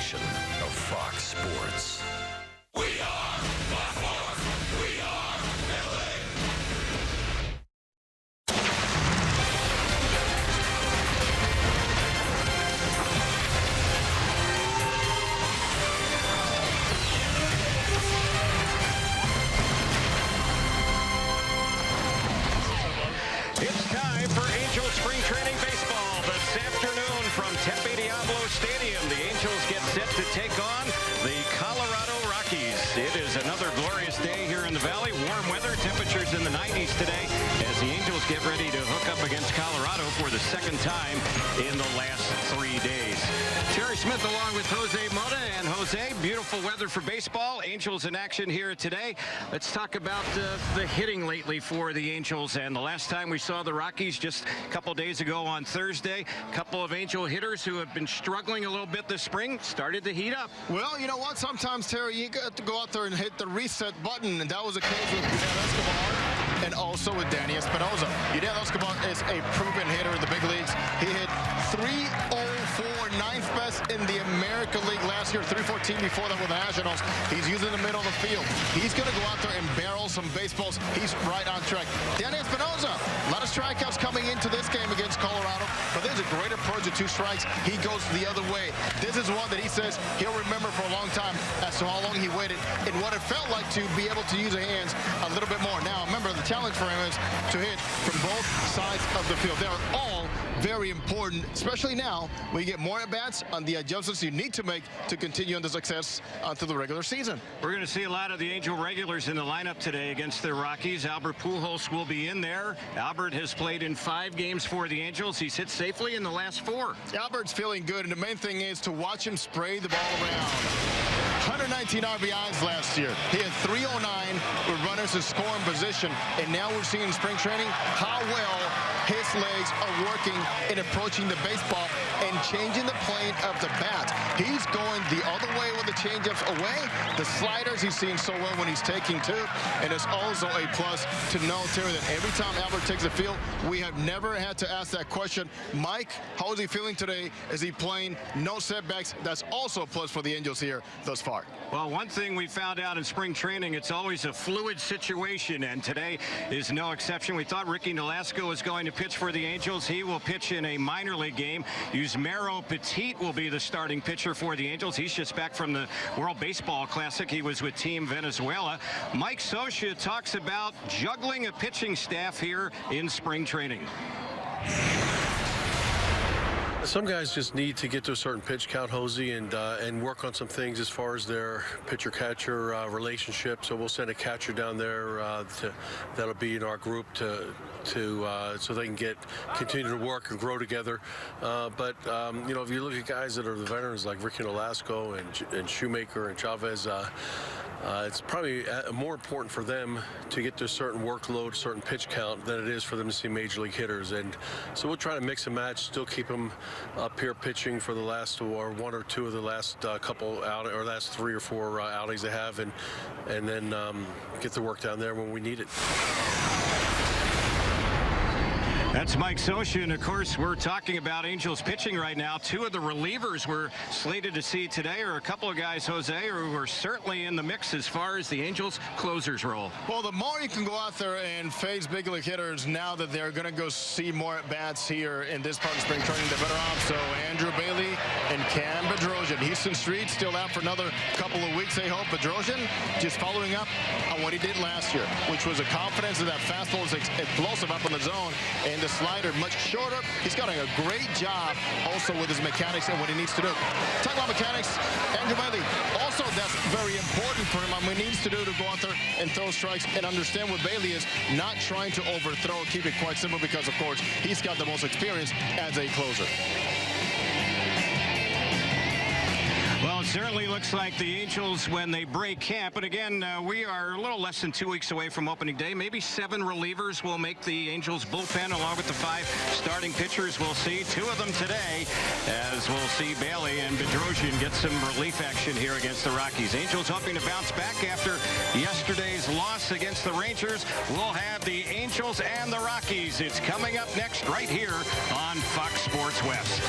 station of Fox Sports. We are Baltimore. We are Philly. It's time for Angels Spring Training Baseball this afternoon from Tempe Diablo Stadium. The Angels get set to take on the Colorado Rockies. It is another glorious day here in the Valley. Warm weather, temperatures in the 90s today as the Angels get ready to hook up against Colorado for the second time in the last 3 days. Terry Smith along with Jose Mota. And Jose, beautiful weather for baseball. Angels in action here today. Let's talk about the hitting lately for the Angels. And the last time we saw the Rockies just a couple days ago on Thursday, a couple of Angel hitters who have been struggling a little bit this spring started to heat up. Well, you know what? Sometimes, Terry, you got to go out there and hit the reset button. And that was the case with Yadiel Escobar and also with Danny Espinosa. Yadiel Escobar is a proven hitter in the big leagues. He hit .304, ninth best in the American League last year, .314 before that with the Nationals. He's using the middle of the field. He's going to go out there and barrel some baseballs. He's right on track. Danny Espinosa, a lot of strikeouts coming into this game against Colorado, but there's a great approach of 2 strikes. He goes the other way. This is one that he says he'll remember for a long time as to how long he waited and what it felt like to be able to use the hands a little bit more. Now, remember, the challenge for him is to hit from both sides of the field. They're all very important, especially now when you get more at-bats on the adjustments you need to make to continue on the success onto the regular season. We're going to see a lot of the Angel regulars in the lineup today against the Rockies. Albert Pujols will be in there. Albert has played in 5 games for the Angels. He's hit safely in the last 4. Albert's feeling good, and the main thing is to watch him spray the ball around. 119 RBIs last year. He had 309 with runners in scoring position, and now we're seeing in spring training how well his legs are working in approaching the baseball and changing the plane of the bat. He's going the other way with the changeups away. The sliders he's seeing so well when he's taking 2, and it's also a plus to know, Terry, that every time Albert takes the field, we have never had to ask that question. Mike, how is he feeling today? Is he playing? No setbacks. That's also a plus for the Angels here thus far. Well, one thing we found out in spring training, it's always a fluid situation, and today is no exception. We thought Ricky Nolasco was going to pitch for the Angels. He will pitch in a minor league game. Yusmeiro Petit will be the starting pitcher for the Angels. He's just back from the World Baseball Classic. He was with Team Venezuela. Mike Scioscia talks about juggling a pitching staff here in spring training. Some guys just need to get to a certain pitch count, Jose, and work on some things as far as their pitcher-catcher relationship. So we'll send a catcher down there that'll be in our group so they can continue to work and grow together. But you know, if you look at guys that are the veterans like Ricky Nolasco and Shoemaker and Chavez, it's probably more important for them to get to a certain workload, certain pitch count, than it is for them to see major league hitters. And so we'll try to mix and match, still keep them up here pitching for the last 1 or 2 of the last couple out, or last 3 or 4 outings they have, and then get the work down there when we need it. That's Mike Scioscia, and of course we're talking about Angels pitching right now. 2 of the relievers we're slated to see today are a couple of guys, Jose, who are certainly in the mix as far as the Angels closers roll. Well, the more you can go out there and face big league hitters now that they're going to go see more at-bats here in this part of spring training, the better off. So Andrew Bailey and Cam Bedrosian. Houston Street still out for another couple of weeks, they hope. Bedrosian just following up on what he did last year, which was a confidence that fastball is explosive up in the zone, and the slider much shorter. He's got a great job also with his mechanics and what he needs to do. Talking about mechanics, Andrew Bailey, also that's very important for him. What he needs to do to go out there and throw strikes and understand what Bailey is, not trying to overthrow, keep it quite simple, because of course he's got the most experience as a closer. Well, it certainly looks like the Angels, when they break camp, and again, we are a little less than 2 weeks away from opening day. Maybe 7 relievers will make the Angels bullpen, along with the 5 starting pitchers. We'll see 2 of them today, as we'll see Bailey and Bedrosian get some relief action here against the Rockies. Angels hoping to bounce back after yesterday's loss against the Rangers. We'll have the Angels and the Rockies. It's coming up next right here on Fox Sports West.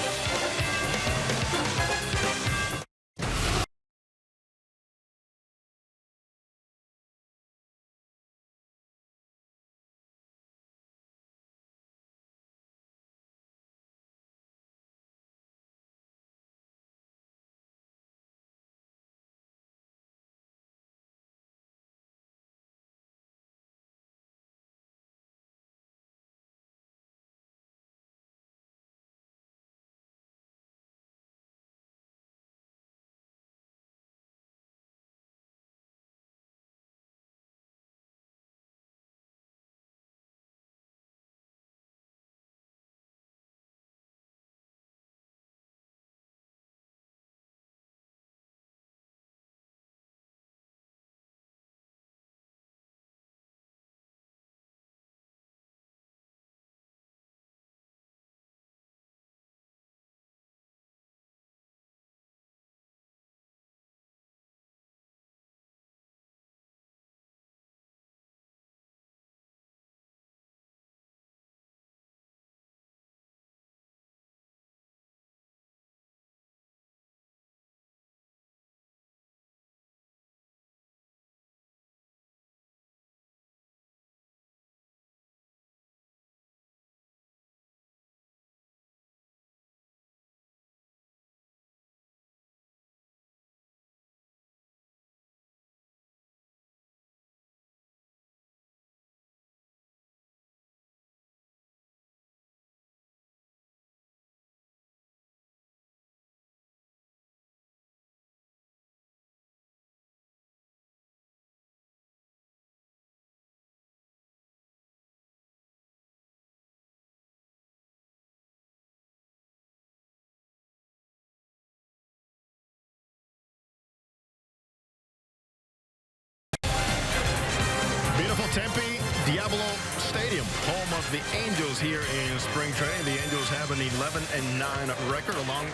Tempe Diablo Stadium, home of the Angels here in spring training. The Angels have an 11-9 record, along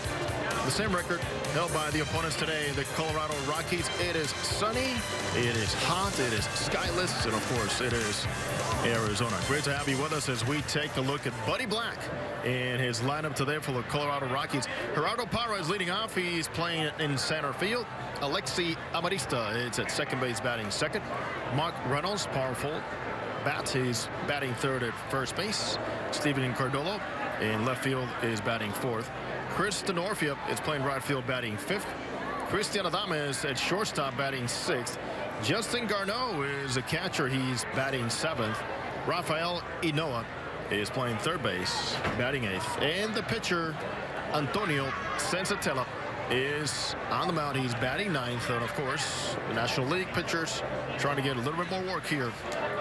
the same record held by the opponents today, the Colorado Rockies. It is sunny, it is hot, it is skyless, and of course it is Arizona. Great to have you with us as we take a look at Buddy Black and his lineup today for the Colorado Rockies. Gerardo Parra is leading off. He's playing in center field. Alexi Amarista is at second base, batting second. Mark Reynolds, power forward, bats. He's batting third at first base. Steven Cardolo in left field is batting fourth. Chris Denorfia is playing right field, batting fifth. Christian Adames at shortstop, batting sixth. Justin Garneau is a catcher. He's batting seventh. Rafael Inoa is playing third base, batting eighth. And the pitcher, Antonio Sensatella, is on the mound. He's batting ninth. And of course, the National League pitchers trying to get a little bit more work here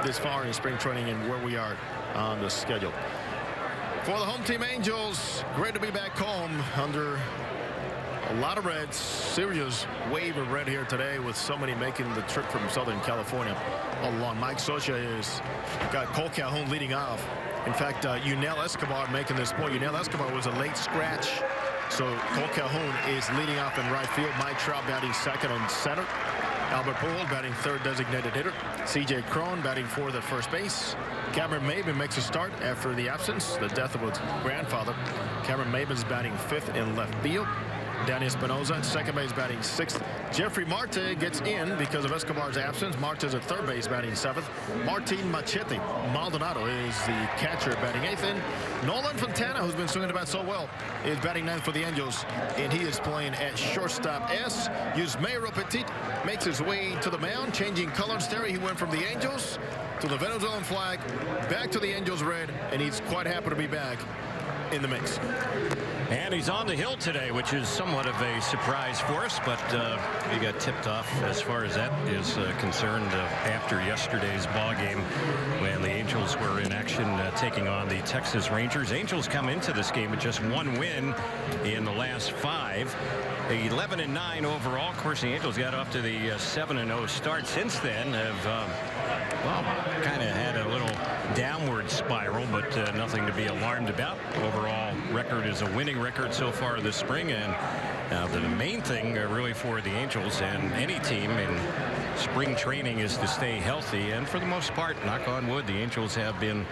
this far in spring training and where we are on the schedule. For the home team Angels, great to be back home under a lot of reds. Serious wave of red here today, with so many making the trip from Southern California along. Mike Socha is got Cole Calhoun leading off. In fact, Yunel Escobar making this point. Yunel Escobar was a late scratch, so Cole Calhoun is leading off in right field. Mike Trout batting second and center. Albert Pujols batting third, designated hitter. C.J. Cron batting fourth at first base. Cameron Maybin makes a start after the absence, the death of his grandfather. Cameron Maybin's batting fifth in left field. Danny Espinosa at second base, batting sixth. Jeffrey Marte gets in because of Escobar's absence. Marte's at third base, batting seventh. Martin Machete Maldonado is the catcher, batting eighth. And Nolan Fontana, who's been swinging the bat so well, is batting ninth for the Angels, and he is playing at shortstop. Yusmeiro Petit makes his way to the mound, changing colors. There he went from the Angels to the Venezuelan flag, back to the Angels red, and he's quite happy to be back in the mix. And he's on the hill today, which is somewhat of a surprise for us, but he got tipped off as far as that is concerned after yesterday's ball game when the Angels were in action taking on the Texas Rangers. Angels come into this game with just one win in the last five. 11-9 overall. Of course, the Angels got off to the 7-0 start. Since then have well, kind of had a little downward spiral, but nothing to be alarmed about. Overall record is a winning record so far this spring, and the main thing really for the Angels and any team in spring training is to stay healthy, and for the most part, knock on wood, the Angels have been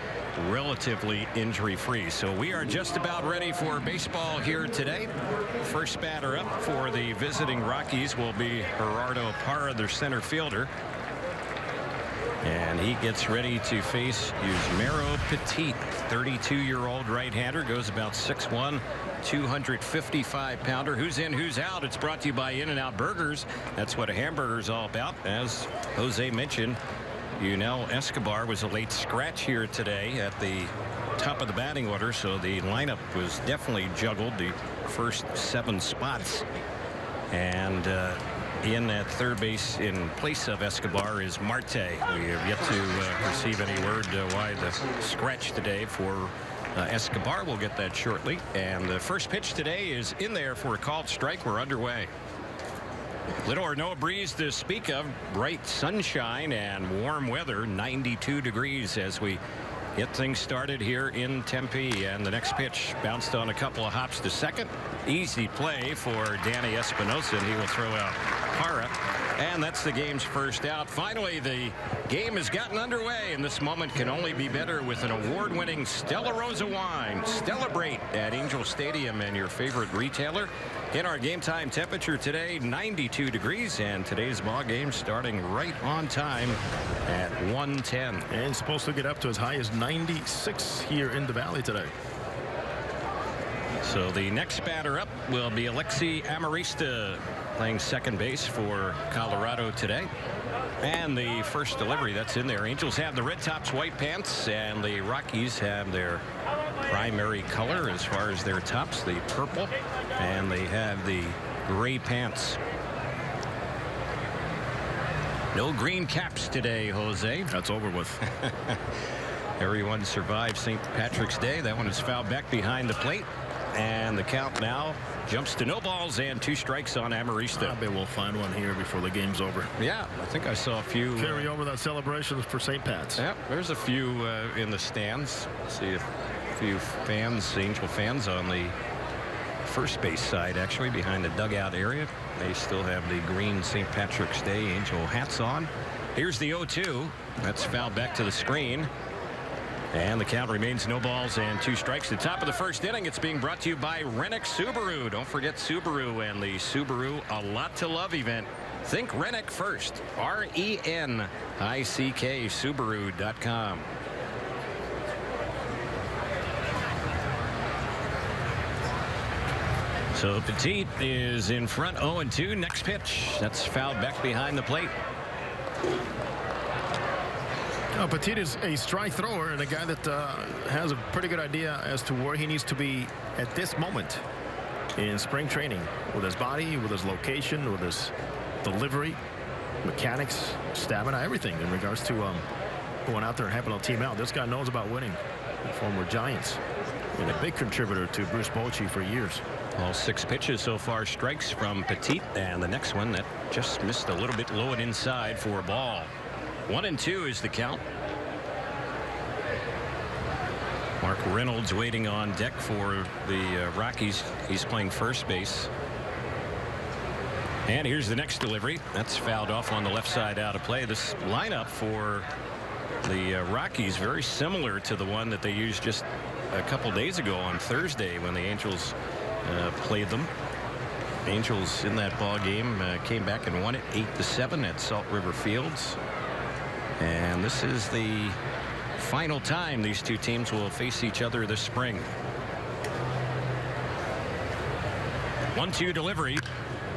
relatively injury-free. So we are just about ready for baseball here today. First batter up for the visiting Rockies will be Gerardo Parra, their center fielder. And he gets ready to face Yusmeiro Petit, 32-year-old right-hander, goes about 6'1", 255-pounder. Who's in, who's out? It's brought to you by In-N-Out Burgers. That's what a hamburger is all about. As Jose mentioned, Yunel Escobar was a late scratch here today at the top of the batting order, so the lineup was definitely juggled, the first 7 spots. And in at third base in place of Escobar is Marte. We have yet to receive any word why the scratch today for Escobar. We'll get that shortly. And the first pitch today is in there for a called strike. We're underway. Little or no breeze to speak of. Bright sunshine and warm weather. 92 degrees as we get things started here in Tempe. And the next pitch bounced on a couple of hops to second. Easy play for Danny Espinosa, and he will throw out Parra. And that's the game's first out. Finally, the game has gotten underway, and this moment can only be better with an award-winning Stella Rosa wine. Celebrate at Angel Stadium and your favorite retailer. In our game time temperature today, 92 degrees, and today's ball game starting right on time at 1:10. And supposed to get up to as high as 96 here in the Valley today. So the next batter up will be Alexi Amarista, playing second base for Colorado today. And the first delivery that's in there. Angels have the red tops, white pants, and the Rockies have their primary color as far as their tops, the purple, and they have the gray pants. No green caps today, Jose. That's over with. Everyone survived St. Patrick's Day. That one is fouled back behind the plate. and the count now jumps to no balls and 2 strikes on Amarista. I bet we'll find one here before the game's over. Yeah, I think I saw a few. Carry over that celebrations for St. Pat's. Yeah, there's a few in the stands. See a few fans, Angel fans on the first base side, actually behind the dugout area. They still have the green St. Patrick's Day Angel hats on. Here's the 0-2. That's fouled back to the screen. And the count remains no balls and 2 strikes. The top of the first inning. It's being brought to you by Rennick Subaru. Don't forget Subaru and the Subaru A Lot to Love event. Think Rennick first. RENICK Subaru.com. So Petit is in front 0-2. Next pitch. That's fouled back behind the plate. Petit is a strike thrower and a guy that has a pretty good idea as to where he needs to be at this moment in spring training, with his body, with his location, with his delivery, mechanics, stamina, everything in regards to going out there and helping a team out. This guy knows about winning. The former Giants and a big contributor to Bruce Bochy for years. All 6 pitches so far strikes from Petit, and the next one that just missed a little bit low and inside for a ball. 1-2 is the count. Mark Reynolds waiting on deck for the Rockies. He's playing first base. And here's the next delivery. That's fouled off on the left side, out of play. This lineup for the Rockies very similar to the one that they used just a couple days ago on Thursday when the Angels played them. Angels in that ball game came back and won it 8-7 at Salt River Fields. And this is the final time these two teams will face each other this spring. 1-2 delivery.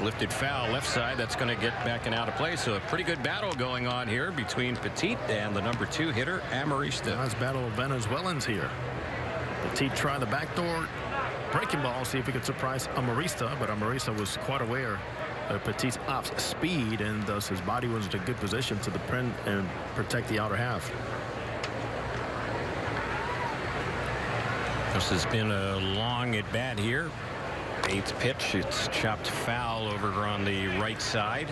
Lifted foul left side. That's going to get back and out of play. So a pretty good battle going on here between Petit and the number 2 hitter, Amarista. Nice battle of Venezuelans here. Petit trying the backdoor breaking ball, see if he could surprise Amarista, but Amarista was quite aware of Petit's off speed, and thus his body was in a good position to defend and protect the outer half. This has been a long at bat here. 8th pitch. It's chopped foul over on the right side.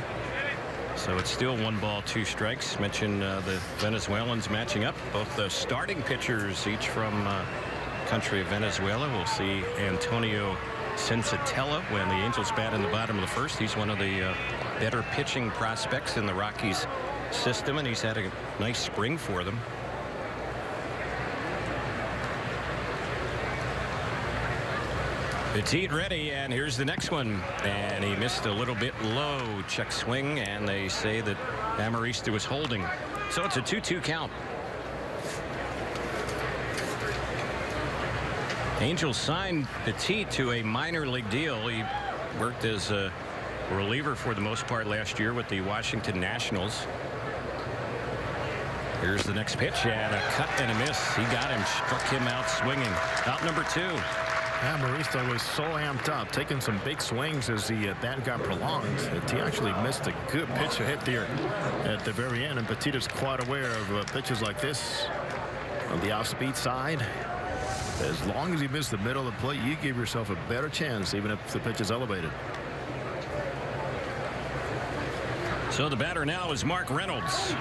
So it's still 1 ball, 2 strikes. Mentioned the Venezuelans matching up. Both the starting pitchers, each from country of Venezuela. We'll see Antonio Sensatella when the Angels bat in the bottom of the first. He's one of the better pitching prospects in the Rockies system, and he's had a nice spring for them. Petit ready, and here's the next one, and he missed a little bit low. Check swing, and they say that Amarista was holding. So it's a 2-2 count. Angels signed Petit to a minor league deal. He worked as a reliever for the most part last year with the Washington Nationals. Here's the next pitch, and a cut and a miss. He got him, struck him out swinging. Out number 2. Amarista was so amped up, taking some big swings as the bat got prolonged, that he actually missed a good pitch hit there at the very end. And Petit is quite aware of pitches like this on the off-speed side. As long as you miss the middle of the plate, you give yourself a better chance, even if the pitch is elevated. So the batter now is Mark Reynolds.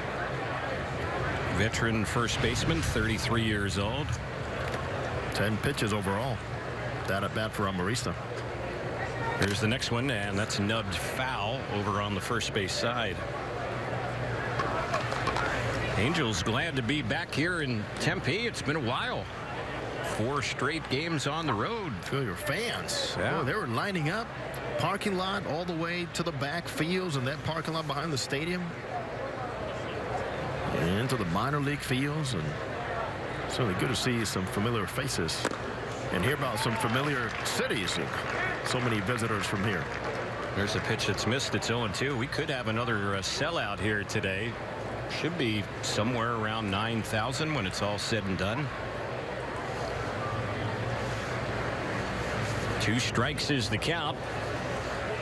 Veteran first baseman, 33 years old. 10 pitches overall. That at bat for Amarista. Here's the next one, and that's nubbed foul over on the first base side. Angels glad to be back here in Tempe. It's been a while. 4 straight games on the road. Feel your fans. Yeah. Oh, they were lining up. Parking lot all the way to the back fields and that parking lot behind the stadium. And into the minor league fields. And it's really good to see some familiar faces and hear about some familiar cities. So many visitors from here. There's a pitch that's missed. It's 0-2. We could have another sellout here today. Should be somewhere around 9,000 when it's all said and done. 2 strikes is the count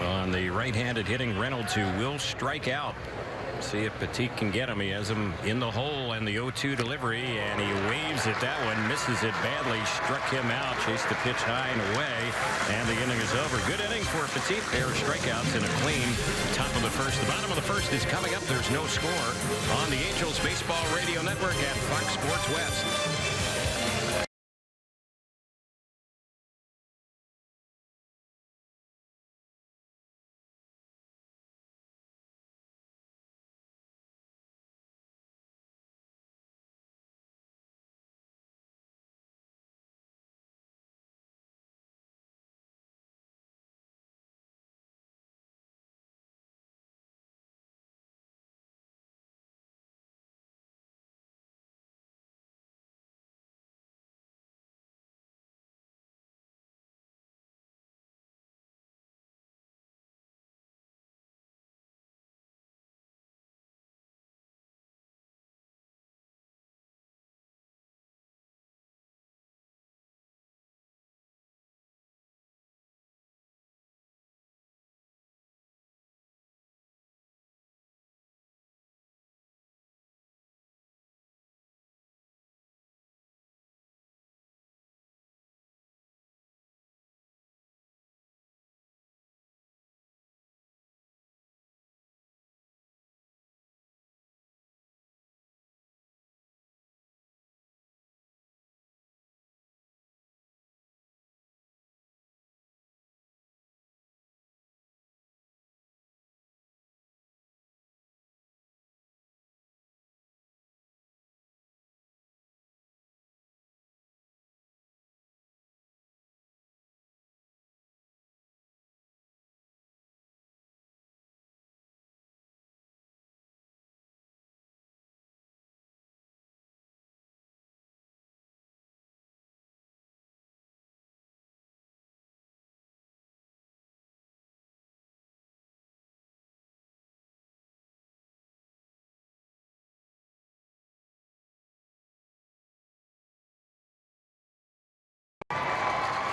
on the right-handed hitting Reynolds, who will strike out. See if Petit can get him. He has him in the hole, and the 0-2 delivery, and he waves at that one, misses it badly, struck him out, chased the pitch high and away, and the inning is over. Good inning for Petit. Pair of strikeouts and a clean top of the first. The bottom of the first is coming up. There's no score on the Angels Baseball Radio Network at Fox Sports West.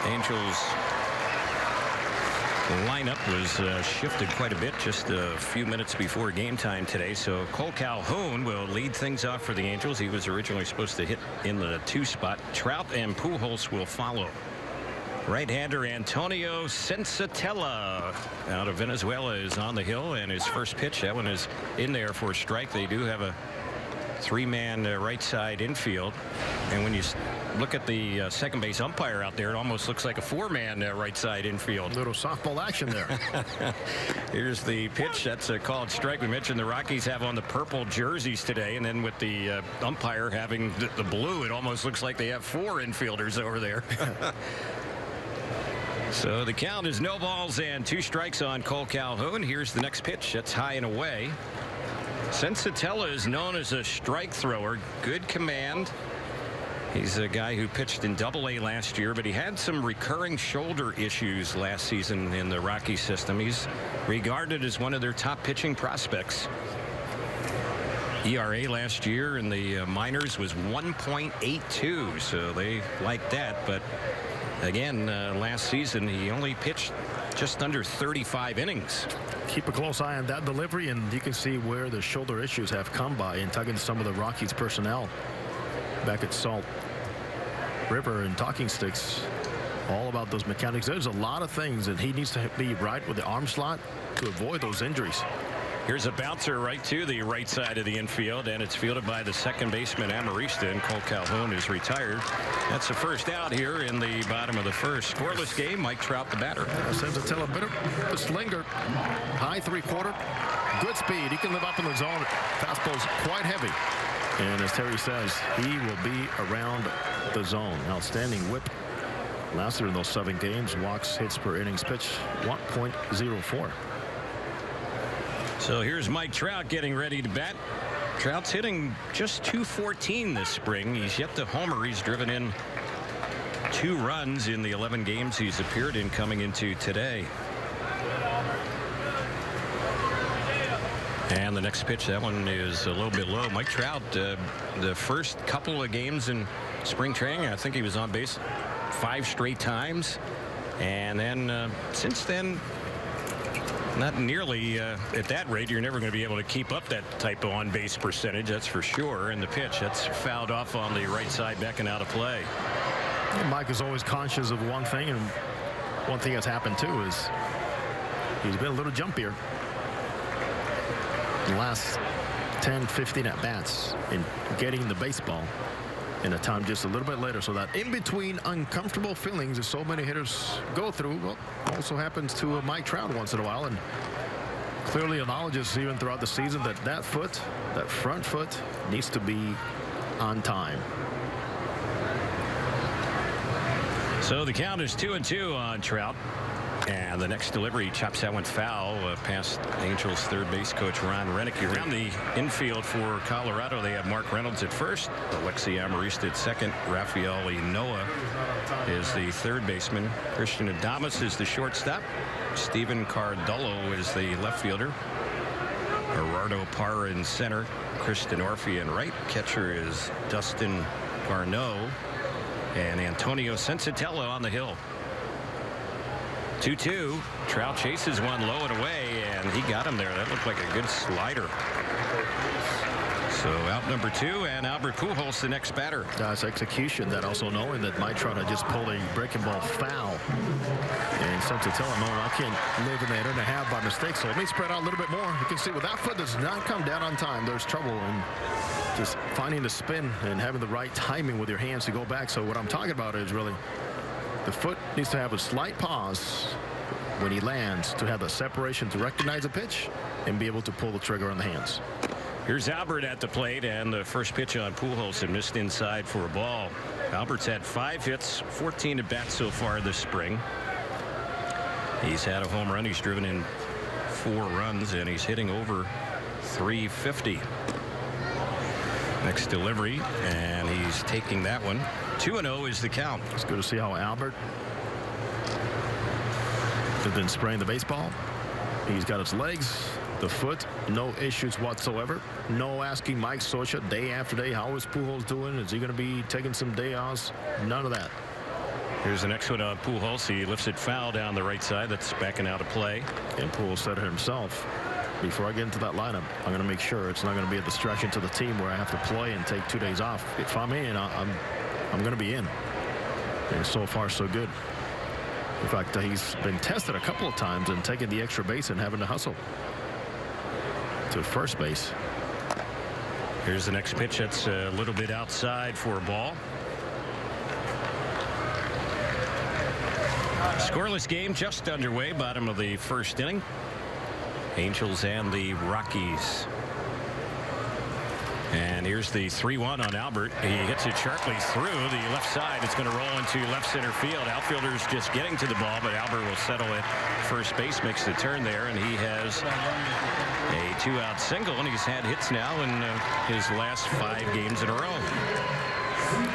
Angels lineup was shifted quite a bit just a few minutes before game time today. So Cole Calhoun will lead things off for the Angels. He was originally supposed to hit in the 2 spot. Trout and Pujols will follow. Right-hander Antonio Sensatella out of Venezuela is on the hill, and his first pitch, that one is in there for a strike. They do have a 3-man right side infield, and when you look at the second base umpire out there, it almost looks like a 4-man right side infield. Little softball action there. Here's the pitch. That's a called strike. We mentioned the Rockies have on the purple jerseys today, and then with the umpire having the blue, it almost looks like they have 4 infielders over there. So the count is no balls and 2 strikes on Cole Calhoun. Here's the next pitch. That's high and away. Sensatella is known as a strike thrower. Good command. He's a guy who pitched in Double-A last year, but he had some recurring shoulder issues last season in the Rockies system. He's regarded as one of their top pitching prospects. ERA last year in the minors was 1.82, so they like that. But again, last season he only pitched just under 35 innings. Keep a close eye on that delivery, and you can see where the shoulder issues have come by in tugging some of the Rockies personnel back at Salt River and Talking Sticks. All about those mechanics. There's a lot of things that he needs to be right with the arm slot to avoid those injuries. Here's a bouncer right to the right side of the infield, and it's fielded by the second baseman Amarista, and Cole Calhoun is retired. That's the first out here in the bottom of the first. Scoreless game. Mike Trout, the batter. Sensatella, a bit of a slinger, high 3/4, good speed. He can live up in the zone. Fastball's quite heavy, and as Terry says, he will be around the zone. Outstanding whip. Last year in those 7 games, walks, hits per innings pitch 1.04. So here's Mike Trout getting ready to bat. Trout's hitting just .214 this spring. He's yet to homer. He's driven in 2 runs in the 11 games he's appeared in coming into today. And the next pitch, that one is a little bit low. Mike Trout, the first couple of games in spring training, I think he was on base 5 straight times. And then since then, Not nearly at that rate. You're never going to be able to keep up that type of on-base percentage, that's for sure. And the pitch, that's fouled off on the right side, backing out of play. And Mike is always conscious of one thing, and one thing that's happened too is he's been a little jumpier the last 10-15 at bats in getting the baseball in a time just a little bit later. So that in between uncomfortable feelings that so many hitters go through, well, also happens to Mike Trout once in a while, and clearly acknowledges even throughout the season that that front foot needs to be on time. So the count is 2-2 on Trout. And the next delivery chops that one foul past Angels third base coach Ron Renick. Around the infield for Colorado, they have Mark Reynolds at first, Alexi Amarista at second, Rafael Noah is the third baseman, Christian Adames is the shortstop, Steven Cardullo is the left fielder, Gerardo Parra in center, Kristen Orphy in right, catcher is Dustin Garneau, and Antonio Sensatella on the hill. 2-2. Trout chases one low and away, and he got him there. That looked like a good slider. So out number 2, and Albert Pujols the next batter. That's execution. That also knowing that Mike Trout had just pulled a breaking ball foul, and Sensatella knowing I can't live in that 8.5 by mistake, so let me spread out a little bit more. You can see with that foot does not come down on time. There's trouble in just finding the spin and having the right timing with your hands to go back. So what I'm talking about is really the foot needs to have a slight pause when he lands to have the separation to recognize a pitch and be able to pull the trigger on the hands. Here's Albert at the plate, and the first pitch on Pujols had missed inside for a ball. Albert's had 5 hits, 14 at bats so far this spring. He's had a home run. He's driven in 4 runs, and he's hitting over 350. Next delivery, and he's taking that one. 2-0 is the count. It's good to see how Albert has been spraying the baseball. He's got his legs, the foot, no issues whatsoever. No asking Mike Scioscia day after day, how is Pujols doing? Is he going to be taking some day offs? None of that. Here's the next one on Pujols. He lifts it foul down the right side. That's backing out of play. And Pujols said it himself. Before I get into that lineup, I'm going to make sure it's not going to be a distraction to the team where I have to play and take 2 days off. If I'm in, I'm going to be in. And so far, so good. In fact, he's been tested a couple of times and taking the extra base and having to hustle to first base. Here's the next pitch. That's a little bit outside for a ball. Scoreless game just underway. Bottom of the first inning. Angels and the Rockies. And here's the 3-1 on Albert. He hits it sharply through the left side. It's going to roll into left center field. Outfielder's just getting to the ball, but Albert will settle at first base, makes the turn there, and he has a 2-out single, and he's had hits now in his last 5 games in a row.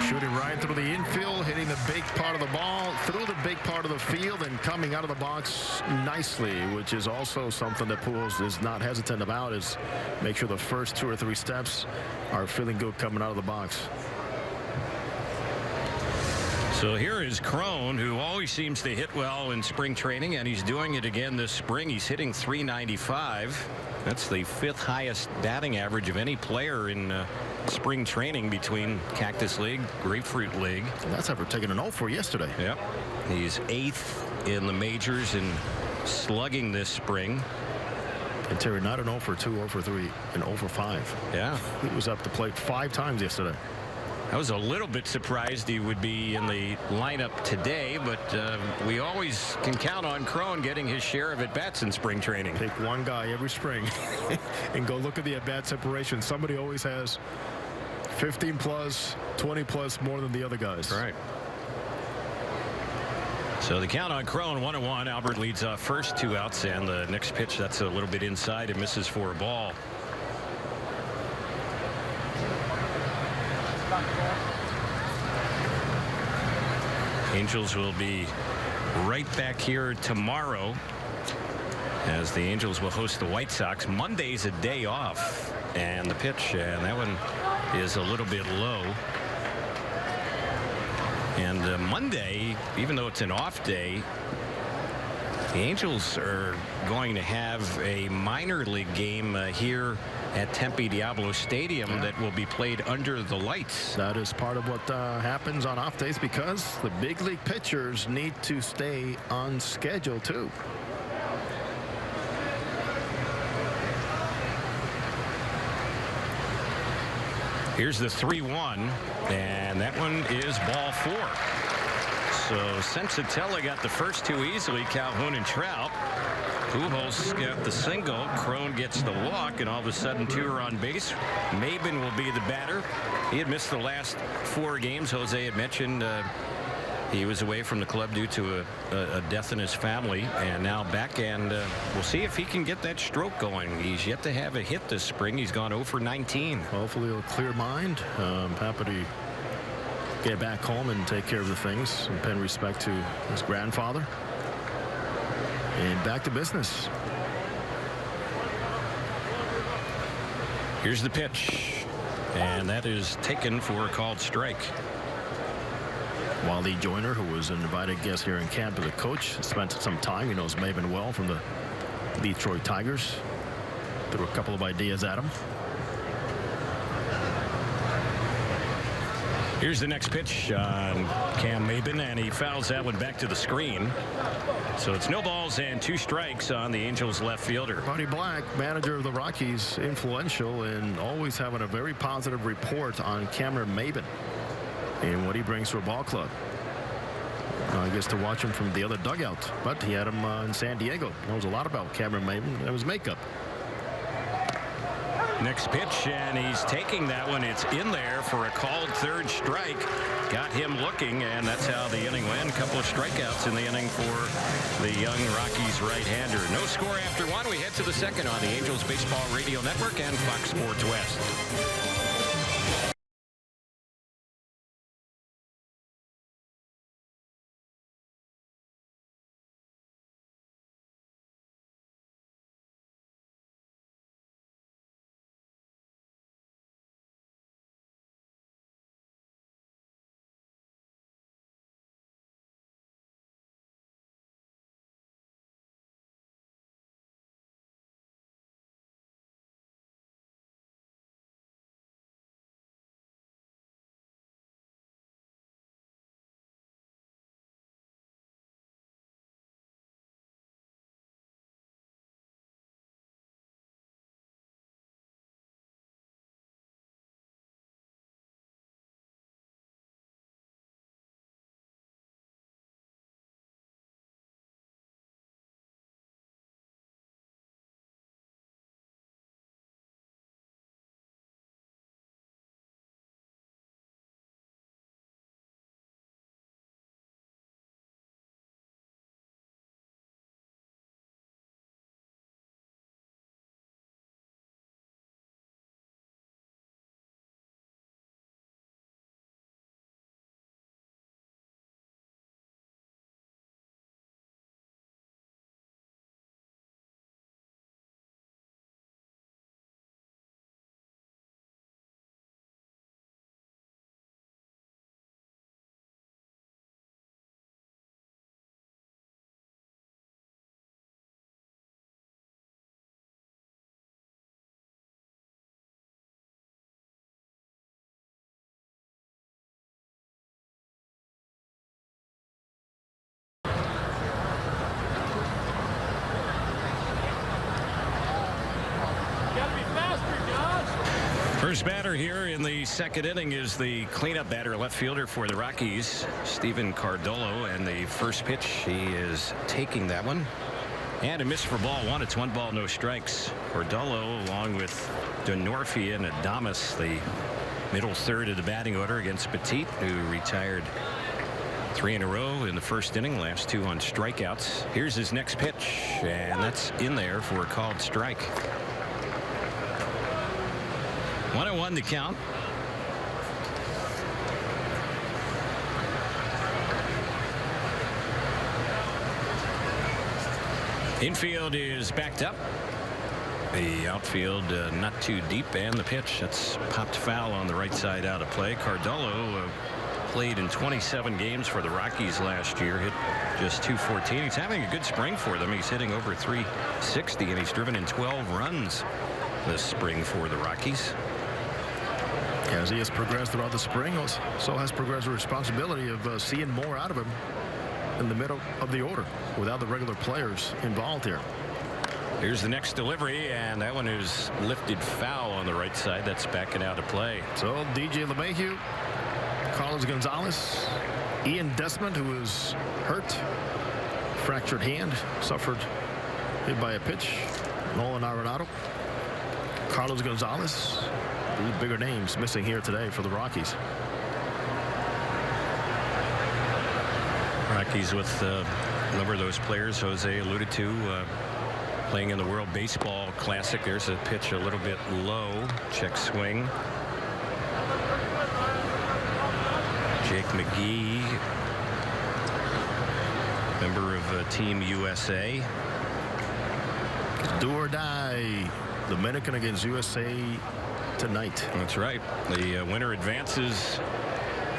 Shooting right through the infield, hitting the big part of the ball, through the big part of the field, and coming out of the box nicely, which is also something that Pujols is not hesitant about, is make sure the first 2 or 3 steps are feeling good coming out of the box. So here is Crone, who always seems to hit well in spring training, and he's doing it again this spring. He's hitting .395. That's the 5th highest batting average of any player in spring training between Cactus League, Grapefruit League. And that's after taking an 0 for yesterday. Yep. He's 8th in the majors in slugging this spring. And Terry, not an 0 for 2, 0 for 3, and 0 for 5. Yeah. He was up the plate 5 times yesterday. I was a little bit surprised he would be in the lineup today, but we always can count on Crone getting his share of at-bats in spring training. Pick one guy every spring and go look at the at-bat separation. Somebody always has 15 plus, 20 plus more than the other guys. Right. So the count on Crone, 1-1. Albert leads off first, 2 outs, and the next pitch, that's a little bit inside and misses for a ball. Angels will be right back here tomorrow as the Angels will host the White Sox. Monday's a day off, and the pitch, and that one is a little bit low. And Monday, even though it's an off day, The Angels are going to have a minor league game here at Tempe Diablo Stadium that will be played under the lights. That is part of what happens on off days because the big league pitchers need to stay on schedule too. Here's the 3-1, and that one is ball 4. So Sensatella got the first two easily, Calhoun and Trout. Pujols got the single, Crone gets the walk, and all of a sudden 2 are on base. Maben will be the batter. He had missed the last 4 games. Jose had mentioned he was away from the club due to a death in his family, and now back, and we'll see if he can get that stroke going. He's yet to have a hit this spring. He's gone 0 for 19. Hopefully a clear mind. Happy to get back home and take care of the things and pay respect to his grandfather. And back to business. Here's the pitch, and that is taken for a called strike. Wally Joyner, who was an invited guest here in camp as a coach, spent some time. He knows Maben well from the Detroit Tigers. Threw a couple of ideas at him. Here's the next pitch on Cam Maben, and he fouls that one back to the screen. So it's no balls and 2 strikes on the Angels left fielder. Buddy Black, manager of the Rockies, influential and always having a very positive report on Cameron Maben and what he brings to a ball club. I guess to watch him from the other dugout, but he had him in San Diego. Knows a lot about Cameron Maben. That was makeup. Next pitch, and he's taking that one. It's in there for a called 3rd strike. Got him looking, and that's how the inning went. A couple of strikeouts in the inning for the young Rockies right-hander. No score after 1. We head to the 2nd on the Angels Baseball Radio Network and Fox Sports West. First batter here in the 2nd inning is the cleanup batter, left fielder for the Rockies, Steven Cardolo, and the first pitch, he is taking that one. And a miss for ball 1. It's 1 ball, no strikes. Cardolo, along with Denorfia and Adames, the middle third of the batting order against Petit, who retired 3 in a row in the first inning, last 2 on strikeouts. Here's his next pitch, and that's in there for a called strike. 1-1 the count. Infield is backed up. The outfield not too deep, and the pitch that's popped foul on the right side out of play. Cardolo played in 27 games for the Rockies last year. Hit just .214. He's having a good spring for them. He's hitting over .360, and he's driven in 12 runs this spring for the Rockies. As he has progressed throughout the spring, so has progressed the responsibility of seeing more out of him in the middle of the order without the regular players involved here. Here's the next delivery, and that one is lifted foul on the right side. That's backing out of play. So DJ LeMahieu, Carlos Gonzalez, Ian Desmond, who is hurt, fractured hand, suffered hit by a pitch. Nolan Arenado, Carlos Gonzalez, the bigger names missing here today for the Rockies. Rockies with a number of those players Jose alluded to playing in the World Baseball Classic. There's a pitch a little bit low. Check swing. Jake McGee, member of Team USA. Do or die. Dominican against USA tonight. That's right. The winner advances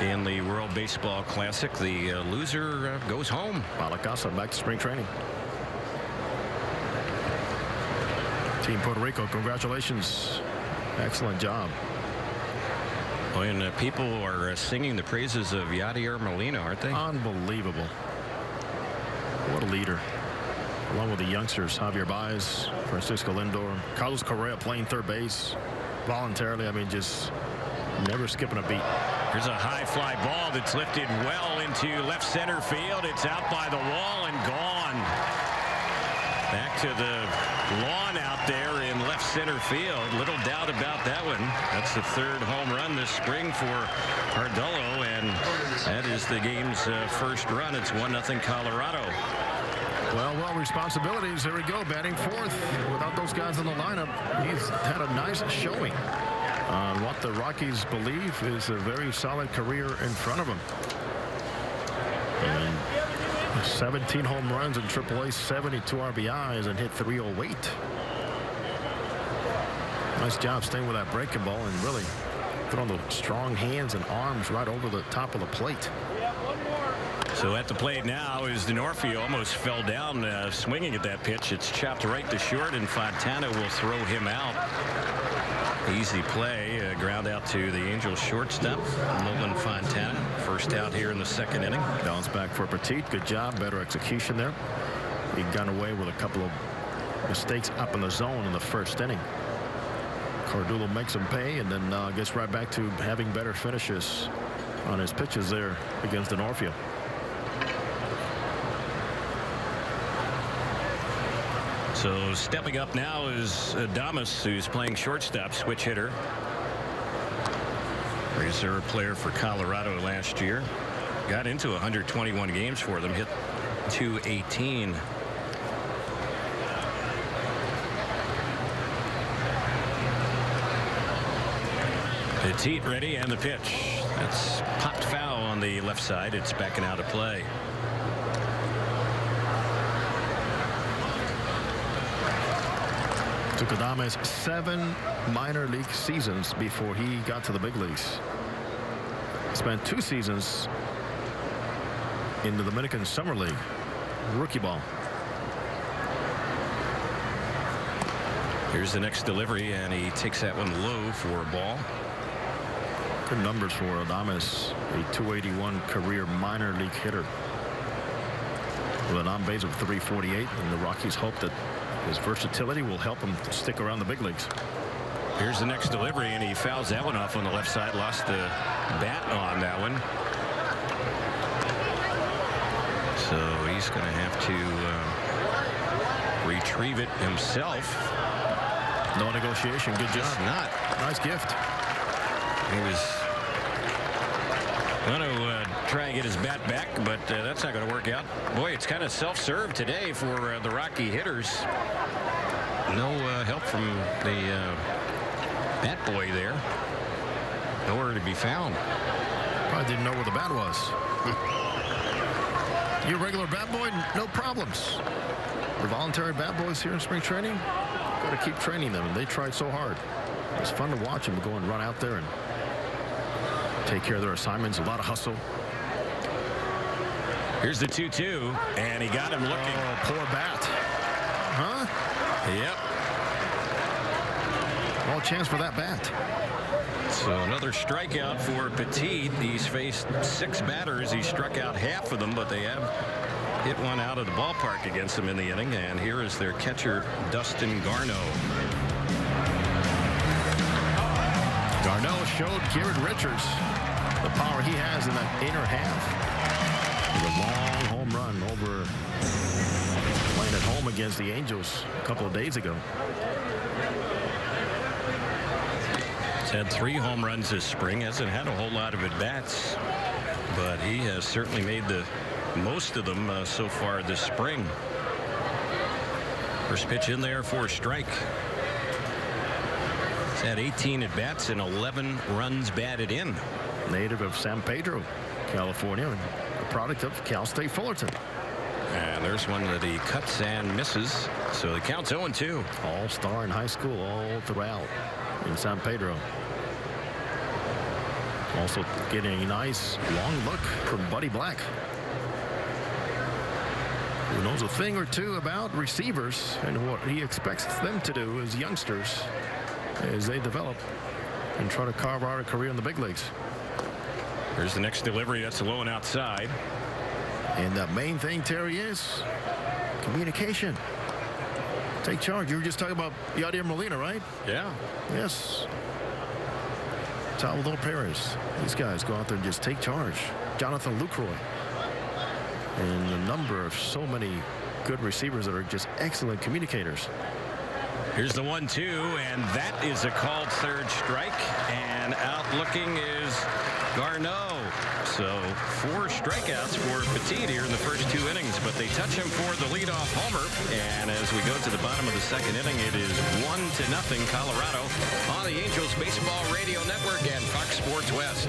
in the World Baseball Classic. The loser goes home. Malacasa back to spring training. Team Puerto Rico, congratulations. Excellent job. Oh, and people are singing the praises of Yadier Molina, aren't they? Unbelievable. What a leader. Along with the youngsters, Javier Baez, Francisco Lindor, Carlos Correa playing third base voluntarily. I mean, just never skipping a beat. Here's a high fly ball that's lifted well into left center field. It's out by the wall and gone. Back to the lawn out there in left center field. Little doubt about that one. That's the third home run this spring for Ardullo, and that is the game's first run. It's 1-0 Colorado. Well, responsibilities. There we go, batting fourth. Without those guys in the lineup, he's had a nice showing on what the Rockies believe is a very solid career in front of him. And 17 home runs in AAA, 72 RBIs, and hit .308. Nice job staying with that breaking ball and really throwing the strong hands and arms right over the top of the plate. So at the plate now is D'Onofrio. Almost fell down swinging at that pitch. It's chopped right to short, and Fontana will throw him out. Easy play. Ground out to the Angels shortstop, Nolan Fontana. First out here in the second inning. Bounce back for Petit. Good job. Better execution there. He got away with a couple of mistakes up in the zone in the first inning. Cardullo makes him pay, and then gets right back to having better finishes on his pitches there against D'Onofrio. So stepping up now is Adames, who's playing shortstop, switch hitter. Reserve player for Colorado last year. Got into 121 games for them, hit .218. Petit ready, and the pitch. That's popped foul on the left side. It's backing out of play. Took Adames 7 minor league seasons before he got to the big leagues. Spent 2 seasons in the Dominican Summer League, rookie ball. Here's the next delivery, and he takes that one low for a ball. Good numbers for Adames, a .281 career minor league hitter with an on-base of .348, and the Rockies hope that his versatility will help him to stick around the big leagues. Here's the next delivery, and he fouls that one off on the left side. Lost the bat on that one. So he's going to have to retrieve it himself. No negotiation. Good job. It's not. Nice gift. He was going to try and get his bat back, but that's not going to work out. Boy, it's kind of self-serve today for the Rocky hitters. No help from the bat boy there. Nowhere to be found. Probably didn't know where the bat was. You a regular bat boy? No problems. The voluntary bat boys here in spring training, got to keep training them, and they tried so hard. It's fun to watch them go and run out there and take care of their assignments. A lot of hustle. Here's the 2-2, and he got him looking. Oh, poor bat. Huh? Yep. No chance for that bat. So another strikeout for Petit. He's faced 6 batters. He struck out half of them, but they have hit one out of the ballpark against him in the inning. And here is their catcher, Dustin Garneau. Garneau showed Garrett Richards the power he has in that inner half. With a long home run over playing at home against the Angels a couple of days ago. He's had 3 home runs this spring. Hasn't had a whole lot of at-bats, but he has certainly made the most of them so far this spring. First pitch in there for a strike. He's had 18 at-bats and 11 runs batted in. Native of San Pedro, California, and a product of Cal State Fullerton. And there's one that he cuts and misses. So the count's 0-2. All-star in high school all throughout in San Pedro. Also getting a nice long look from Buddy Black, who knows a thing or two about receivers and what he expects them to do as youngsters as they develop and try to carve out a career in the big leagues. Here's the next delivery. That's low and outside. And the main thing, Terry, is communication. Take charge. You were just talking about Yadier Molina, right? Yeah. Yes. Salvador Perez. These guys go out there and just take charge. Jonathan Lucroy. And a number of so many good receivers that are just excellent communicators. Here's the 1-2, and that is a called third strike. And out looking is Garneau. So 4 strikeouts for Petit here in the first 2 innings, but they touch him for the leadoff homer. And as we go to the bottom of the 2nd inning, it is 1-0 Colorado on the Angels Baseball Radio Network and Fox Sports West.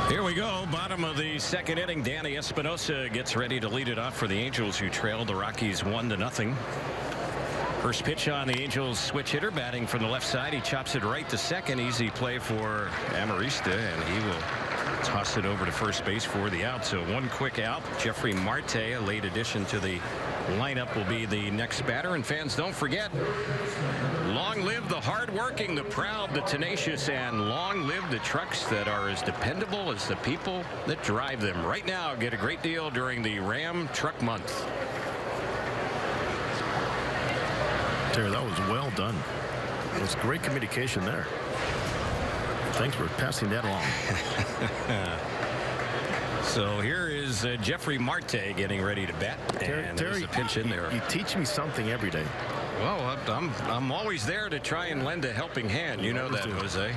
Here we go. Bottom of the 2nd inning. Danny Espinosa gets ready to lead it off for the Angels, who trailed the Rockies 1-0. First pitch on the Angels switch hitter, batting from the left side. He chops it right to second. Easy play for Amarista, and he will toss it over to first base for the out. So 1 quick out. Jeffrey Marte, a late addition to the lineup, will be the next batter. And fans, don't forget, long live the hardworking, the proud, the tenacious, and long live the trucks that are as dependable as the people that drive them. Right now, get a great deal during the Ram Truck Month. Terry, that was well done. It was great communication there. Thanks for passing that along. So here is Jeffrey Marte getting ready to bat. And there's a pitch in there. You teach me something every day. Well, I'm always there to try and lend a helping hand. You know that, Jose.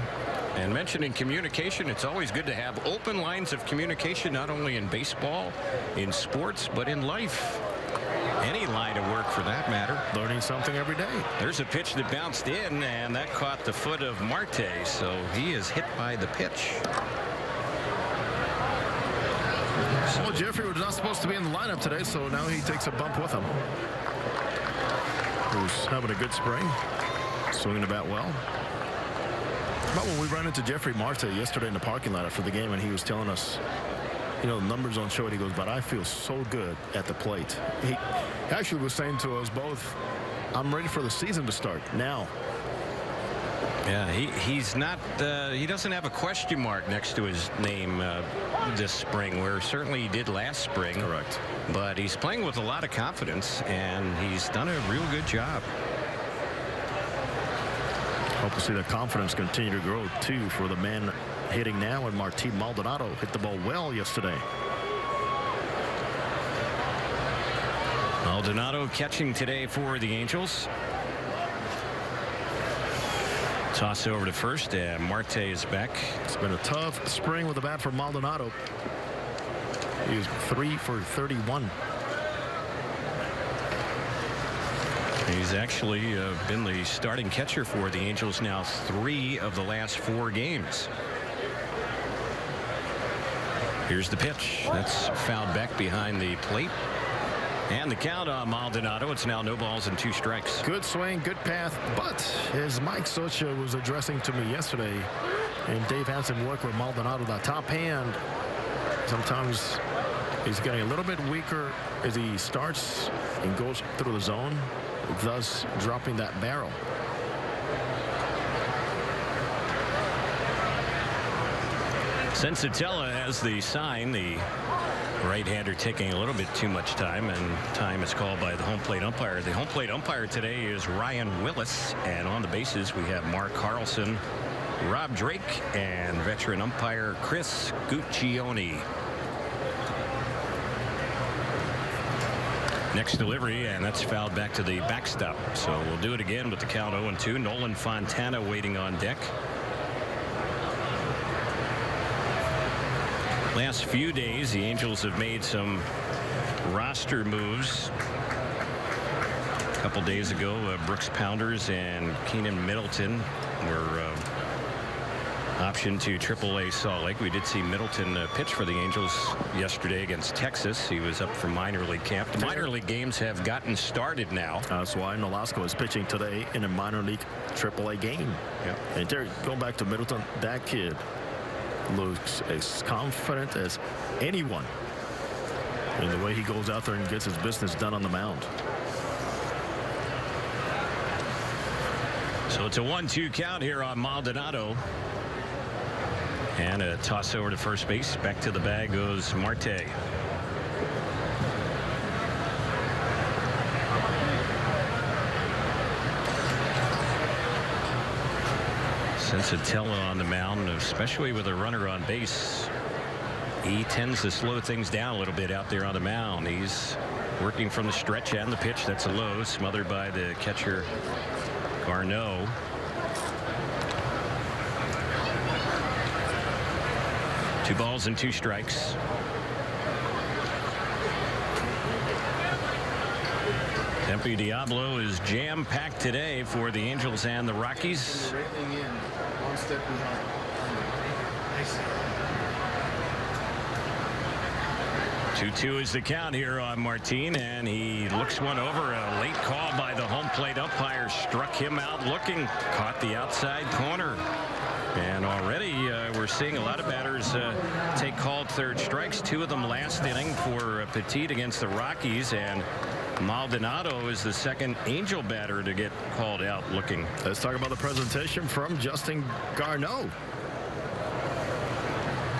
And mentioning communication, it's always good to have open lines of communication, not only in baseball, in sports, but in life. Any line of work for that matter. Learning something every day. There's a pitch that bounced in, and that caught the foot of Marte, so he is hit by the pitch. Well, Jeffrey was not supposed to be in the lineup today, so now he takes a bump with him. Who's having a good spring, swinging the bat well. But when we ran into Jeffrey Marte yesterday in the parking lot after the game, and he was telling us, you know, the numbers don't show it. He goes, but I feel so good at the plate. He actually was saying to us both, I'm ready for the season to start now. Yeah, he's not, he doesn't have a question mark next to his name this spring, where certainly he did last spring. Correct. But he's playing with a lot of confidence, and he's done a real good job. Hope to see that confidence continue to grow, too, for the man hitting now, and Martin Maldonado hit the ball well yesterday. Maldonado catching today for the Angels. Toss over to first, and Marte is back. It's been a tough spring with the bat for Maldonado. He's 3 for 31. He's actually been the starting catcher for the Angels now 3 of the last 4 games. Here's the pitch. That's fouled back behind the plate. And the count on Maldonado. It's now no balls and 2 strikes. Good swing, good path. But as Mike Socha was addressing to me yesterday, and Dave Hansen worked with Maldonado, the top hand, sometimes he's getting a little bit weaker as he starts and goes through the zone, thus dropping that barrel. Sensatella has the sign. The right-hander taking a little bit too much time, and time is called by the home plate umpire. The home plate umpire today is Ryan Willis, and on the bases we have Mark Carlson, Rob Drake, and veteran umpire Chris Guccione. Next delivery, and that's fouled back to the backstop. So we'll do it again with the count 0-2. Nolan Fontana waiting on deck. Last few days, the Angels have made some roster moves. A couple days ago, Brooks Pounders and Keenan Middleton were optioned to AAA Salt Lake. We did see Middleton pitch for the Angels yesterday against Texas. He was up for minor league camp. The minor league games have gotten started now. That's why Nolasco is pitching today in a minor league AAA game. Yep. And Terry, going back to Middleton, that kid looks as confident as anyone in the way he goes out there and gets his business done on the mound. So it's a 1-2 count here on Maldonado. And a toss over to first base. Back to the bag goes Marte. Sensatella on the mound, especially with a runner on base. He tends to slow things down a little bit out there on the mound. He's working from the stretch and the pitch. That's a low, smothered by the catcher Garneau. Two balls and 2 strikes. Tempe Diablo is jam-packed today for the Angels and the Rockies. 2-2 is the count here on Martin, and he looks one over. A late call by the home plate umpire struck him out looking, caught the outside corner. And already we're seeing a lot of batters take called third strikes. 2 of them last inning for Petit against the Rockies, and Maldonado is the second Angel batter to get called out looking. Let's talk about the presentation from Justin Garneau.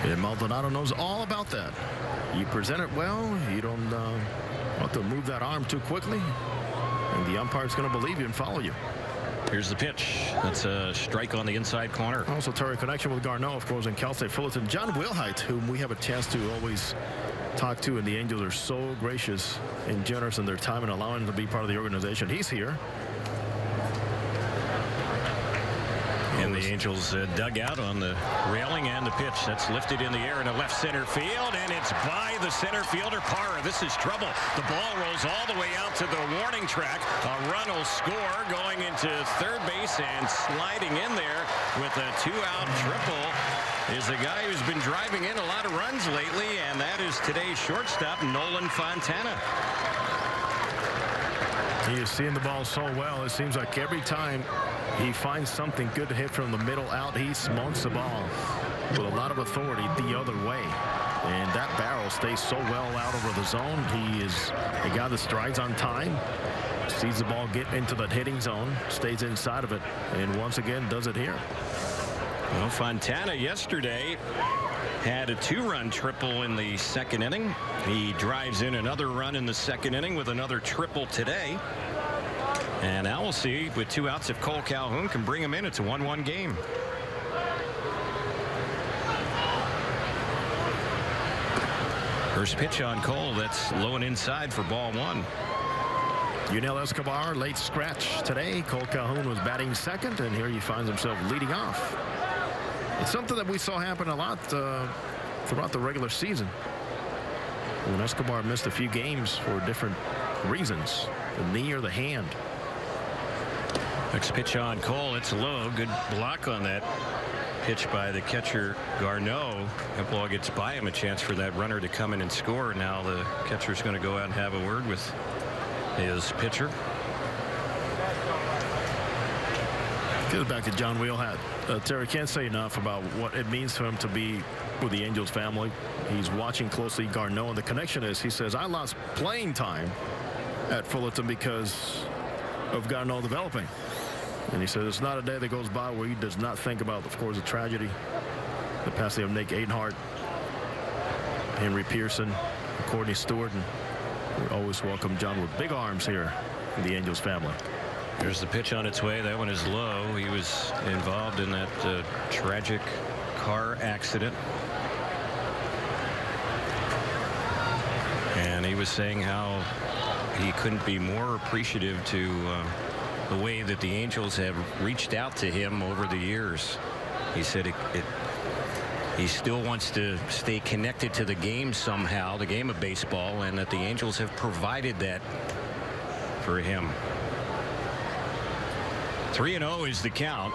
And Maldonado knows all about that. You present it well. You don't want to move that arm too quickly, and the umpire's going to believe you and follow you. Here's the pitch. That's a strike on the inside corner. Also, Terry, connection with Garneau, of course, in Cal State Fullerton. John Wilhite, whom we have a chance to always talk to, and the Angels are so gracious and generous in their time and allowing him to be part of the organization. He's here. And the Angels dug out on the railing, and the pitch that's lifted in the air in a left center field, and it's by the center fielder Parra. This is trouble. The ball rolls all the way out to the warning track. A run will score going into third base, and sliding in there with a 2-out triple is a guy who's been driving in a lot of runs lately, and that is today's shortstop, Nolan Fontana. He is seeing the ball so well. It seems like every time he finds something good to hit from the middle out, he smokes the ball with a lot of authority the other way. And that barrel stays so well out over the zone. He is a guy that strides on time, sees the ball get into that hitting zone, stays inside of it, and once again does it here. Well, Fontana yesterday had a 2-run triple in the second inning. He drives in another run in the second inning with another triple today. And now we'll see with 2 outs if Cole Calhoun can bring him in. It's a 1-1 game. First pitch on Cole. That's low and inside for ball 1. Yunel Escobar, late scratch today. Cole Calhoun was batting second, and here he finds himself leading off. It's something that we saw happen a lot throughout the regular season, when Escobar missed a few games for different reasons, the knee or the hand. Next pitch on Cole. It's low. Good block on that pitch by the catcher Garneau. That ball gets by him, a chance for that runner to come in and score. Now the catcher's going to go out and have a word with his pitcher. Goes back to John Wheelhat. Terry, can't say enough about what it means to him to be with the Angels family. He's watching closely Garneau, and the connection is, he says, I lost playing time at Fullerton because of Garneau developing. And he says it's not a day that goes by where he does not think about, of course, the tragedy, the passing of Nick Adenhart, Henry Pearson, Courtney Stewart, and we always welcome John with big arms here in the Angels family. Here's the pitch on its way. That one is low. He was involved in that tragic car accident. And he was saying how he couldn't be more appreciative to the way that the Angels have reached out to him over the years. He said he still wants to stay connected to the game somehow, the game of baseball, and that the Angels have provided that for him. 3-0 is the count.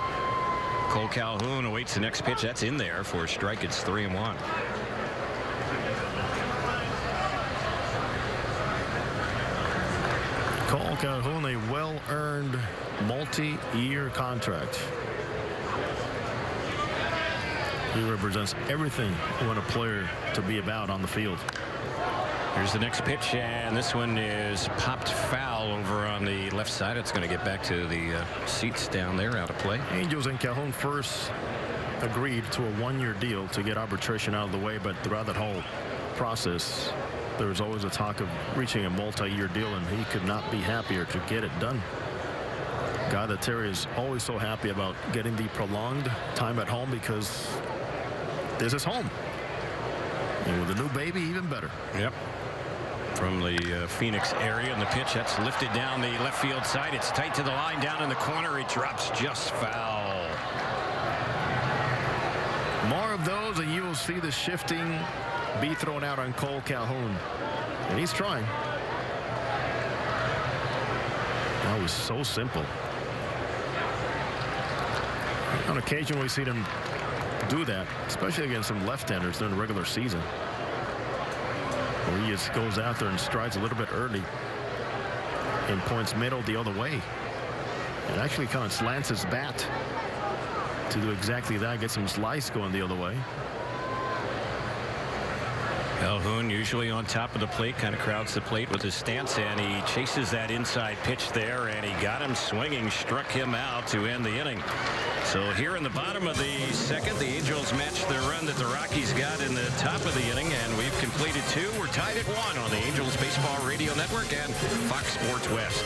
Cole Calhoun awaits the next pitch. That's in there for a strike. It's 3-1. Cole Calhoun, a well-earned multi-year contract. He represents everything you want a player to be about on the field. Here's the next pitch, and this one is popped foul over on the left side. It's going to get back to the seats down there, out of play. Angels and Calhoun first agreed to a 1-year deal to get arbitration out of the way, but throughout that whole process, there was always a talk of reaching a multi-year deal, and he could not be happier to get it done. Guy that Terry is always so happy about getting the prolonged time at home, because this is home. And with a new baby, even better. Yep. From the Phoenix area, and the pitch that's lifted down the left field side. It's tight to the line, down in the corner. It drops just foul. More of those, and you will see the shifting be thrown out on Cole Calhoun. And he's trying. That was so simple. On occasion, we've seen him do that, especially against some left-handers during the regular season, where he just goes out there and strides a little bit early and points middle the other way, and actually kind of slants his bat to do exactly that, get some slice going the other way. Calhoun usually on top of the plate, kind of crowds the plate with his stance, and he chases that inside pitch there, and he got him swinging, struck him out to end the inning. So here in the bottom of the second, the Angels matched the run that the Rockies got in the top of the inning, and we've completed 2. We're tied at 1 on the Angels Baseball Radio Network and Fox Sports West.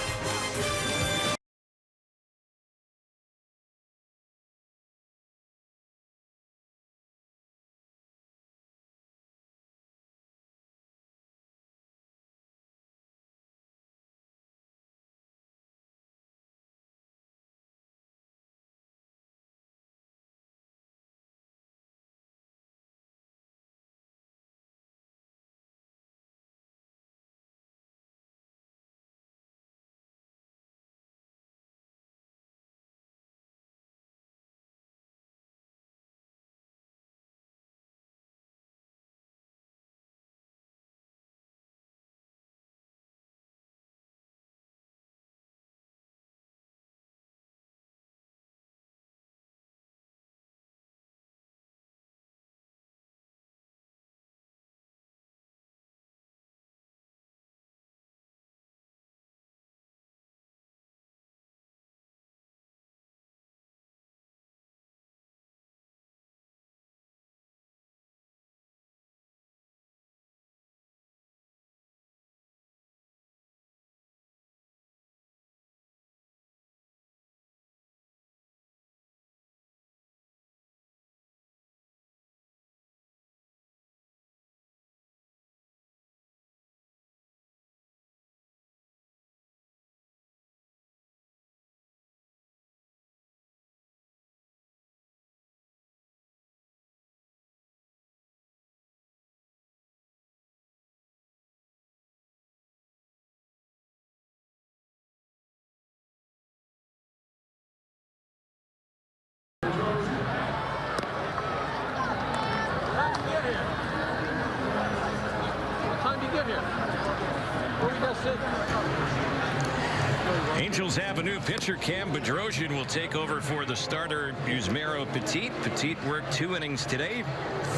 Angels have a new pitcher. Cam Bedrosian will take over for the starter Yusmeiro Petit. Petit worked 2 innings today,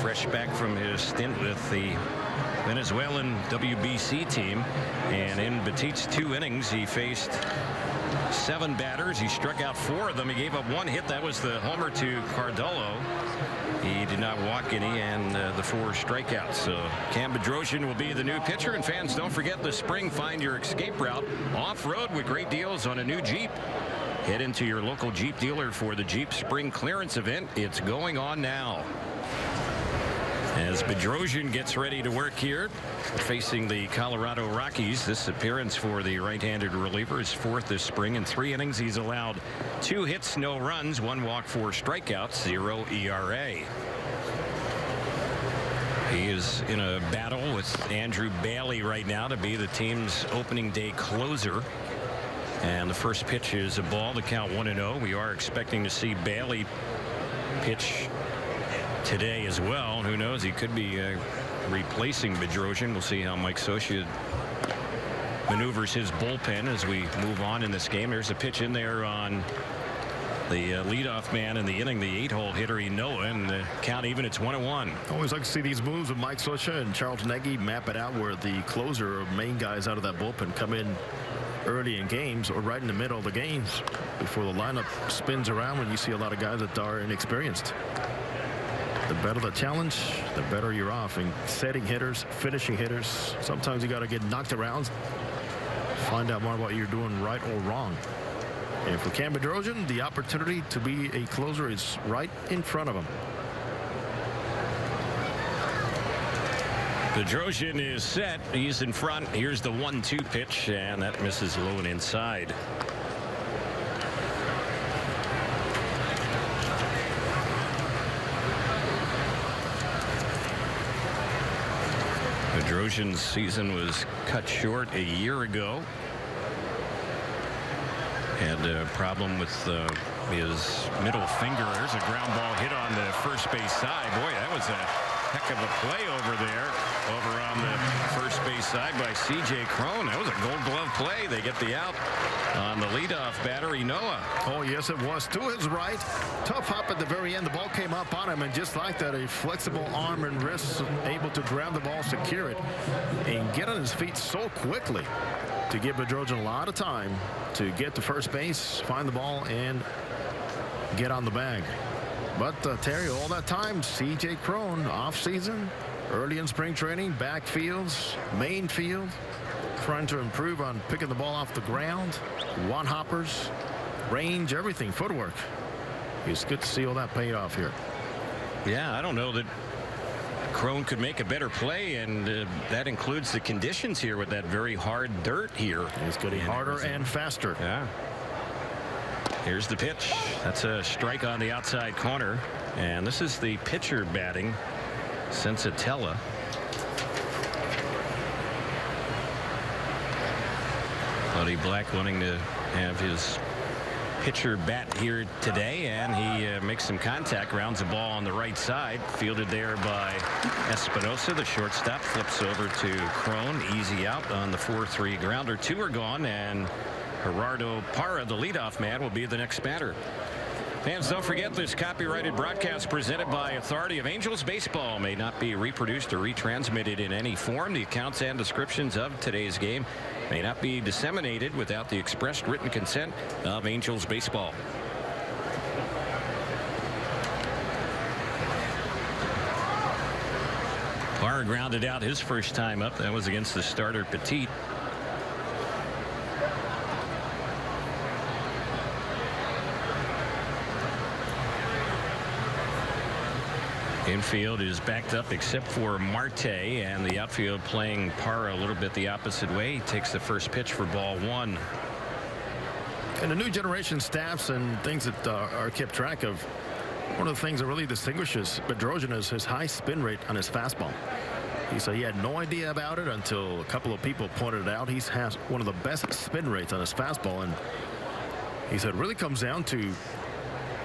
fresh back from his stint with the Venezuelan WBC team. And in Petit's 2 innings, he faced 7 batters. He struck out 4 of them. He gave up 1 hit. That was the homer to Cardullo. He did not walk any, and the 4 strikeouts. So Cam Bedrosian will be the new pitcher. And fans, don't forget this spring, find your escape route off-road with great deals on a new Jeep. Head into your local Jeep dealer for the Jeep Spring Clearance event. It's going on now. As Bedrosian gets ready to work here, facing the Colorado Rockies. This appearance for the right-handed reliever is 4th this spring. In 3 innings, he's allowed 2 hits, no runs, 1 walk, 4 strikeouts, 0 ERA. He is in a battle with Andrew Bailey right now to be the team's opening day closer. And the first pitch is a ball. The count 1-0. We are expecting to see Bailey pitch today as well. Who knows? He could be replacing Bedrosian. We'll see how Mike Scioscia maneuvers his bullpen as we move on in this game. There's a pitch in there on the leadoff man in the inning, the 8-hole hitter Inoa, and the count even. It's 1-1. Always like to see these moves with Mike Scioscia and Charles Nagy map it out where the closer or main guys out of that bullpen come in early in games or right in the middle of the games before the lineup spins around when you see a lot of guys that are inexperienced. The better the challenge, the better you're off. And setting hitters, finishing hitters, sometimes you got to get knocked around, find out more about what you're doing right or wrong. And for Cam Bedrosian, the opportunity to be a closer is right in front of him. Bedrosian is set. He's in front. Here's the 1-2 pitch, and that misses low and inside. Bedrosian's season was cut short a year ago. Had a problem with his middle finger. There's a ground ball hit on the first base side. Boy, that was a heck of a play over there, over on the first base side by C.J. Cron. That was a Gold Glove play. They get the out on the leadoff batter, Inoa. Oh, yes, it was. To his right. Tough hop at the very end. The ball came up on him, and just like that, a flexible arm and wrist, able to grab the ball, secure it, and get on his feet so quickly to give Bedrosian a lot of time to get to first base, find the ball, and get on the bag. But Terry, all that time, C.J. Cron, off-season, early in spring training, backfields, main field, trying to improve on picking the ball off the ground, one-hoppers, range, everything, footwork. It's good to see all that paid off here. Yeah, I don't know that Cron could make a better play, and that includes the conditions here with that very hard dirt here. It's getting harder and faster. Yeah. Here's the pitch. That's a strike on the outside corner. And this is the pitcher batting, Sensatella. Buddy Black wanting to have his pitcher bat here today, and he makes some contact, rounds the ball on the right side, fielded there by Espinosa. The shortstop flips over to Cron, easy out on the 4-3 grounder. 2 are gone, and Gerardo Parra, the leadoff man, will be the next batter. Fans, don't forget this copyrighted broadcast presented by Authority of Angels Baseball may not be reproduced or retransmitted in any form. The accounts and descriptions of today's game may not be disseminated without the expressed written consent of Angels Baseball. Parra grounded out his first time up. That was against the starter Petit. Infield is backed up except for Marte, and the outfield playing Parra a little bit the opposite way. He takes the first pitch for ball 1. And the new generation staffs and things that are kept track of, one of the things that really distinguishes Bedrosian is his high spin rate on his fastball. He said he had no idea about it until a couple of people pointed it out. He has one of the best spin rates on his fastball, and he said it really comes down to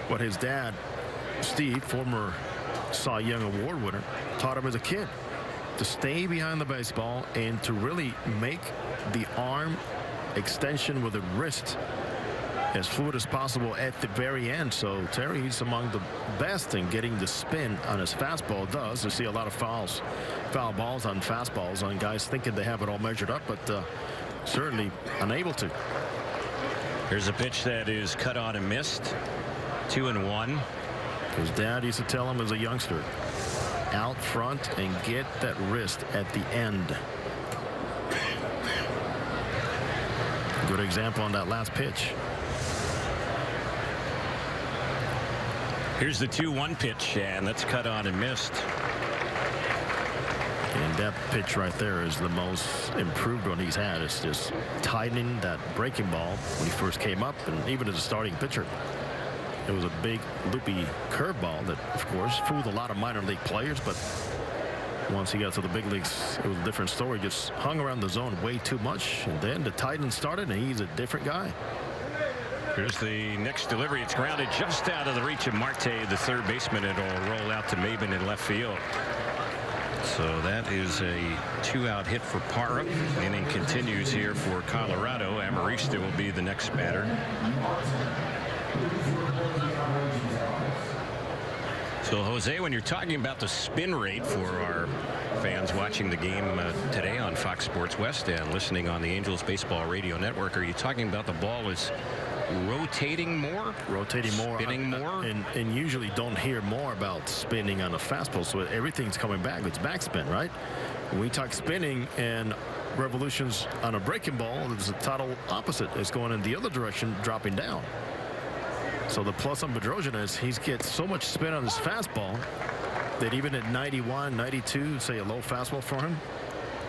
what his dad, Steve, former Cy Young Award winner, taught him as a kid, to stay behind the baseball and to really make the arm extension with the wrist as fluid as possible at the very end. So Terry, he's among the best in getting the spin on his fastball. Does you see a lot of foul balls on fastballs on guys thinking they have it all measured up, but certainly unable to. Here's a pitch that is cut on and missed. 2-1. His dad used to tell him as a youngster, out front and get that wrist at the end. Good example on that last pitch. Here's the 2-1 pitch, and that's cut on and missed. And that pitch right there is the most improved one he's had. It's just tightening that breaking ball when he first came up, and even as a starting pitcher. It was a big loopy curveball that, of course, fooled a lot of minor league players, but once he got to the big leagues, it was a different story. Just hung around the zone way too much, and then the tightening started, and he's a different guy. Here's the next delivery. It's grounded just out of the reach of Marte, the third baseman. It'll roll out to Maben in left field. So that is a 2-out hit for Parra. Inning continues here for Colorado. Amarista will be the next batter. So, Jose, when you're talking about the spin rate for our fans watching the game today on Fox Sports West and listening on the Angels Baseball Radio Network, are you talking about the ball is rotating more? Rotating more. Spinning more? And usually don't hear more about spinning on a fastball, so everything's coming back. It's backspin, right? When we talk spinning and revolutions on a breaking ball, it's a total opposite. It's going in the other direction, dropping down. So the plus on Bedrosian is he gets so much spin on his fastball that even at 91, 92, say a low fastball for him,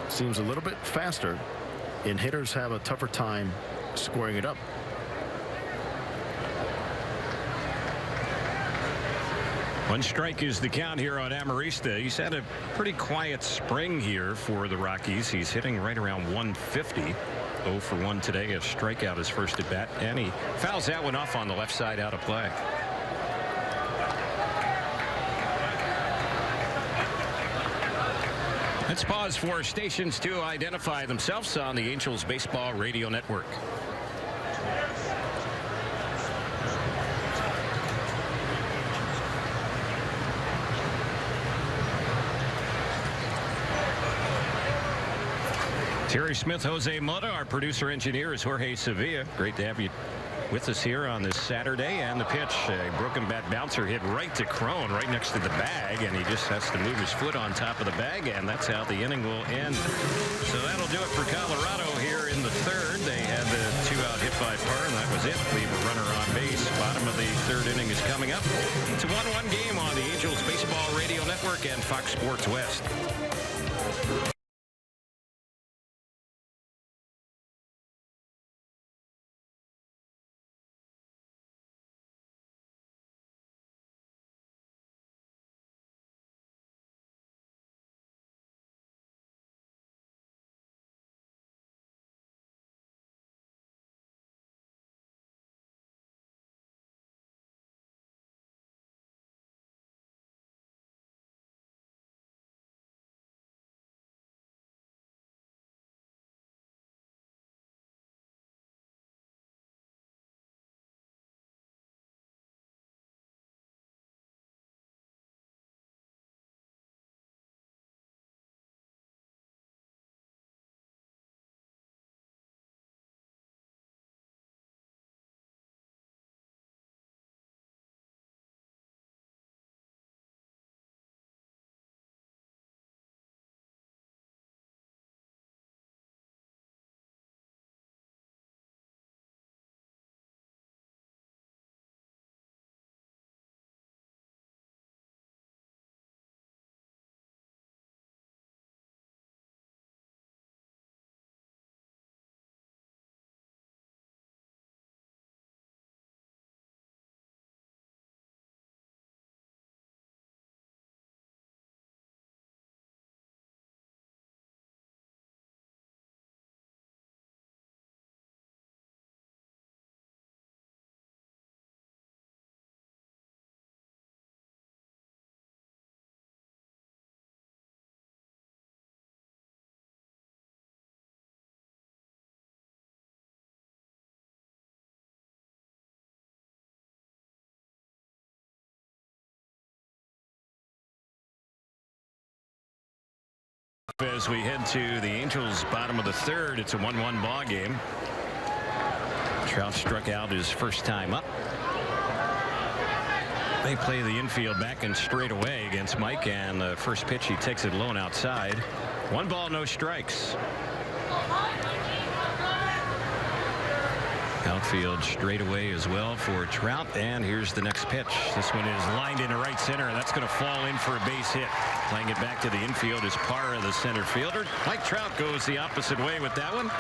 seems a little bit faster, and hitters have a tougher time squaring it up. One strike is the count here on Amarista. He's had a pretty quiet spring here for the Rockies. He's hitting right around 150. 0 for 1 today. A strikeout his first at bat, and he fouls that one off on the left side out of play. Let's pause for stations to identify themselves on the Angels Baseball Radio Network. Terry Smith, Jose Mota, our producer engineer is Jorge Sevilla. Great to have you with us here on this Saturday. And the pitch, a broken bat bouncer hit right to Crone, right next to the bag, and he just has to move his foot on top of the bag, and that's how the inning will end. So that'll do it for Colorado here in the third. They had the 2-out hit by Parr, and that was it. Leave a runner on base. Bottom of the third inning is coming up. It's a 1-1 game on the Angels Baseball Radio Network and Fox Sports West. as we head to the Angels' bottom of the third. It's a 1-1 ball game. Trout struck out his first time up. They play the infield back and straight away against Mike, and the first pitch he takes it low and outside. 1 ball, no strikes. Outfield straight away as well for Trout, and here's the next pitch. This one is lined into right center, and that's going to fall in for a base hit. Playing it back to the infield is Parra, the center fielder. Mike Trout goes the opposite way with that one.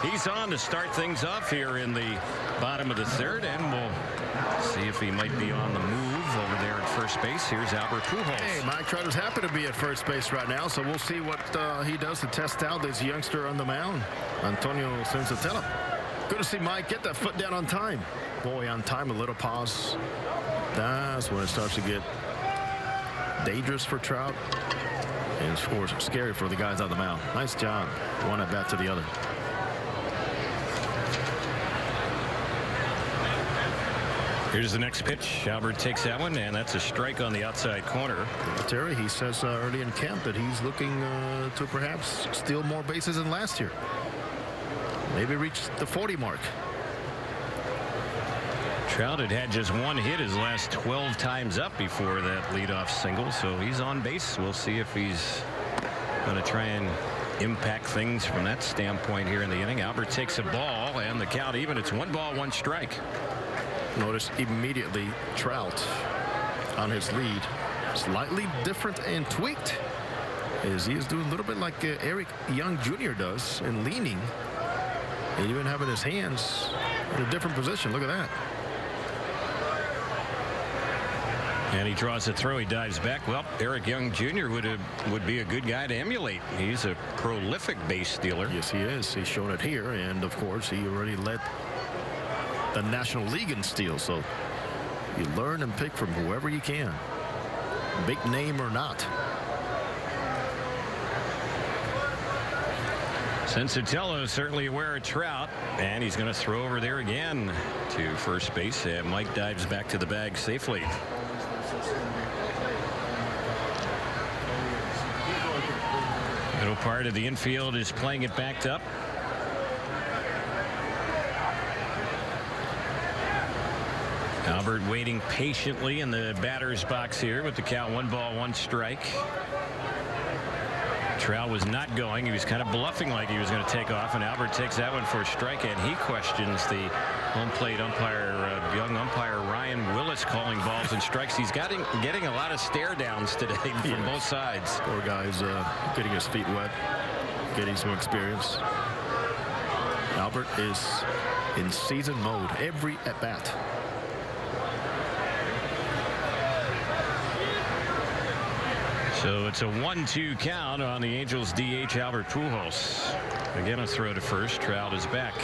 He's on to start things off here in the bottom of the third, and we'll see if he might be on the move over there at first base. Here's Albert Pujols. Hey, Mike Trout is happy to be at first base right now, so we'll see what he does to test out this youngster on the mound, Antonio Senzatella. Good to see Mike get that foot down on time. Boy, on time, a little pause. That's when it starts to get dangerous for Trout. And of course, scary for the guys on the mound. Nice job. One at bat to the other. Here's the next pitch. Albert takes that one, and that's a strike on the outside corner. Terry, he says early in camp that he's looking to perhaps steal more bases than last year. Maybe reach the 40 mark. Trout had just 1 hit his last 12 times up before that leadoff single, so he's on base. We'll see if he's going to try and impact things from that standpoint here in the inning. Albert takes a ball, and the count even. It's 1 ball, 1 strike. Notice immediately Trout on his lead, slightly different and tweaked, as he is doing a little bit like Eric Young Jr. does, and leaning, and even having his hands in a different position. Look at that. And he draws a throw. He dives back. Well, Eric Young Jr. would be a good guy to emulate. He's a prolific base stealer. Yes, he is. He's shown it here, and of course, he already led the National League in steals. So you learn and pick from whoever you can, big name or not. Senzatella certainly aware of Trout, and he's going to throw over there again to first base. And Mike dives back to the bag safely. Middle part of the infield is playing it backed up. Albert waiting patiently in the batter's box here with the count 1 ball, 1 strike. Trout was not going. He was kind of bluffing like he was going to take off, and Albert takes that one for a strike, and he questions the home plate umpire, young umpire Ryan Willis, calling balls and strikes. He's getting a lot of stare downs today from both sides. Poor guy's getting his feet wet, getting some experience. Albert is in season mode every at bat. So it's a 1-2 count on the Angels DH Albert Pujols. Again, a throw to first. Trout is back.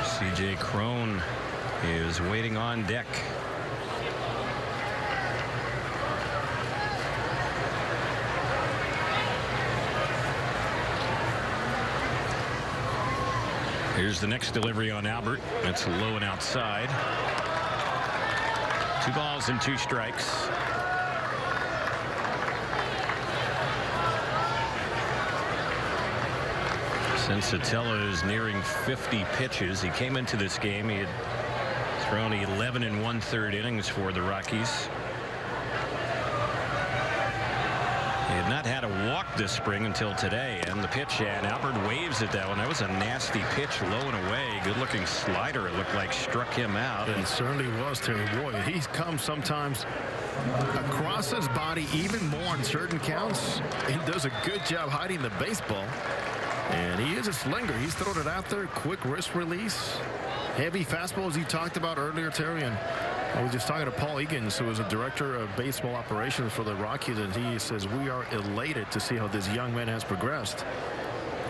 C.J. Cron is waiting on deck. Here's the next delivery on Albert. It's low and outside. 2 balls and 2 strikes. Senzatella is nearing 50 pitches. He came into this game. He had thrown 11 1/3 innings for the Rockies. He had not had a walk this spring until today, and the pitch, and Albert waves at that one. That was a nasty pitch, low and away. Good looking slider, it looked like, struck him out. It certainly was, Terry. Boy, he's come sometimes across his body even more in certain counts. He does a good job hiding the baseball, and he is a slinger. He's thrown it out there, quick wrist release, heavy fastball, as he talked about earlier, Terry. And I was just talking to Paul Egan's, who is a director of baseball operations for the Rockies, and he says we are elated to see how this young man has progressed.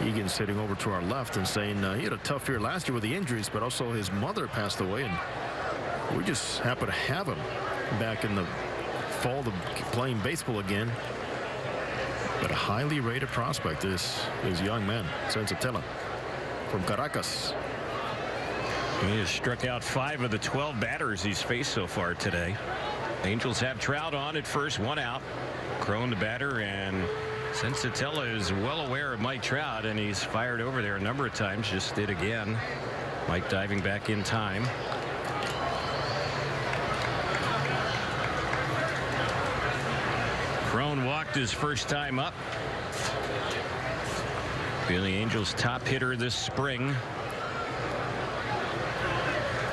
Egan's sitting over to our left and saying he had a tough year last year with the injuries, but also his mother passed away, and we just happen to have him back in the fall to playing baseball again. But a highly rated prospect is young man, Senzatella from Caracas. He has struck out 5 of the 12 batters he's faced so far today. Angels have Trout on at first, 1 out. Cron the batter, and Sensatella is well aware of Mike Trout, and he's fired over there a number of times. Just did again. Mike diving back in time. Cron walked his first time up. Being the Angels' top hitter this spring.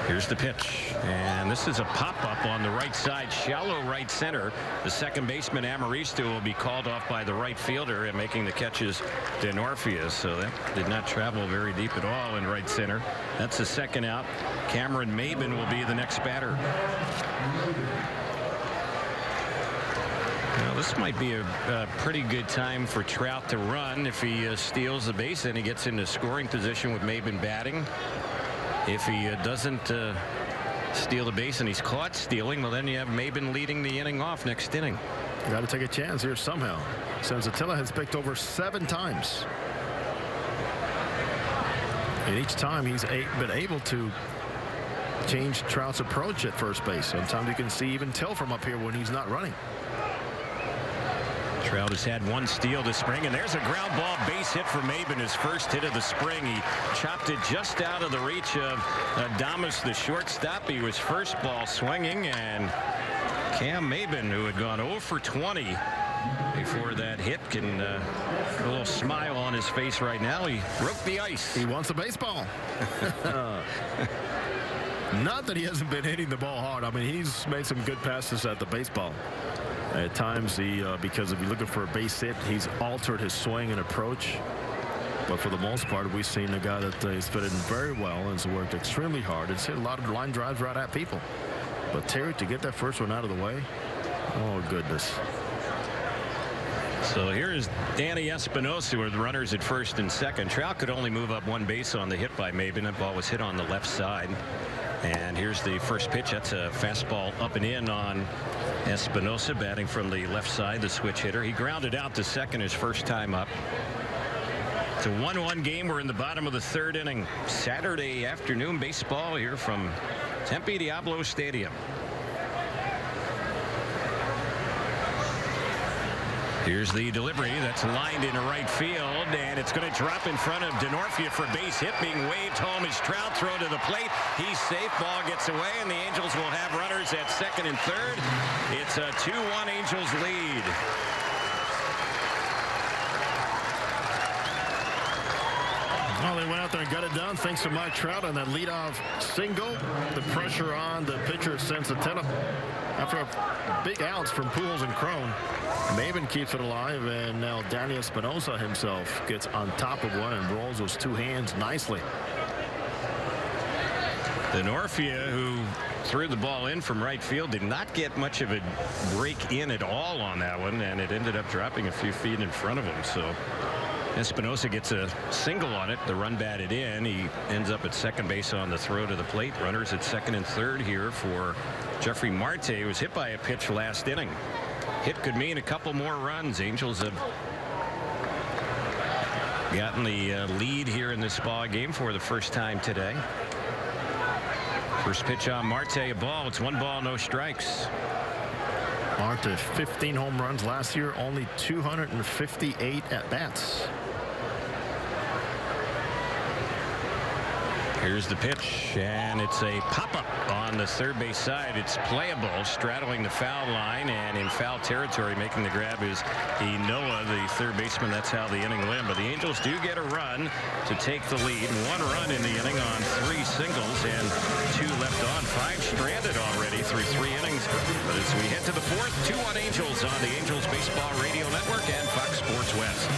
Here's the pitch, and this is a pop-up on the right side, shallow right center. The second baseman, Amaristo, will be called off by the right fielder, and making the catches, Denorfia. So that did not travel very deep at all in right center. That's the second out. Cameron Maben will be the next batter. Now, this might be a pretty good time for Trout to run. If he steals the base, then he gets into scoring position with Maben batting. If he doesn't steal the base and he's caught stealing, well, then you have Maben leading the inning off next inning. You got to take a chance here somehow. Sensatella has picked over 7 times. And each time he's been able to change Trout's approach at first base. Sometimes you can see, even tell from up here when he's not running. Trout has had 1 steal this spring, and there's a ground ball base hit for Maben, his first hit of the spring. He chopped it just out of the reach of Adames, the shortstop. He was first ball swinging, and Cam Maben, who had gone 0 for 20 before that hit, can a little smile on his face right now. He broke the ice. He wants a baseball. Not that he hasn't been hitting the ball hard. I mean, he's made some good passes at the baseball. At times, because if you're looking for a base hit, he's altered his swing and approach. But for the most part, we've seen a guy that has fit in very well and has worked extremely hard. It's hit a lot of line drives right at people. But Terry, to get that first one out of the way, oh, goodness. So here is Danny Espinosa with runners at first and second. Trout could only move up 1 base on the hit by Maben. That ball was hit on the left side. And here's the first pitch. That's a fastball up and in on Espinosa, batting from the left side, the switch hitter. He grounded out to second his first time up. It's a 1-1 game. We're in the bottom of the 3rd inning. Saturday afternoon baseball here from Tempe Diablo Stadium. Here's the delivery that's lined into right field, and it's going to drop in front of Denorfia for a base hit, being waved home as Trout thrown to the plate. He's safe. Ball gets away, and the Angels will have runners at second and third. It's a 2-1 Angels lead. Well, they went out there and got it done thanks to Mike Trout on that leadoff single. The pressure on the pitcher, Sensatella. After a big outs from Pujols and Cron, Maben keeps it alive, and now Danny Espinosa himself gets on top of one and rolls those 2 hands nicely. Denorfia, who threw the ball in from right field, did not get much of a break in at all on that one, and it ended up dropping a few feet in front of him. So Espinosa gets a single on it. The run batted in. He ends up at second base on the throw to the plate. Runners at second and third here for Jeffrey Marte, who was hit by a pitch last inning. Hit could mean a couple more runs. Angels have gotten the lead here in this ball game for the first time today. First pitch on Marte, a ball. It's 1 ball, no strikes. Marte, 15 home runs last year, only 258 at-bats. Here's the pitch, and it's a pop-up on the third base side. It's playable, straddling the foul line, and in foul territory, making the grab is Enoa, the third baseman. That's how the inning went. But the Angels do get a run to take the lead. 1 run in the inning on 3 singles and 2 left on. 5 stranded already through 3 innings. But as we head to the 4th, 2-1 Angels on the Angels Baseball Radio Network and Fox Sports West.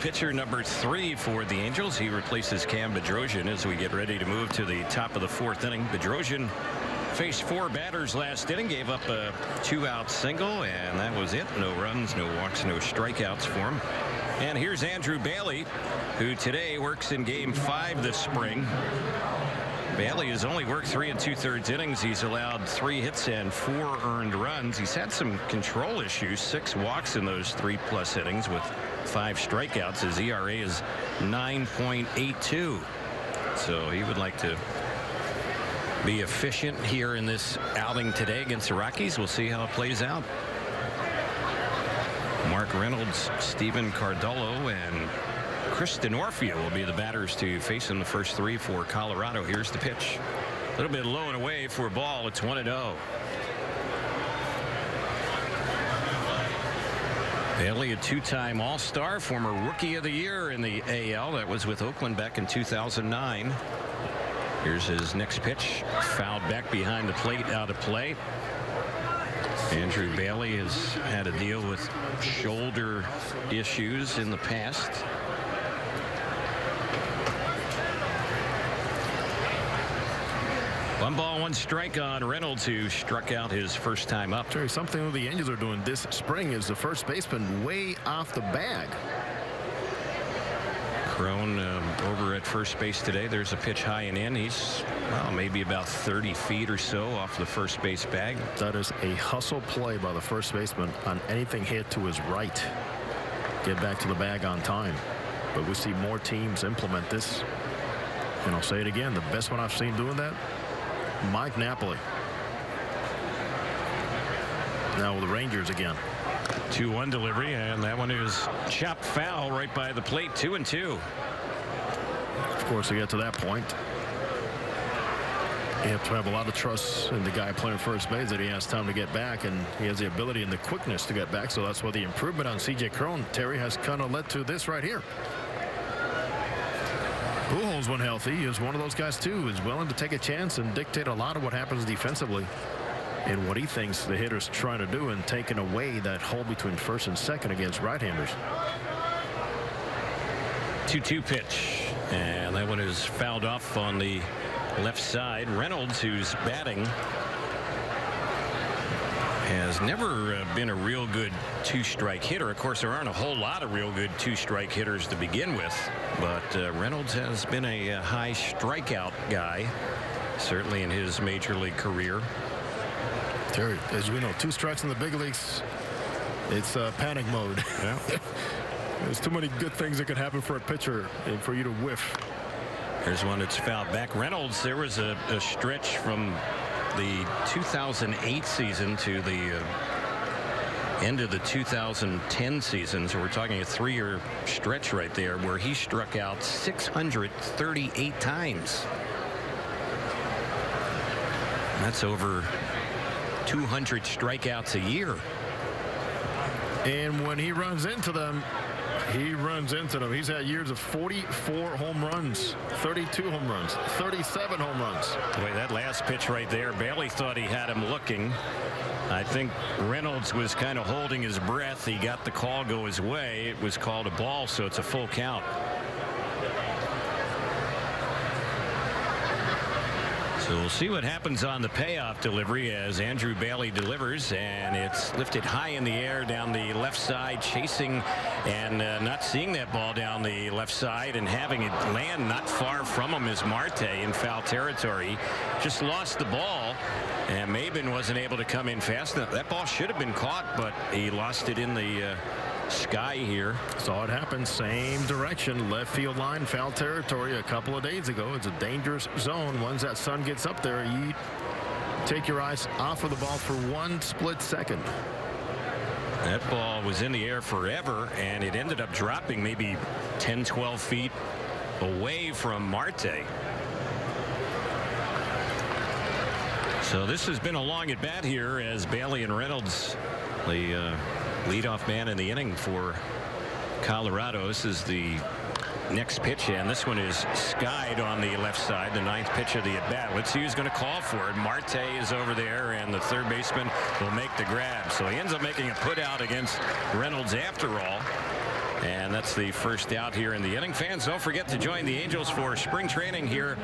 pitcher number 3 for the Angels. He replaces Cam Bedrosian as we get ready to move to the top of the 4th inning. Bedrosian faced 4 batters last inning, gave up a 2-out single, and that was it. No runs, no walks, no strikeouts for him. And here's Andrew Bailey, who today works in Game 5 this spring. Bailey has only worked 3 2/3 innings. He's allowed 3 hits and 4 earned runs. He's had some control issues, 6 walks in those 3+ innings with 5 strikeouts. His ERA is 9.82. So he would like to be efficient here in this outing today against the Rockies. We'll see how it plays out. Mark Reynolds, Steven Cardullo, and Chris Denorfia will be the batters to face in the first 3 for Colorado. Here's the pitch. A little bit low and away for a ball. It's 1-0. Bailey, a 2-time All-Star, former Rookie of the Year in the AL. That was with Oakland back in 2009. Here's his next pitch. Fouled back behind the plate, out of play. Andrew Bailey has had to deal with shoulder issues in the past. One ball, 1 strike on Reynolds, who struck out his first time up. Terry, something the Angels are doing this spring is the first baseman way off the bag. Crone over at first base today. There's a pitch high and in. He's maybe about 30 feet or so off the first base bag. That is a hustle play by the first baseman on anything hit to his right. Get back to the bag on time. But we see more teams implement this. And I'll say it again, the best one I've seen doing that, Mike Napoli. Now with the Rangers again. 2-1 delivery, and that one is chopped foul right by the plate. 2-2. Of course, to get to that point, you have to have a lot of trust in the guy playing first base that he has time to get back, and he has the ability and the quickness to get back. So that's why the improvement on C.J. Cron, Terry, has kind of led to this right here. Pujols, when healthy, is one of those guys too, is willing to take a chance and dictate a lot of what happens defensively and what he thinks the hitter's trying to do, and taking away that hole between first and second against right-handers. 2-2 pitch, and that one is fouled off on the left side. Reynolds, who's batting, has never been a real good 2-strike hitter. Of course, there aren't a whole lot of real good 2-strike hitters to begin with, but Reynolds has been a high strikeout guy, certainly in his major league career. Terry, as we know, 2 strikes in the big leagues, it's panic mode. Yeah. There's too many good things that could happen for a pitcher and for you to whiff. Here's one that's fouled back. Reynolds, there was a stretch from the 2008 season to the end of the 2010 season. So we're talking a 3-year stretch right there where he struck out 638 times. That's over 200 strikeouts a year. And when he runs into them, he runs into them. He's had years of 44 home runs, 32 home runs, 37 home runs. Boy, that last pitch right there, Bailey thought he had him looking. I think Reynolds was kind of holding his breath. He got the call go his way. It was called a ball, so it's a full count. So we'll see what happens on the payoff delivery as Andrew Bailey delivers, and it's lifted high in the air down the left side, chasing and not seeing that ball down the left side and having it land not far from him is Marte in foul territory. Just lost the ball, and Maben wasn't able to come in fast enough. That ball should have been caught, but he lost it in the sky here. Saw it happen, same direction, left field line, foul territory a couple of days ago. It's a dangerous zone. Once that sun gets up there, you take your eyes off of the ball for 1 split second. That ball was in the air forever, and it ended up dropping maybe 10-12 feet away from Marte. So this has been a long at bat here as Bailey and Reynolds, the leadoff man in the inning for Colorado. This is the next pitch, and this one is skied on the left side, the 9th pitch of the at bat. Let's see who's going to call for it. Marte is over there, and the third baseman will make the grab. So he ends up making a put out against Reynolds after all. And that's the first out here in the inning. Fans, don't forget to join the Angels for spring training here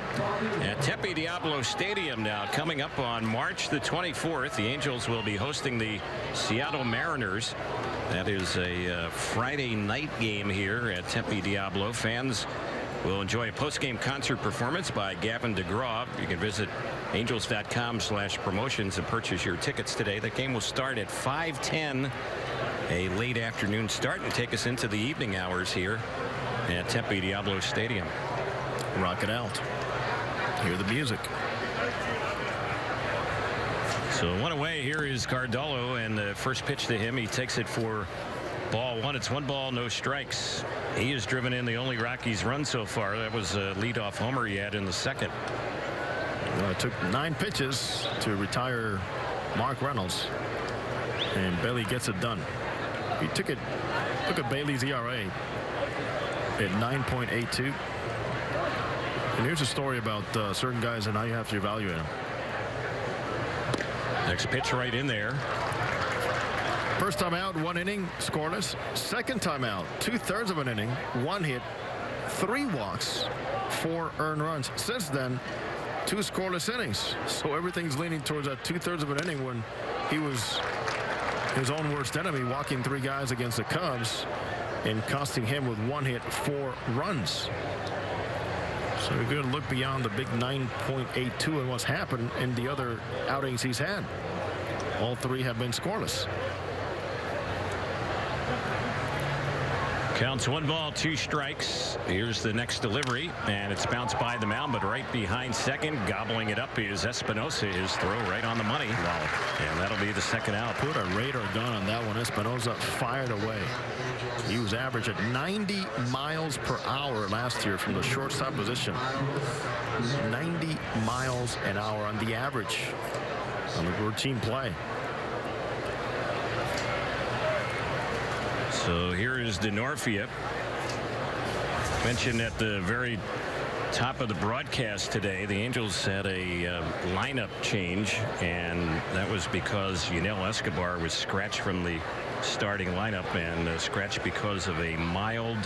at Tempe Diablo Stadium. Now, coming up on March the 24th, the Angels will be hosting the Seattle Mariners. That is a Friday night game here at Tempe Diablo. Fans will enjoy a post-game concert performance by Gavin DeGraw. You can visit angels.com/promotions and purchase your tickets today. The game will start at 5:10. A late afternoon start and take us into the evening hours here at Tempe Diablo Stadium. Rock it out. Hear the music. So one away. Here is Cardullo, and the first pitch to him, he takes it for ball one. It's 1 ball, no strikes. He has driven in the only Rockies run so far. That was a leadoff homer he had in the second. Well, it took 9 pitches to retire Mark Reynolds, and Bailey gets it done. He took at Bailey's ERA at 9.82. And here's a story about certain guys and how you have to evaluate them. Next pitch right in there. First time out, 1 inning, scoreless. Second time out, 2/3 of an inning, 1 hit, 3 walks, 4 earned runs. Since then, 2 scoreless innings. So everything's leaning towards that 2/3 of an inning when he was his own worst enemy, walking 3 guys against the Cubs and costing him with 1 hit, 4 runs. So we're going to look beyond the big 9.82 and what's happened in the other outings he's had. All 3 have been scoreless. Counts 1 ball, 2 strikes. Here's the next delivery, and it's bounced by the mound, but right behind second, gobbling it up is Espinosa. His throw right on the money. Wow. And that'll be the second out. Put a radar gun on that one. Espinosa fired away. He was average at 90 miles per hour last year from the shortstop position. 90 miles an hour on the average on the routine play. So here is DeNorfia. Mentioned at the very top of the broadcast today, the Angels had a lineup change, and that was because Yunel Escobar was scratched from the starting lineup, and scratched because of a mild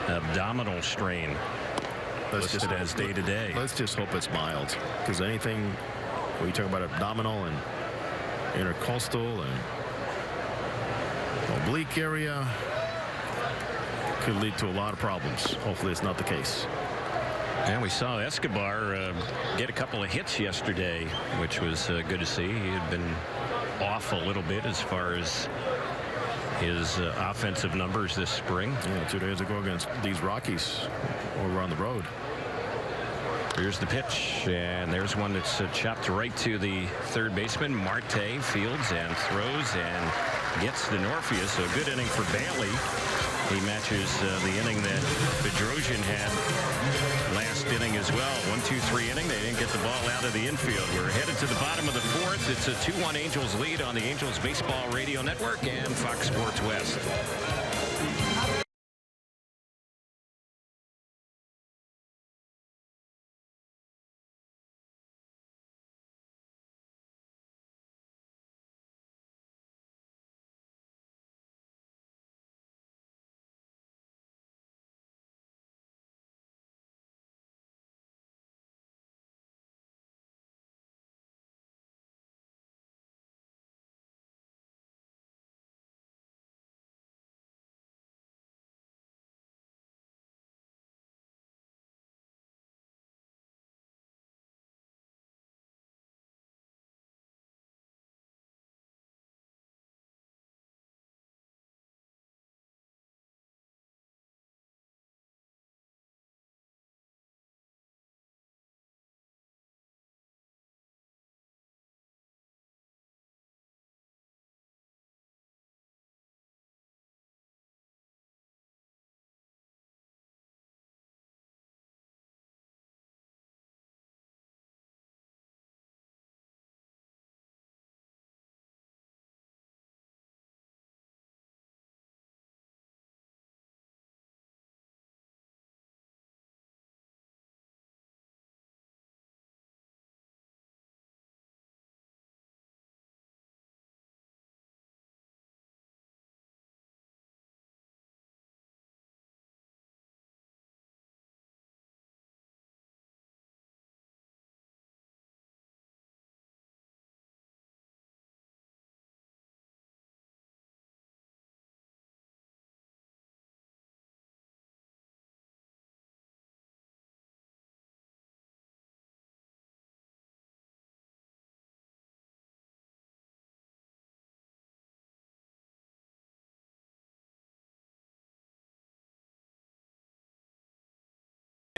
abdominal strain. Listed as day-to-day. Let's just hope it's mild, because anything when you talk about abdominal and intercostal and oblique area could lead to a lot of problems. Hopefully it's not the case. And we saw Escobar get a couple of hits yesterday, which was good to see. He had been off a little bit as far as his offensive numbers this spring. Yeah, 2 days ago against these Rockies over on the road. Here's the pitch, and there's one that's chopped right to the third baseman. Marte fields and throws and gets DeNorfia. So good inning for Bailey. He matches the inning that Bedrosian had last inning as well. 1-2-3 inning. They didn't get the ball out of the infield. We're headed to the bottom of the 4th. It's a 2-1 Angels lead on the Angels Baseball Radio Network and Fox Sports West.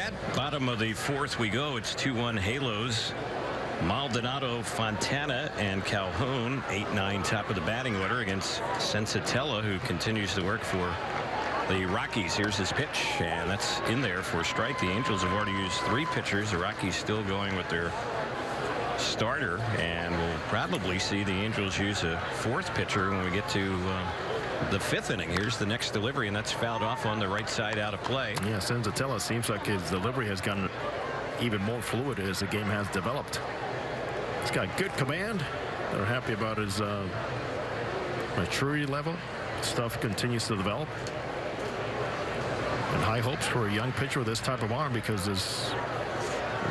At bottom of the fourth we go. It's 2-1 Halos. Maldonado, Fontana, and Calhoun 8-9 top of the batting order against Sensatella, who continues to work for the Rockies. Here's his pitch, and that's in there for a strike. The Angels have already used 3 pitchers. The Rockies still going with their starter, and we'll probably see the Angels use a 4th pitcher when we get to the 5th inning. Here's the next delivery, and that's fouled off on the right side out of play. Yeah, Sensatella seems like his delivery has gotten even more fluid as the game has developed. He's got good command. They're happy about his maturity level. Stuff continues to develop. And high hopes for a young pitcher with this type of arm, because as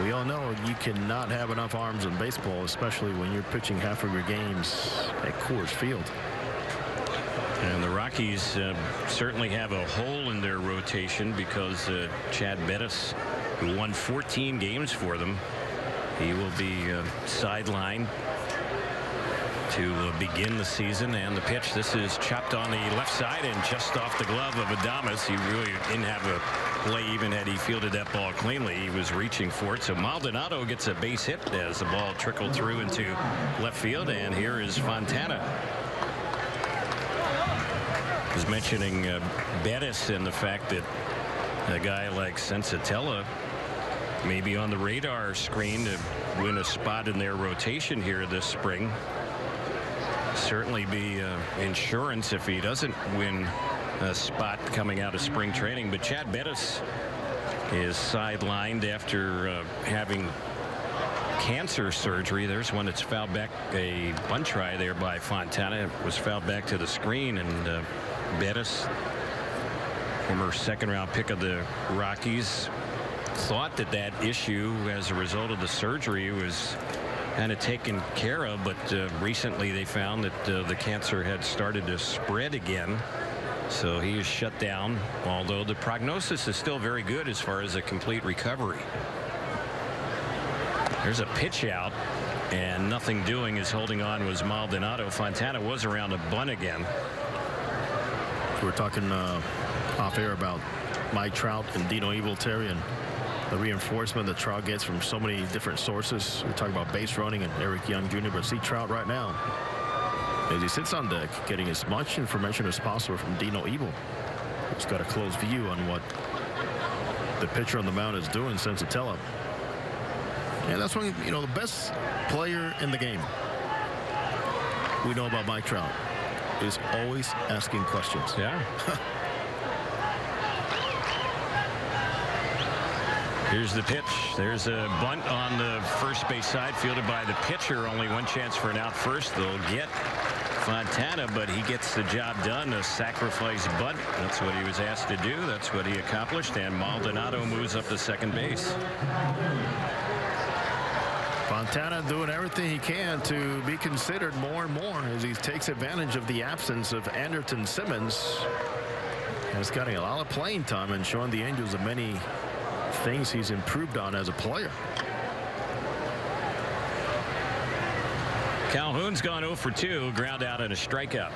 we all know, you cannot have enough arms in baseball, especially when you're pitching half of your games at Coors Field. And the Rockies certainly have a hole in their rotation because Chad Bettis, who won 14 games for them, he will be sidelined to begin the season. And the pitch, this is chopped on the left side and just off the glove of Adames. He really didn't have a play even had he fielded that ball cleanly. He was reaching for it. So Maldonado gets a base hit as the ball trickled through into left field. And here is Fontana. I was mentioning Bettis and the fact that a guy like Sensatella may be on the radar screen to win a spot in their rotation here this spring. Certainly be insurance if he doesn't win a spot coming out of spring training. But Chad Bettis is sidelined after having cancer surgery. There's one that's fouled back, a bunt try there by Fontana. It was fouled back to the screen, and Bettis, former second-round pick of the Rockies, thought that issue as a result of the surgery was kind of taken care of, but recently they found that the cancer had started to spread again. So he is shut down, although the prognosis is still very good as far as a complete recovery. There's a pitch out, and nothing doing. Is holding on was Maldonado. Fontana was around a bunt again. We're talking off air about Mike Trout and Dino Evil-Terry and the reinforcement that Trout gets from so many different sources. We talk about base running and Eric Young Jr., but see Trout right now as he sits on deck getting as much information as possible from Dino Evil. He's got a close view on what the pitcher on the mound is doing, Sensatella. And that's when, you know, the best player in the game we know about Mike Trout is always asking questions. Yeah. Here's the pitch. There's a bunt on the first base side, fielded by the pitcher. Only one chance for an out first. They'll get Fontana, but he gets the job done. A sacrifice bunt. That's what he was asked to do. That's what he accomplished. And Maldonado moves up to second base. Fontana doing everything he can to be considered more and more as he takes advantage of the absence of Anderson Simmons. He's getting a lot of playing time and showing the Angels the many things he's improved on as a player. Calhoun's gone 0 for 2, ground out and a strikeout.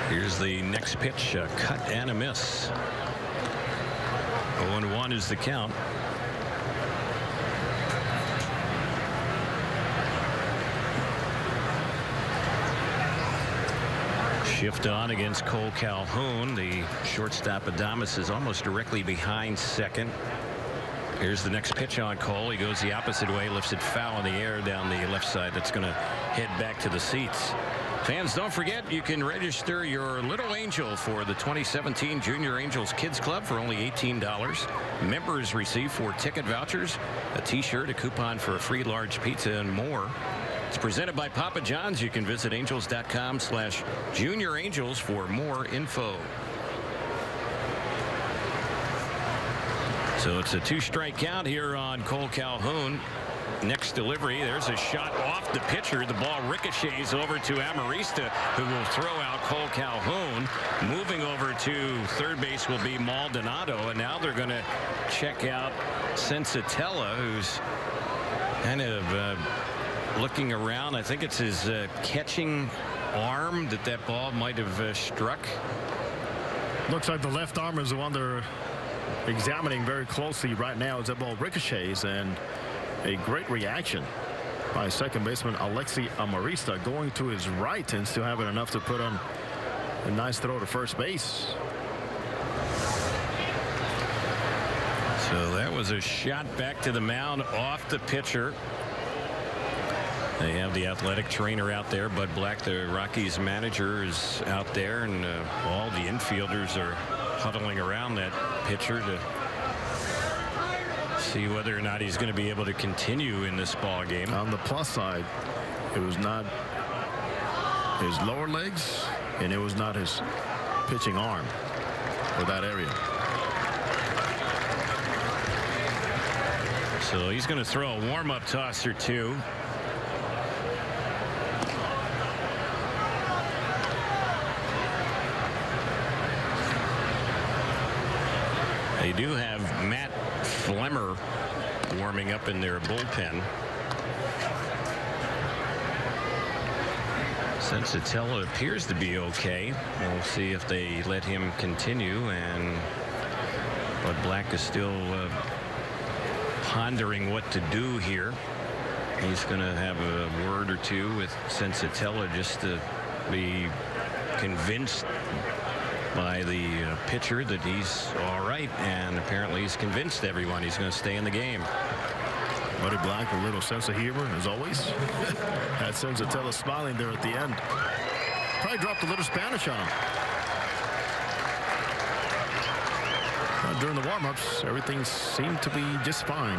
Here's the next pitch, a cut and a miss. 0-1 is the count. Shift on against Cole Calhoun. The shortstop Adames is almost directly behind second. Here's the next pitch on Cole. He goes the opposite way, lifts it foul in the air down the left side. That's going to head back to the seats. Fans, don't forget you can register your little angel for the 2017 Junior Angels Kids Club for only $18. Members receive 4 ticket vouchers, a t-shirt, a coupon for a free large pizza, and more. It's presented by Papa John's. You can visit angels.com/Junior Angels for more info. So it's a 2-strike count here on Cole Calhoun. Next delivery, there's a shot off the pitcher. The ball ricochets over to Amarista, who will throw out Cole Calhoun. Moving over to third base will be Maldonado, and now they're going to check out Sensatella, who's kind of looking around. I think it's his catching arm that ball might have struck. Looks like the left arm is the one they're examining very closely right now as the ball ricochets, and a great reaction by second baseman Alexi Amarista, going to his right and still having enough to put on a nice throw to first base. So that was a shot back to the mound off the pitcher. They have the athletic trainer out there. Bud Black, the Rockies manager, is out there, and all the infielders are huddling around that pitcher to see whether or not he's going to be able to continue in this ball game. On the plus side, it was not his lower legs, and it was not his pitching arm for that area. So he's going to throw a warm-up toss or two. They do have Matt Flemmer warming up in their bullpen. Sensatella appears to be okay. We'll see if they let him continue, and Bud Black is still pondering what to do here. He's going to have a word or two with Sensatella just to be convinced by the pitcher that he's all right, and apparently he's convinced everyone he's going to stay in the game. Buddy Black, a little sense of humor as always. Had Sensatella smiling there at the end. Probably dropped a little Spanish on him. During the warm-ups, everything seemed to be just fine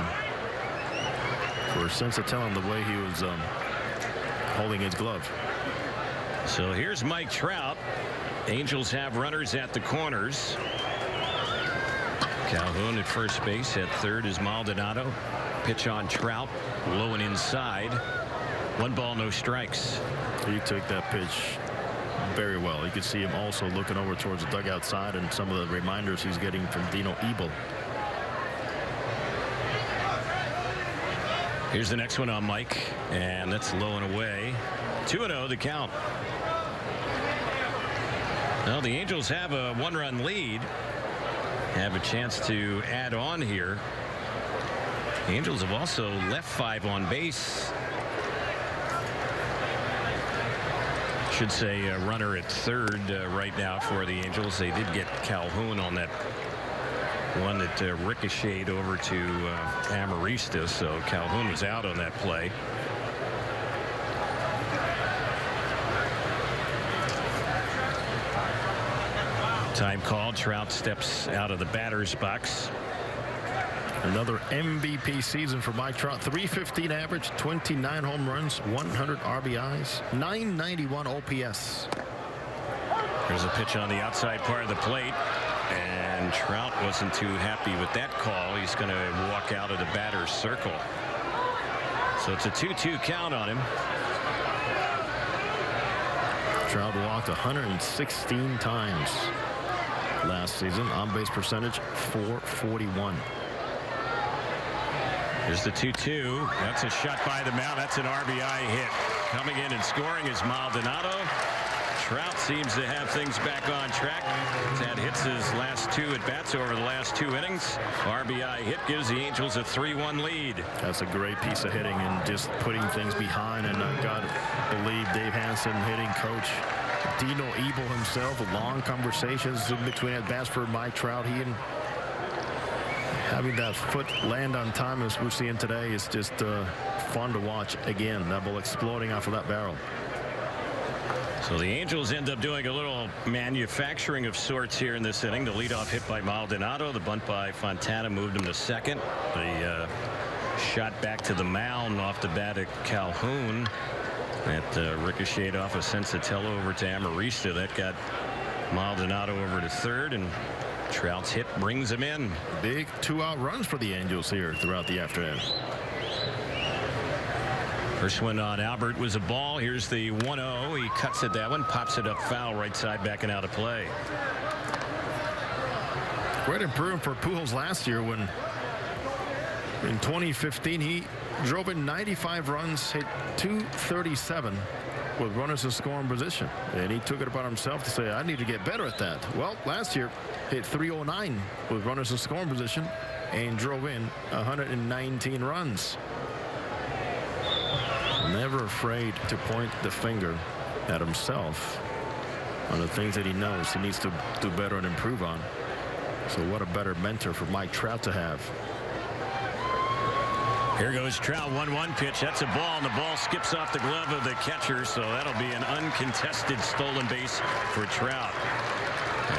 for Sensatella in the way he was holding his glove. So here's Mike Trout. Angels have runners at the corners. Calhoun at first base. At third is Maldonado. Pitch on Trout, low and inside. 1 ball, no strikes. He took that pitch very well. You could see him also looking over towards the dugout side and some of the reminders he's getting from Dino Ebel. Here's the next one on Mike, and that's low and away. 2-0 the count. Now the Angels have a 1-run lead. Have a chance to add on here. The Angels have also left 5 on base. Should say a runner at third right now for the Angels. They did get Calhoun on that one that ricocheted over to Amarista, so Calhoun was out on that play. Time called. Trout steps out of the batter's box. Another MVP season for Mike Trout. 315 average, 29 home runs, 100 RBIs, 991 OPS. There's a pitch on the outside part of the plate, and Trout wasn't too happy with that call. He's going to walk out of the batter's circle. So it's a 2-2 count on him. Trout walked 116 times last season. On base percentage .441. Here's the 2-2. That's a shot by the mound. That's an RBI hit. Coming in and scoring is Maldonado. Trout seems to have things back on track. He's had hits his last 2 at bats over the last 2 innings. RBI hit gives the Angels a 3-1 lead. That's a great piece of hitting and just putting things behind. And I've got to believe Dave Hansen, hitting coach Dino Ebel himself, long conversations in between at bats for Mike Trout. He and having that foot land on time as we're seeing today is just fun to watch again. That ball exploding off of that barrel. So the Angels end up doing a little manufacturing of sorts here in this inning. The leadoff hit by Maldonado. The bunt by Fontana moved him to second. The shot back to the mound off the bat of Calhoun. That ricocheted off of Sensatella over to Amarista. That got Maldonado over to third, and Trout's hit brings him in. Big 2-out runs for the Angels here throughout the afternoon. First one on Albert was a ball. Here's the 1-0. He cuts at that one, pops it up foul, right side, backing out of play. Great improvement for Pujols last year when in 2015 he drove in 95 runs, hit .237, with runners in scoring position, and he took it upon himself to say, I need to get better at that. Well, last year hit .309 with runners in scoring position and drove in 119 runs. Never afraid to point the finger at himself on the things that he knows he needs to do better and improve on. So what a better mentor for Mike Trout to have. Here goes Trout, 1-1 pitch. That's a ball, and the ball skips off the glove of the catcher, so that'll be an uncontested stolen base for Trout.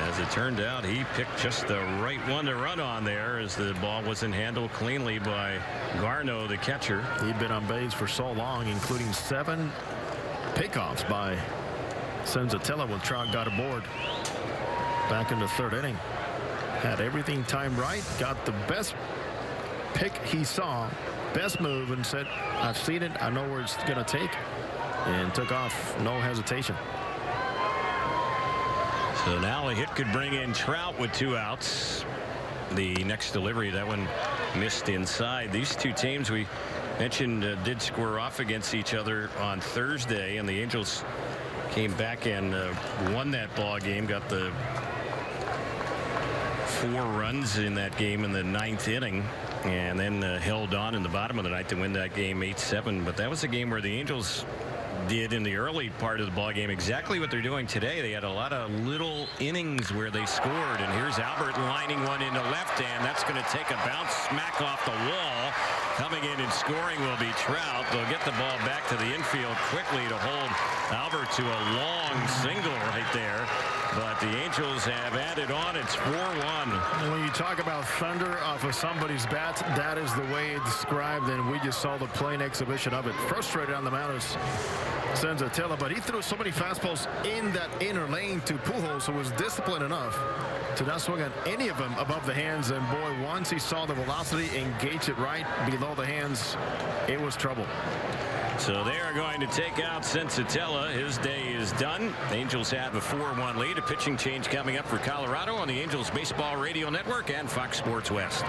As it turned out, he picked just the right one to run on there, as the ball wasn't handled cleanly by Garneau, the catcher. He'd been on base for so long, including 7 pickoffs by Senzatella when Trout got aboard back in the 3rd inning. Had everything timed right, got the best pick he saw, best move, and said, I've seen it, I know where it's going to take, and took off, no hesitation. So now a hit could bring in Trout with 2 outs. The next delivery, that one missed inside. These two teams we mentioned did square off against each other on Thursday, and the Angels came back and won that ball game, got the 4 runs in that game in the 9th inning, and then held on in the bottom of the 9th to win that game 8-7. But that was a game where the Angels did in the early part of the ball game exactly what they're doing today. They had a lot of little innings where they scored, and here's Albert lining one into left, and that's going to take a bounce smack off the wall. Coming in and scoring will be Trout. They'll get the ball back to the infield quickly to hold Albert to a long single right there. But the Angels have added on. It's 4-1. When you talk about thunder off of somebody's bat, that is the way it's described, and we just saw the plain exhibition of it. Frustrated on the mound is Senzatella, but he threw so many fastballs in that inner lane to Pujols, who was disciplined enough to not swing on any of them above the hands. And boy, once he saw the velocity, engaged it right below the hands, it was trouble. So they are going to take out Senzatella. His day is done. The Angels have a 4-1 lead. A pitching change coming up for Colorado on the Angels Baseball Radio Network and Fox Sports West.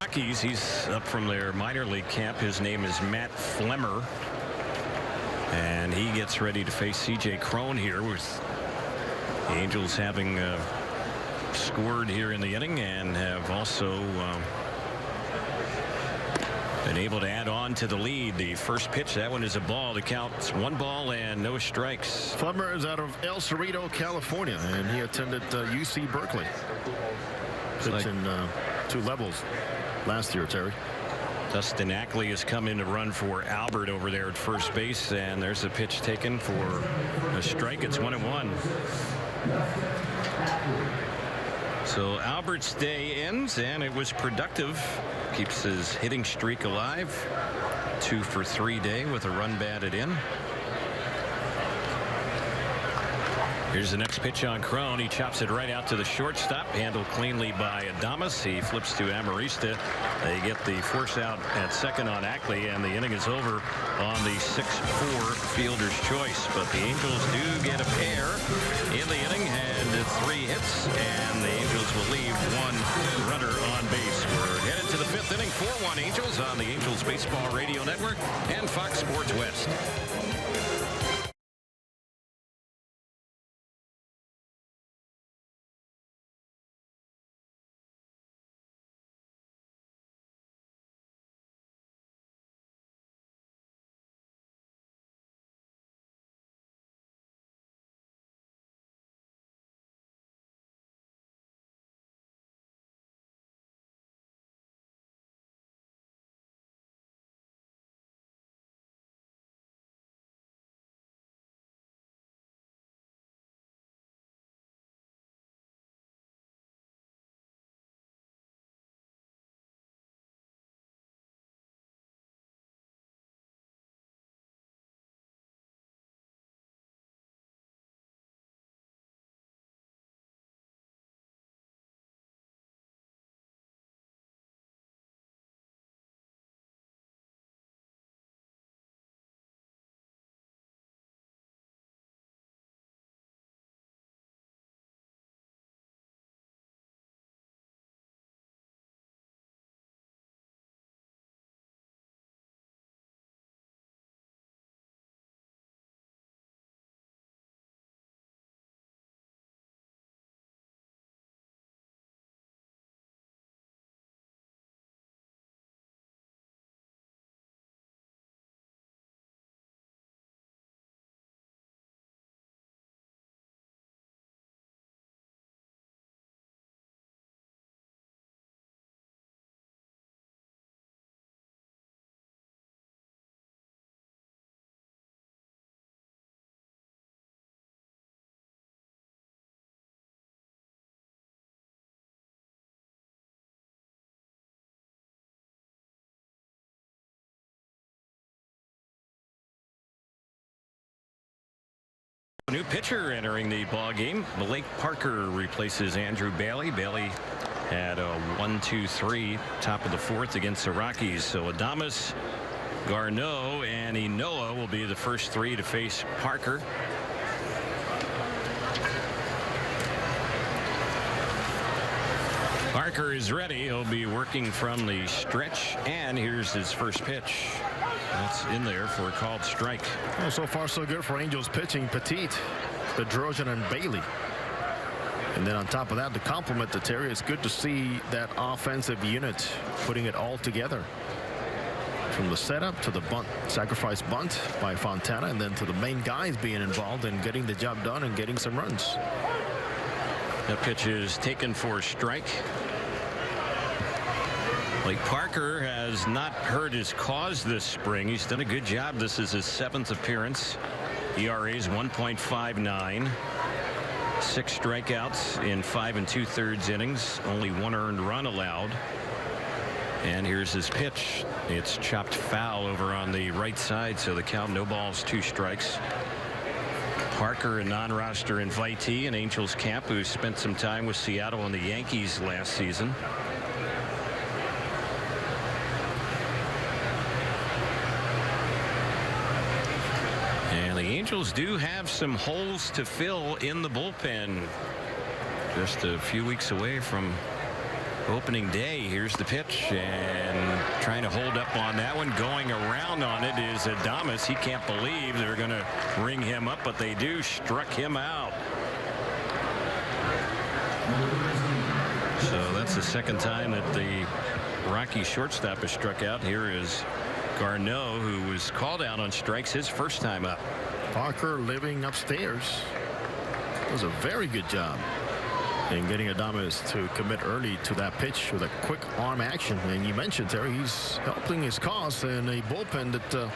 Rockies, he's up from their minor league camp. His name is Matt Flemmer, and he gets ready to face C.J. Cron here, with the Angels having scored here in the inning and have also been able to add on to the lead. The first pitch, that one is a ball. The count's 1 ball and no strikes. Flemmer is out of El Cerrito, California, and he attended UC Berkeley. Pitched in 2 levels last year, Terry. Dustin Ackley has come in to run for Albert over there at first base, and there's a pitch taken for a strike. It's 1-1. So Albert's day ends, and it was productive. Keeps his hitting streak alive. 2 for 3 day with a run batted in. Here's the next pitch on Crone. He chops it right out to the shortstop. Handled cleanly by Adames. He flips to Amarista. They get the force out at second on Ackley, and the inning is over on the 6-4 fielder's choice. But the Angels do get a pair in the inning, and 3 hits, and the Angels will leave 1 runner on base. We're headed to the 5th inning. 4-1 Angels on the Angels Baseball Radio Network and Fox Sports West. New pitcher entering the ball game. Blake Parker replaces Andrew Bailey. Bailey had a 1-2-3 top of the 4th against the Rockies. So Adames, Garneau, and Inoa will be the first 3 to face Parker. Parker is ready. He'll be working from the stretch, and here's his first pitch. That's in there for a called strike. Well, so far so good for Angels pitching. Petit, Bedrosian, and Bailey. And then on top of that, to compliment to Terry, it's good to see that offensive unit putting it all together. From the setup to the bunt, sacrifice bunt by Fontana, and then to the main guys being involved and getting the job done and getting some runs. That pitch is taken for a strike. Blake Parker has not hurt his cause this spring. He's done a good job. This is his 7th appearance. ERA is 1.59. 6 strikeouts in 5 2/3 innings. Only 1 earned run allowed. And here's his pitch. It's chopped foul over on the right side. So the count, no balls, 2 strikes. Parker, a non-roster invitee in Angels camp, who spent some time with Seattle and the Yankees last season. And the Angels do have some holes to fill in the bullpen. Just a few weeks away from opening day. Here's the pitch, and trying to hold up on that one. Going around on it is Adames. He can't believe they're going to ring him up, but they do. Struck him out. So that's the 2nd time that the Rocky shortstop is struck out. Here is Garneau, who was called out on strikes his first time up. Parker living upstairs. It was a very good job. and getting Adames to commit early to that pitch with a quick arm action. And you mentioned, Terry, he's helping his cause in a bullpen that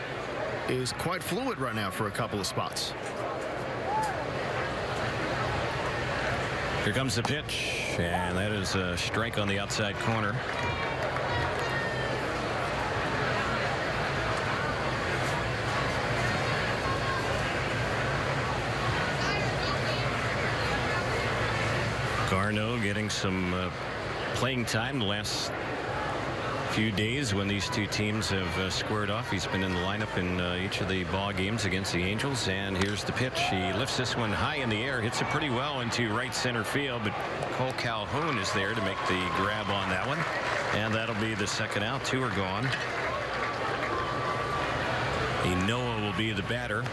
is quite fluid right now for a couple of spots. Here comes the pitch, and that is a strike on the outside corner. Garneau getting some playing time the last few days when these two teams have squared off. He's been in the lineup in each of the ball games against the Angels. And here's the pitch. He lifts this one high in the air, hits it pretty well into right center field, but Cole Calhoun is there to make the grab on that one, and that'll be the second out. Two are gone. Noah will be the batter.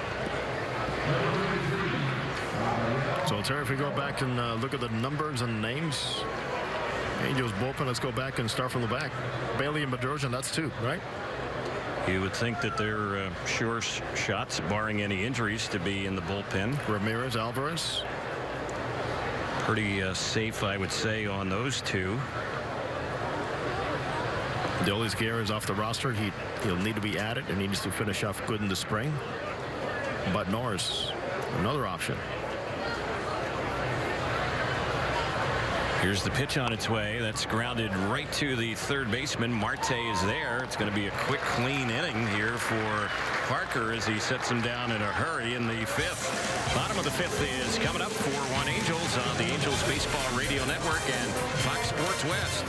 So, Terry, if we go back and look at the numbers and names, Angels bullpen, let's go back and start from the back. Bailey and Bedrosian, that's two, right? You would think that they're sure shots, barring any injuries, to be in the bullpen. Ramirez, Alvarez. Pretty safe, I would say, on those two. Dolis Guerra is off the roster. He'll need to be added and needs to finish off good in the spring. But Norris, another option. Here's the pitch on its way. That's grounded right to the third baseman. Marte is there. It's going to be a quick, clean inning here for Parker as he sets him down in a hurry in the fifth. Bottom of the fifth is coming up for 1 Angels on the Angels Baseball Radio Network and Fox Sports West.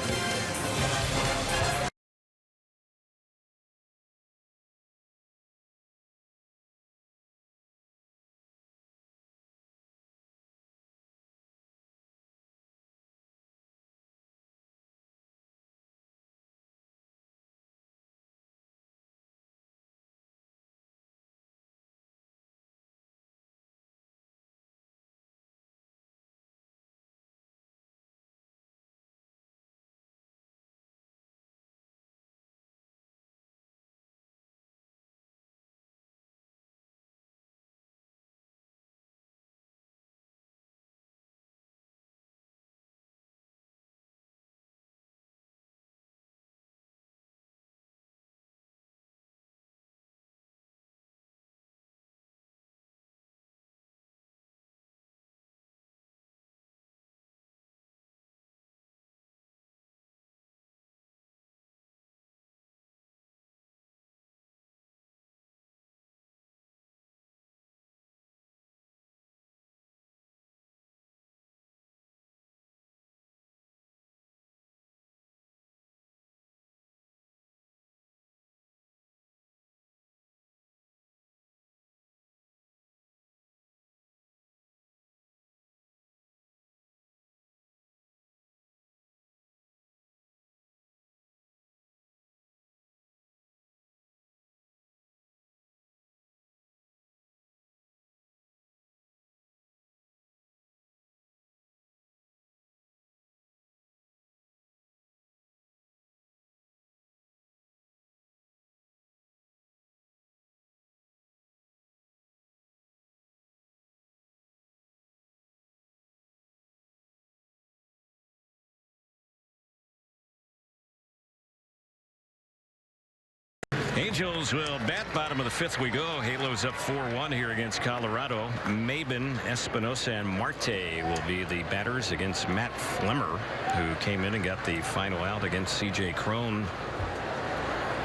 Angels will bat. Bottom of the fifth we go. Halos up 4-1 here against Colorado. Maben, Espinosa, and Marte will be the batters against Matt Flemmer, who came in and got the final out against C.J. Cron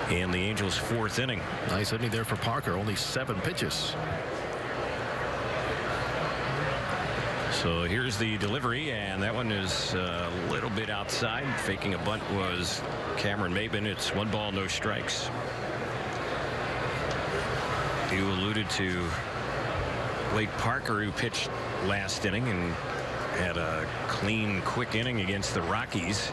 in the Angels' fourth inning. Nice inning there for Parker. Only 7 pitches. So here's the delivery, and that one is a little bit outside. Faking a bunt was Cameron Maben. It's 1 ball, no strikes. You alluded to Wade Parker, who pitched last inning and had a clean, quick inning against the Rockies.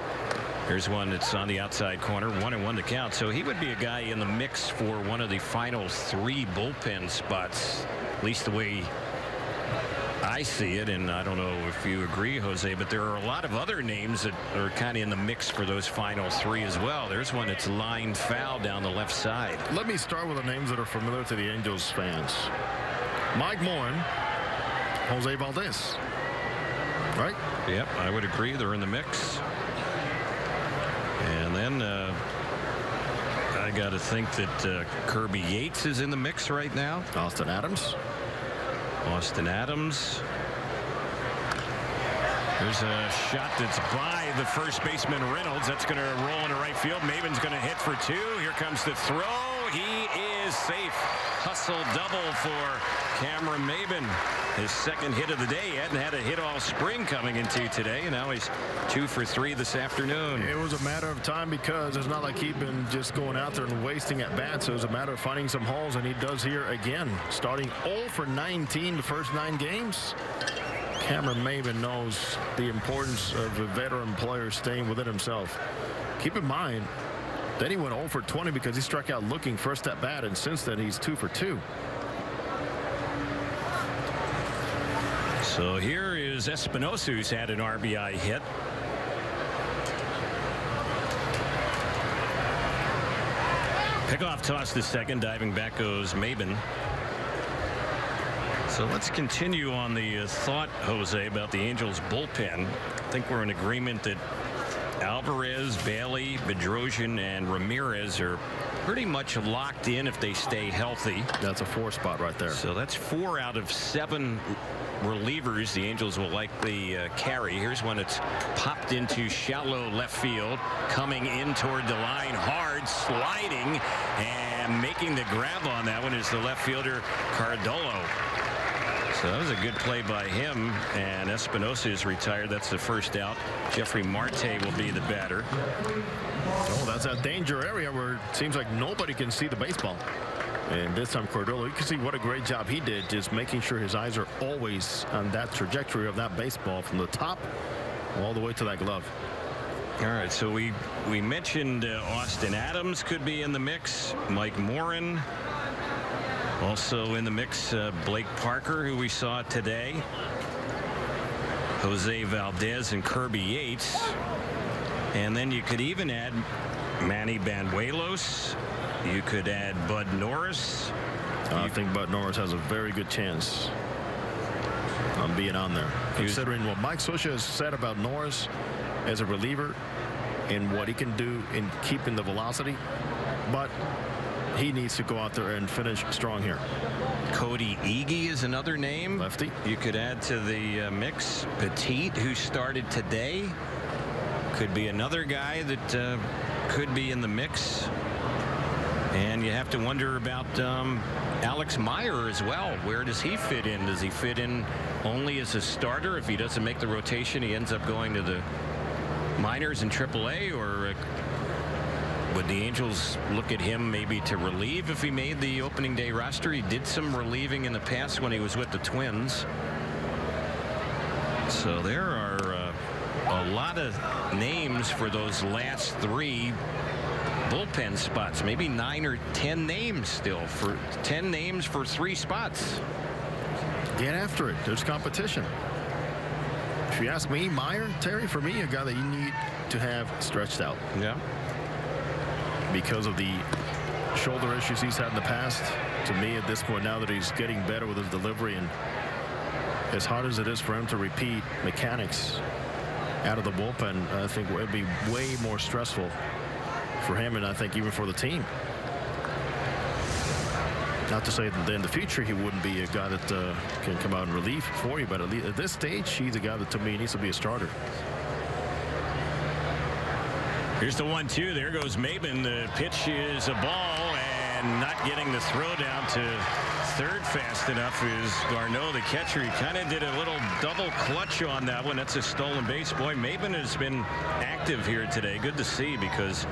Here's one that's on the outside corner, 1-1 to count. So he would be a guy in the mix for one of the final 3 bullpen spots, at least the way I see it. And I don't know if you agree, Jose, but there are a lot of other names that are kind of in the mix for those final 3 as well. There's one that's lined foul down the left side. Let me start with the names that are familiar to the Angels fans. Mike Morin, Jose Valdez, right? Yep, I would agree. They're in the mix. And then I got to think that Kirby Yates is in the mix right now. Austin Adams. There's a shot that's by the first baseman Reynolds. That's going to roll into right field. Maven's going to hit for 2. Here comes the throw. He is safe. Hustle double for Cameron Maven. His second hit of the day. He hadn't had a hit all spring coming into today, and now he's 2 for 3 this afternoon. It was a matter of time because it's not like he'd been just going out there and wasting at bats. It was a matter of finding some holes, and he does here again. Starting 0 for 19 the first 9 games. Cameron Maven knows the importance of a veteran player staying within himself. Keep in mind, then he went 0 for 20 because he struck out looking first at bat, and since then he's 2 for 2. So here is Espinosa, who's had an RBI hit. Pickoff toss to second. Diving back goes Maben. So let's continue on the thought, Jose, about the Angels bullpen. I think we're in agreement that Alvarez, Bailey, Bedrosian, and Ramirez are pretty much locked in if they stay healthy. That's a 4 spot right there. So that's 4 out of 7 relievers the Angels will likely carry. Here's one that's popped into shallow left field, coming in toward the line hard, sliding, and making the grab on that one is the left fielder Cardolo. So that was a good play by him, and Espinosa is retired. That's the first out. Jeffrey Marte will be the batter. Oh, that's that danger area where it seems like nobody can see the baseball. And this time Cardolo, you can see what a great job he did, just making sure his eyes are always on that trajectory of that baseball from the top all the way to that glove. All right, so we mentioned Austin Adams could be in the mix. Mike Morin. Also in the mix, Blake Parker, who we saw today. Jose Valdez and Kirby Yates. And then you could even add Manny Banuelos. You could add Bud Norris. I think Bud Norris has a very good chance on being on there. Considering what Mike Scioscia has said about Norris as a reliever and what he can do in keeping the velocity. But he needs to go out there and finish strong here. Cody Iggy is another name. Lefty. You could add to the mix. Petit, who started today, could be another guy that could be in the mix. And you have to wonder about Alex Meyer as well. Where does he fit in? Does he fit in only as a starter? If he doesn't make the rotation, he ends up going to the minors in AAA, or would the Angels look at him maybe to relieve if he made the opening day roster? He did some relieving in the past when he was with the Twins. So there are a lot of names for those last 3 bullpen spots. Maybe 9 or 10 names still, for 10 names for 3 spots. Get after it. There's competition. If you ask me, Meyer, Terry, for me, a guy that you need to have stretched out. Yeah. Because of the shoulder issues he's had in the past. To me, at this point, now that he's getting better with his delivery, and as hard as it is for him to repeat mechanics out of the bullpen, I think it would be way more stressful for him, and I think even for the team. Not to say that in the future he wouldn't be a guy that can come out and relieve for you, but at this stage, he's a guy that to me needs to be a starter. Here's the 1-2. There goes Maben. The pitch is a ball, and not getting the throw down to third fast enough is Garneau, the catcher. He kind of did a little double clutch on that one. That's a stolen base. Boy, Maben has been active here today. Good to see, because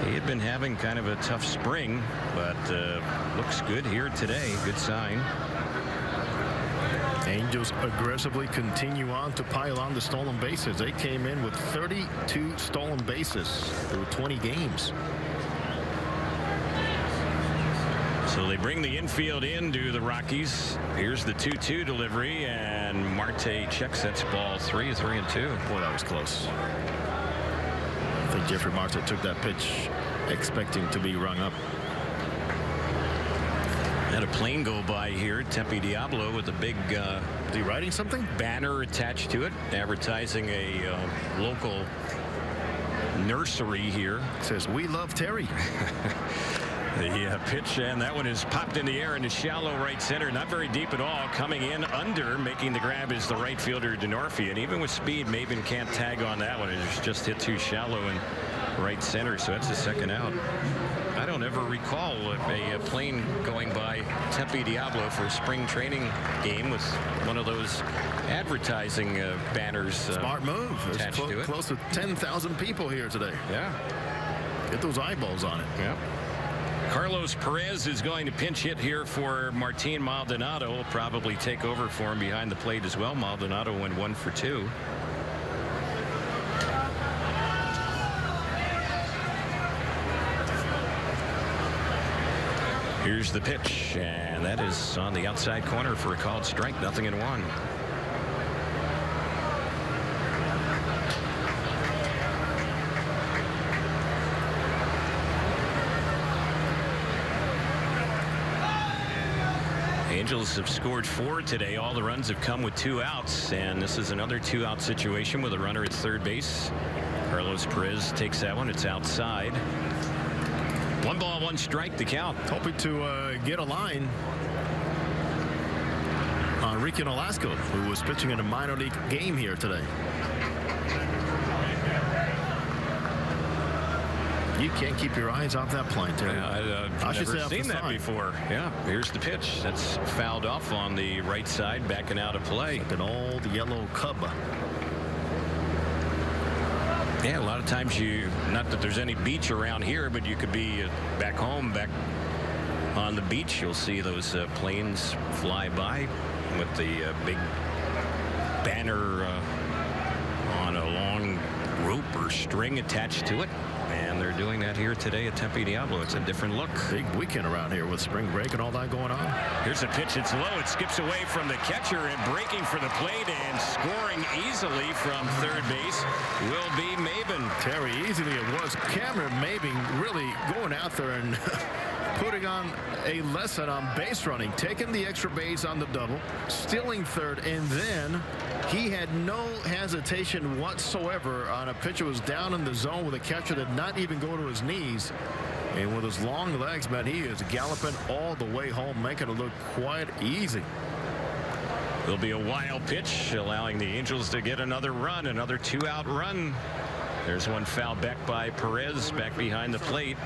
he had been having kind of a tough spring, but looks good here today. Good sign. Angels aggressively continue on to pile on the stolen bases. They came in with 32 stolen bases through 20 games. So they bring the infield into the Rockies. Here's the 2-2 delivery, and Marte checks. That's ball 3, 3-2. Boy, that was close. I think Jeffrey Marte took that pitch expecting to be rung up. Had a plane go by here. Tempe Diablo with a big Is he writing something? Banner attached to it, advertising a local nursery here. It says, "We love Terry." The pitch, and that one is popped in the air into shallow right center. Not very deep at all. Coming in under, making the grab is the right fielder DeNorfie. And even with speed, Maben can't tag on that one. It's just hit too shallow in right center. So that's the second out. I don't ever recall a plane going by Tempe Diablo for a spring training game with one of those advertising banners. Smart move. Attached to it. Close to 10,000 people here today. Yeah. Get those eyeballs on it. Yeah. Carlos Perez is going to pinch hit here for Martin Maldonado. Will probably take over for him behind the plate as well. Maldonado went 1 for 2. Here's the pitch, and that is on the outside corner for a called strike. 0-1. Angels have scored 4 today. All the runs have come with 2 outs, and this is another 2-out situation with a runner at third base. Carlos Perez takes that one. It's outside. 1 ball, 1 strike to count. Hoping to get a line on Ricky Nolasco, who was pitching in a minor league game here today. You can't keep your eyes off that plane, Terry. I've never seen that before. Yeah, here's the pitch. That's fouled off on the right side, backing out of play. Like an old yellow Cub. Yeah, a lot of times not that there's any beach around here, but you could be back home, back on the beach. You'll see those planes fly by with the big banner on a long rope or string attached to it. And they're doing that here today at Tempe Diablo. It's a different look. Big weekend around here with spring break and all that going on. Here's a pitch. It's low. It skips away from the catcher, and breaking for the plate and scoring easily from third base will be Maben. Terry, easily it was. Cameron Maben really going out there and putting on a lesson on base running, taking the extra base on the double, stealing third, and then he had no hesitation whatsoever on a pitch that was down in the zone with a catcher that did not even go to his knees. And with his long legs, man, he is galloping all the way home, making it look quite easy. There'll be a wild pitch, allowing the Angels to get another run, another 2-out run. There's one foul back by Perez, back behind the plate.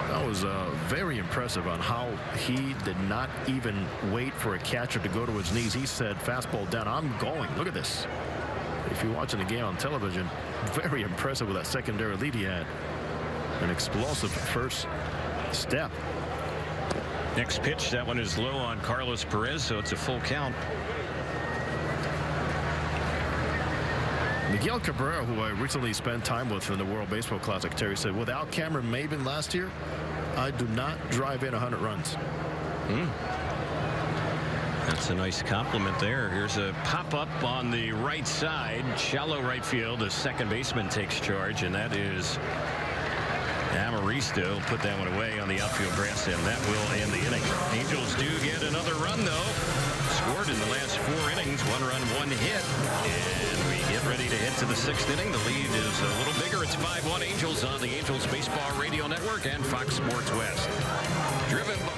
That was very impressive on how he did not even wait for a catcher to go to his knees. He said, fastball down, I'm going. Look at this. If you're watching the game on television, very impressive with that secondary lead he had. An explosive first step. Next pitch, that one is low on Carlos Perez, so it's a full count. Miguel Cabrera, who I recently spent time with in the World Baseball Classic, Terry said, without Cameron Maben last year, I do not drive in 100 runs. That's a nice compliment there. Here's a pop-up on the right side, shallow right field. The second baseman takes charge, and that is Amaristo. Put that one away on the outfield grass, and that will end the inning. Angels do get another run, though. Scored in the last 4 innings, 1 run, 1 hit, and we get ready to head to the 6th inning. The lead is a little bigger. It's 5-1 Angels on the Angels Baseball Radio Network and Fox Sports West. Driven by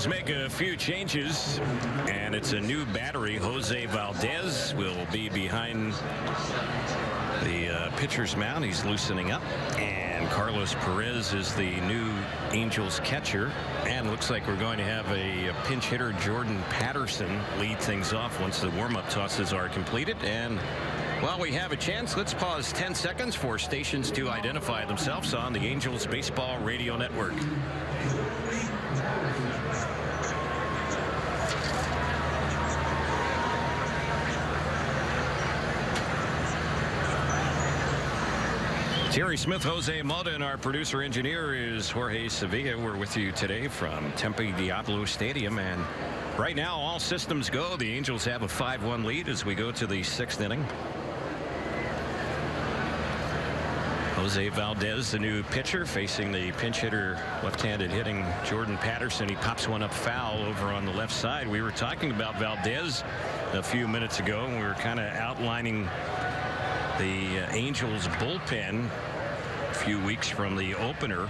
Angels make a few changes, and it's a new battery. Jose Valdez will be behind the pitcher's mound. He's loosening up, and Carlos Perez is the new Angels catcher. And looks like we're going to have a pinch hitter, Jordan Patterson, lead things off once the warm-up tosses are completed. And while we have a chance, let's pause 10 seconds for stations to identify themselves on the Angels Baseball Radio Network. Terry Smith, Jose Mota, and our producer engineer is Jorge Sevilla. We're with you today from Tempe Diablo Stadium, and right now all systems go. The Angels have a 5-1 lead as we go to the 6th inning. Jose Valdez, the new pitcher, facing the pinch hitter, left-handed hitting Jordan Patterson. He pops one up foul over on the left side. We were talking about Valdez a few minutes ago, and we were kind of outlining the Angels bullpen a few weeks from the opener.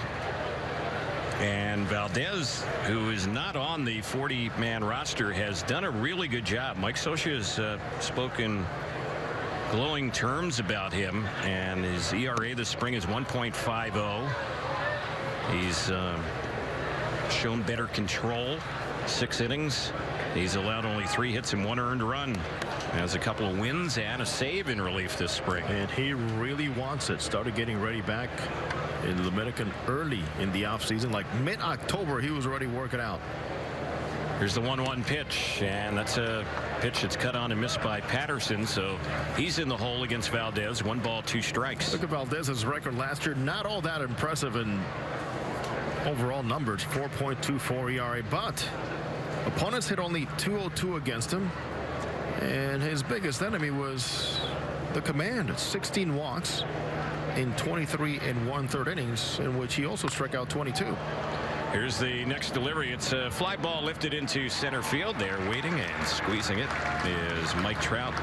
And Valdez, who is not on the 40-man roster, has done a really good job. Mike Scioscia has spoken glowing terms about him, and his ERA this spring is 1.50. He's shown better control. 6 innings. He's allowed only 3 hits and 1 earned run. Has a couple of wins and a save in relief this spring. And he really wants it. Started getting ready back in the Dominican early in the offseason. Like mid-October, he was already working out. Here's the 1-1 pitch, and that's a pitch that's cut on and missed by Patterson, so he's in the hole against Valdez. 1 ball, 2 strikes. Look at Valdez's record last year. Not all that impressive in overall numbers. 4.24 ERA, but opponents hit only .202 against him, and his biggest enemy was the command. 16 walks in 23 1/3 innings, in which he also struck out 22. Here's the next delivery. It's a fly ball lifted into center field. They're waiting, and squeezing it is Mike Trout.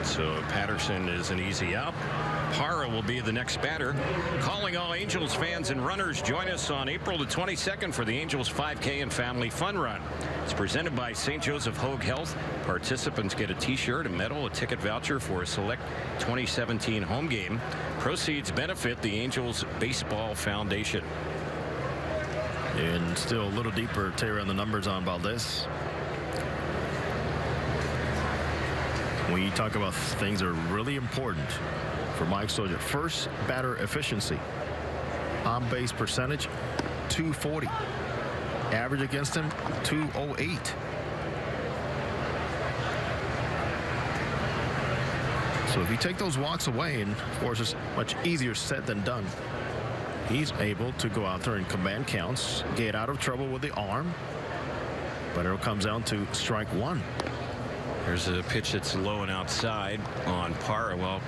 So Patterson is an easy out. Parra will be the next batter. Calling all Angels fans and runners, join us on April the 22nd for the Angels 5K and Family Fun Run. It's presented by St. Joseph Hoag Health. Participants get a t-shirt, a medal, a ticket voucher for a select 2017 home game. Proceeds benefit the Angels Baseball Foundation. And still a little deeper, Terry, on the numbers on Valdez. When you talk about things that are really important for Mike Scioscia, first batter efficiency, on base percentage, .240. Average against him, .208. So if you take those walks away, and of course it's much easier said than done, he's able to go out there and command counts, get out of trouble with the arm, but it comes down to strike 1. There's a pitch that's low and outside on Parra. Well,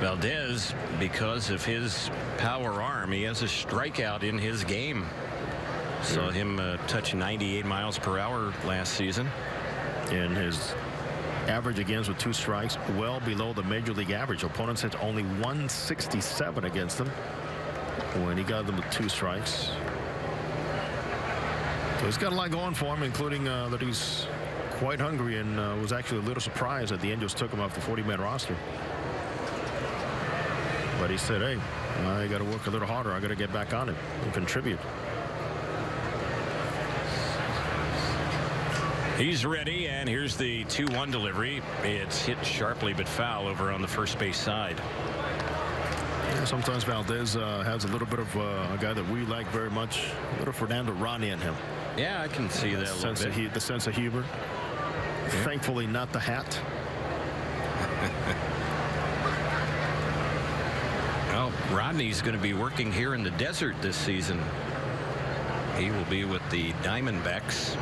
Valdez, because of his power arm, he has a strikeout in his game. Saw him touch 98 miles per hour last season. And his average against with 2 strikes, well below the major league average. Opponents hit only 167 against him when he got them with 2 strikes. So he's got a lot going for him, including that he's quite hungry, and was actually a little surprised that the Angels took him off the 40-man roster. But he said, hey, I got to work a little harder. I got to get back on it and contribute. He's ready, and here's the 2-1 delivery. It's hit sharply but foul over on the first base side. Yeah, sometimes Valdez has a little bit of a guy that we like very much, a little Fernando Ronnie in him. Yeah, I can see that a little bit. The sense of humor. Yeah. Thankfully not the hat. Well, Rodney's going to be working here in the desert this season. He will be with the Diamondbacks.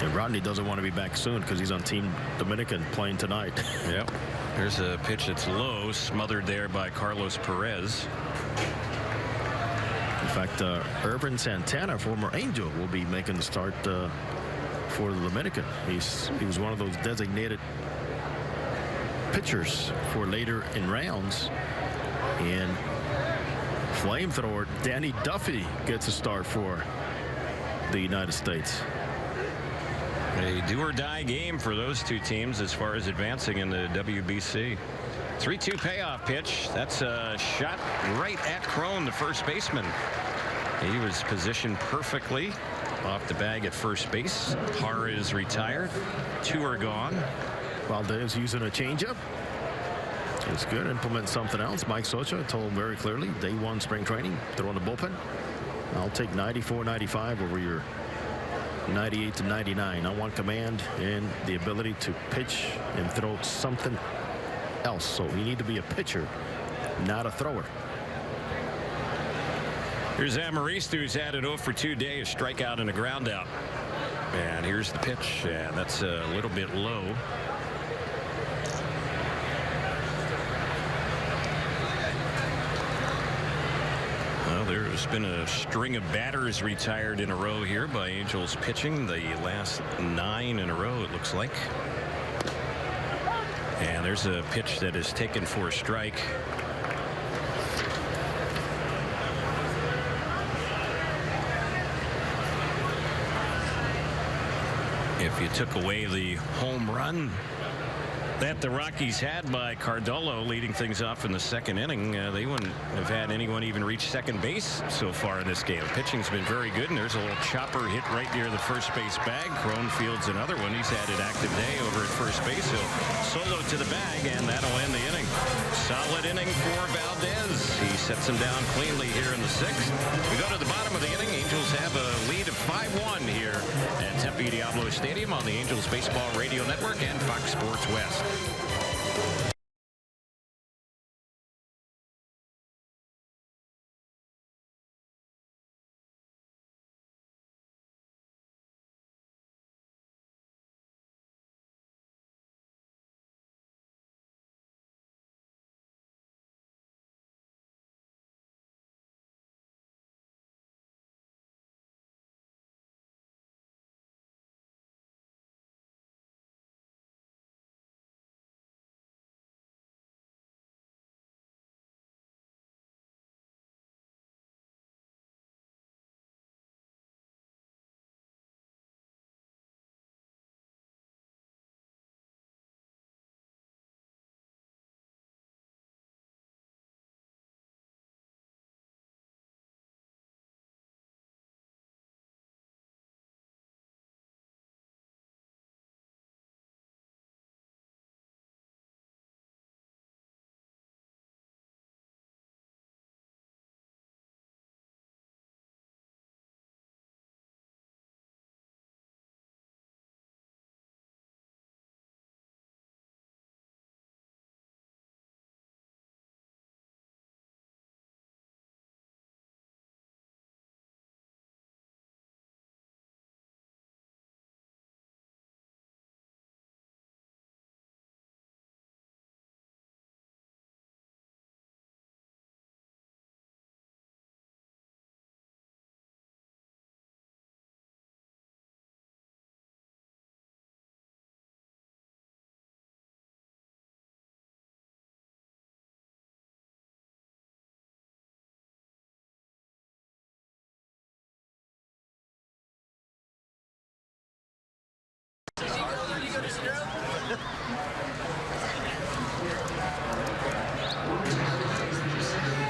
And Rodney doesn't want to be back soon because he's on Team Dominican playing tonight. Yep. There's a pitch that's low, smothered there by Carlos Perez. In fact, Irvin Santana, former Angel, will be making the start for the Dominican. He was one of those designated pitchers for later in rounds. And flamethrower Danny Duffy gets a start for the United States. A do-or-die game for those two teams as far as advancing in the WBC. 3-2 payoff pitch. That's a shot right at Crone, the first baseman. He was positioned perfectly off the bag at first base. Har is retired. 2 are gone. Valdez using a changeup. It's good. Implement something else. Mike Socha told very clearly, day 1 spring training, throw in the bullpen. I'll take 94-95 over your 98-99. I want command and the ability to pitch and throw something else. So you need to be a pitcher, not a thrower. Here's Amarista, who's had an 0 for 2 day, a strikeout and a ground out. And here's the pitch, and that's a little bit low. Well, there's been a string of batters retired in a row here by Angels pitching. The last 9 in a row, it looks like. And there's a pitch that is taken for a strike. If you took away the home run that the Rockies had by Cardullo leading things off in the second inning, they wouldn't have had anyone even reach second base so far in this game. Pitching's been very good, and there's a little chopper hit right near the first base bag. Crone fields another one. He's had an active day over at first base. He'll solo to the bag, and that'll end the inning. Solid inning for Valdez. He sets him down cleanly here in the 6th. We go to the bottom of the inning. Angels have a lead of 5-1 here at Tempe Diablo Stadium on the Angels Baseball Radio Network and Fox Sports West.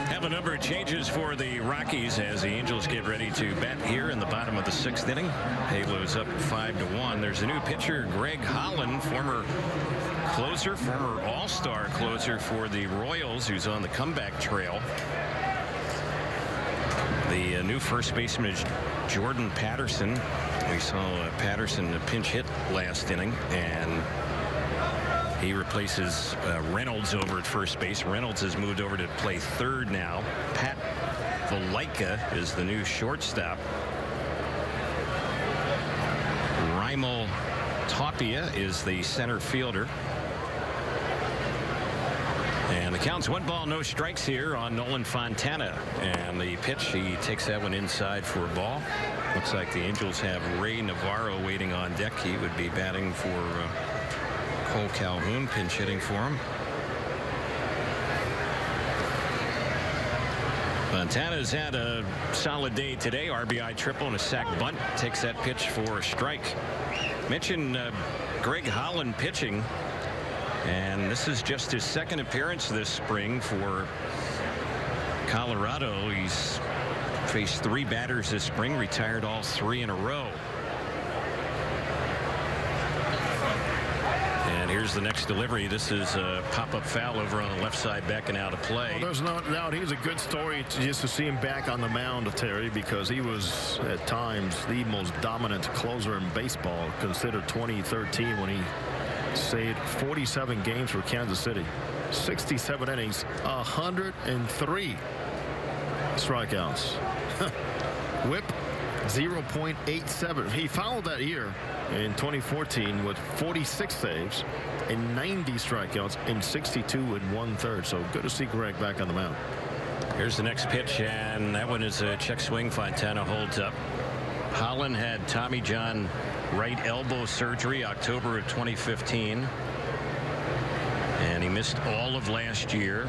Have a number of changes for the Rockies as the Angels get ready to bat here in the bottom of the 6th inning. Halo's up 5-1. There's a new pitcher, Greg Holland, former closer, former all-star closer for the Royals, who's on the comeback trail. The new first baseman is Jordan Patterson. We saw Patterson pinch hit last inning, and he replaces Reynolds over at first base. Reynolds has moved over to play third now. Pat Valaika is the new shortstop. Raimel Tapia is the center fielder. And the count's 1 ball, no strikes here on Nolan Fontana. And the pitch, he takes that one inside for a ball. Looks like the Angels have Ray Navarro waiting on deck. He would be batting for Cole Calhoun, pinch hitting for him. Fontana's had a solid day today. RBI triple and a sac bunt. Takes that pitch for a strike. Mentioned Greg Holland pitching, and this is just his second appearance this spring for Colorado. He's faced 3 batters this spring, retired all 3 in a row. And here's the next delivery. This is a pop-up foul over on the left side, backing out of play. Well, there's no doubt he's a good story just to see him back on the mound, Terry, because he was at times the most dominant closer in baseball, considered 2013 when he saved 47 games for Kansas City, 67 innings, 103 strikeouts. Whip 0.87. He followed that year in 2014 with 46 saves and 90 strikeouts in 62 1/3. So good to see Greg back on the mound. Here's the next pitch, and that one is a check swing. Fontana holds up. Holland had Tommy John right elbow surgery October of 2015, and he missed all of last year.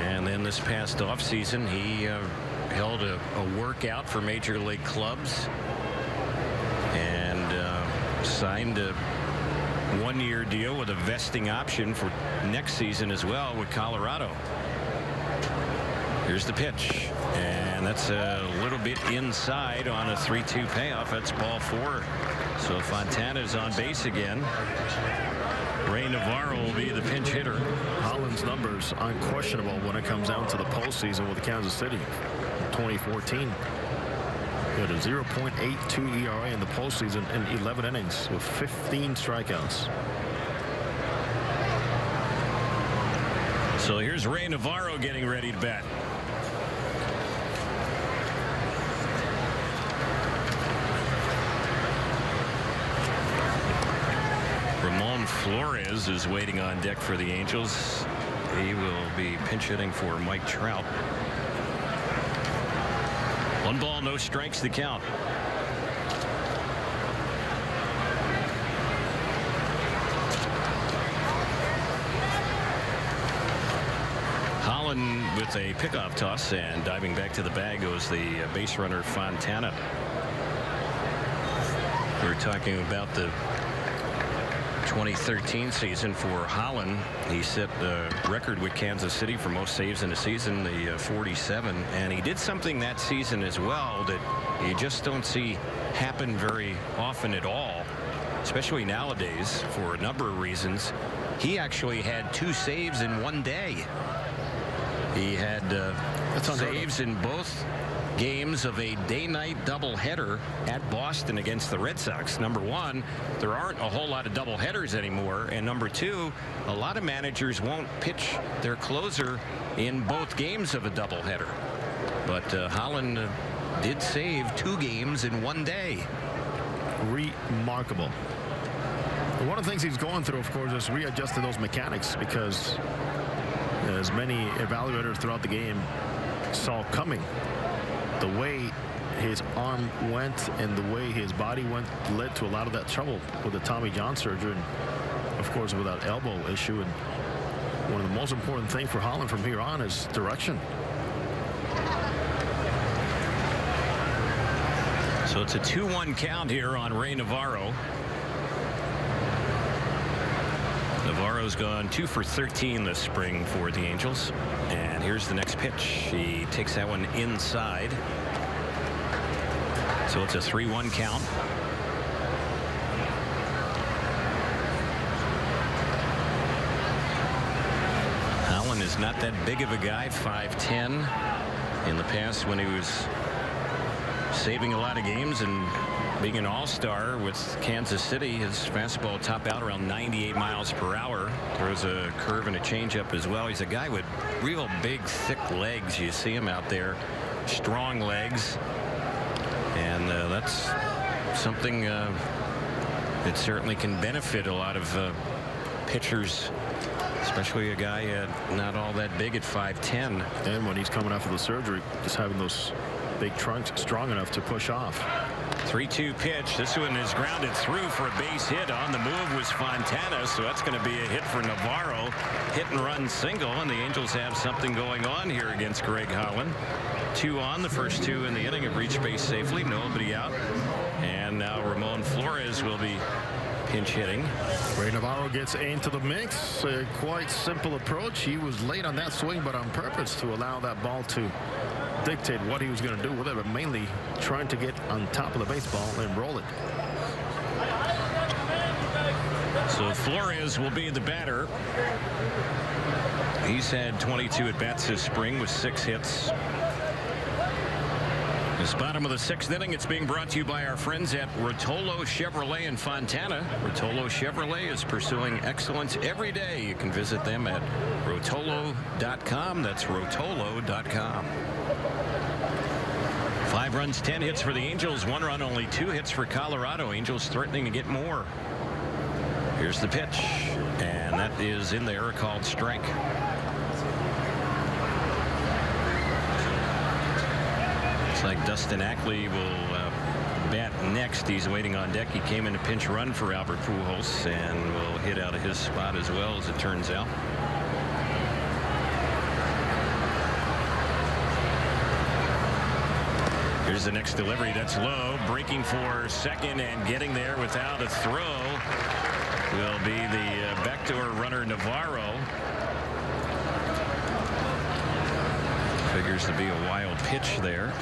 And then this past offseason, he held a workout for major league clubs and signed a 1-year deal with a vesting option for next season as well with Colorado. Here's the pitch, and that's a little bit inside on a 3-2 payoff. That's ball 4. So Fontana's on base again. Ray Navarro will be the pinch hitter. Holland's numbers unquestionable when it comes down to the postseason with Kansas City. 2014. He had a 0.82 ERA in the postseason in 11 innings with 15 strikeouts. So here's Ray Navarro getting ready to bat. Ramon Flores is waiting on deck for the Angels. He will be pinch hitting for Mike Trout. 1 ball, no strikes to count. Holland with a pickoff toss, and diving back to the bag goes the base runner Fontana. We're talking about the 2013 season for Holland. He set the record with Kansas City for most saves in a season, the 47, and he did something that season as well that you just don't see happen very often at all, especially nowadays, for a number of reasons. He actually had 2 saves in 1 day. He had saves in both games of a day-night doubleheader at Boston against the Red Sox. Number 1, there aren't a whole lot of doubleheaders anymore, and number 2, a lot of managers won't pitch their closer in both games of a doubleheader. But Holland did save 2 games in 1 day. Remarkable. One of the things he's going through, of course, is readjusting those mechanics, because as many evaluators throughout the game saw coming, the way his arm went and the way his body went led to a lot of that trouble with the Tommy John surgery, and of course with that elbow issue. And one of the most important things for Holland from here on is direction. So it's a 2-1 count here on Ray Navarro. Navarro's gone 2 for 13 this spring for the Angels. And here's the next pitch. He takes that one inside. So it's a 3-1 count. Holland is not that big of a guy, 5'10". In the past, when he was saving a lot of games and being an all-star with Kansas City, his fastball topped out around 98 miles per hour. Throws a curve and a changeup as well. He's a guy with real big, thick legs. You see him out there, strong legs, and that's something that certainly can benefit a lot of pitchers, especially a guy not all that big at 5'10". And when he's coming after the surgery, just having those big trunks strong enough to push off. 3-2 pitch. This one is grounded through for a base hit. On the move was Fontana, so that's going to be a hit for Navarro. Hit and run single, and the Angels have something going on here against Greg Holland. 2 on. The first 2 in the inning have reached base safely. Nobody out. And now Ramon Flores will be pinch hitting. Ray Navarro gets into the mix. A quite simple approach. He was late on that swing, but on purpose to allow that ball to dictate what he was going to do with it, but mainly trying to get on top of the baseball and roll it. So Flores will be the batter. He's had 22 at-bats this spring with 6 hits. This bottom of the 6th inning, it's being brought to you by our friends at Rotolo Chevrolet in Fontana. Rotolo Chevrolet is pursuing excellence every day. You can visit them at rotolo.com. That's rotolo.com. 5 runs, 10 hits for the Angels. 1 run, only 2 hits for Colorado. Angels threatening to get more. Here's the pitch, and that is in there, a called strike. Looks like Dustin Ackley will bat next. He's waiting on deck. He came in a pinch run for Albert Pujols and will hit out of his spot as well, as it turns out. Here's the next delivery. That's low. Breaking for second and getting there without a throw will be the backdoor runner Navarro. Figures to be a wild pitch there.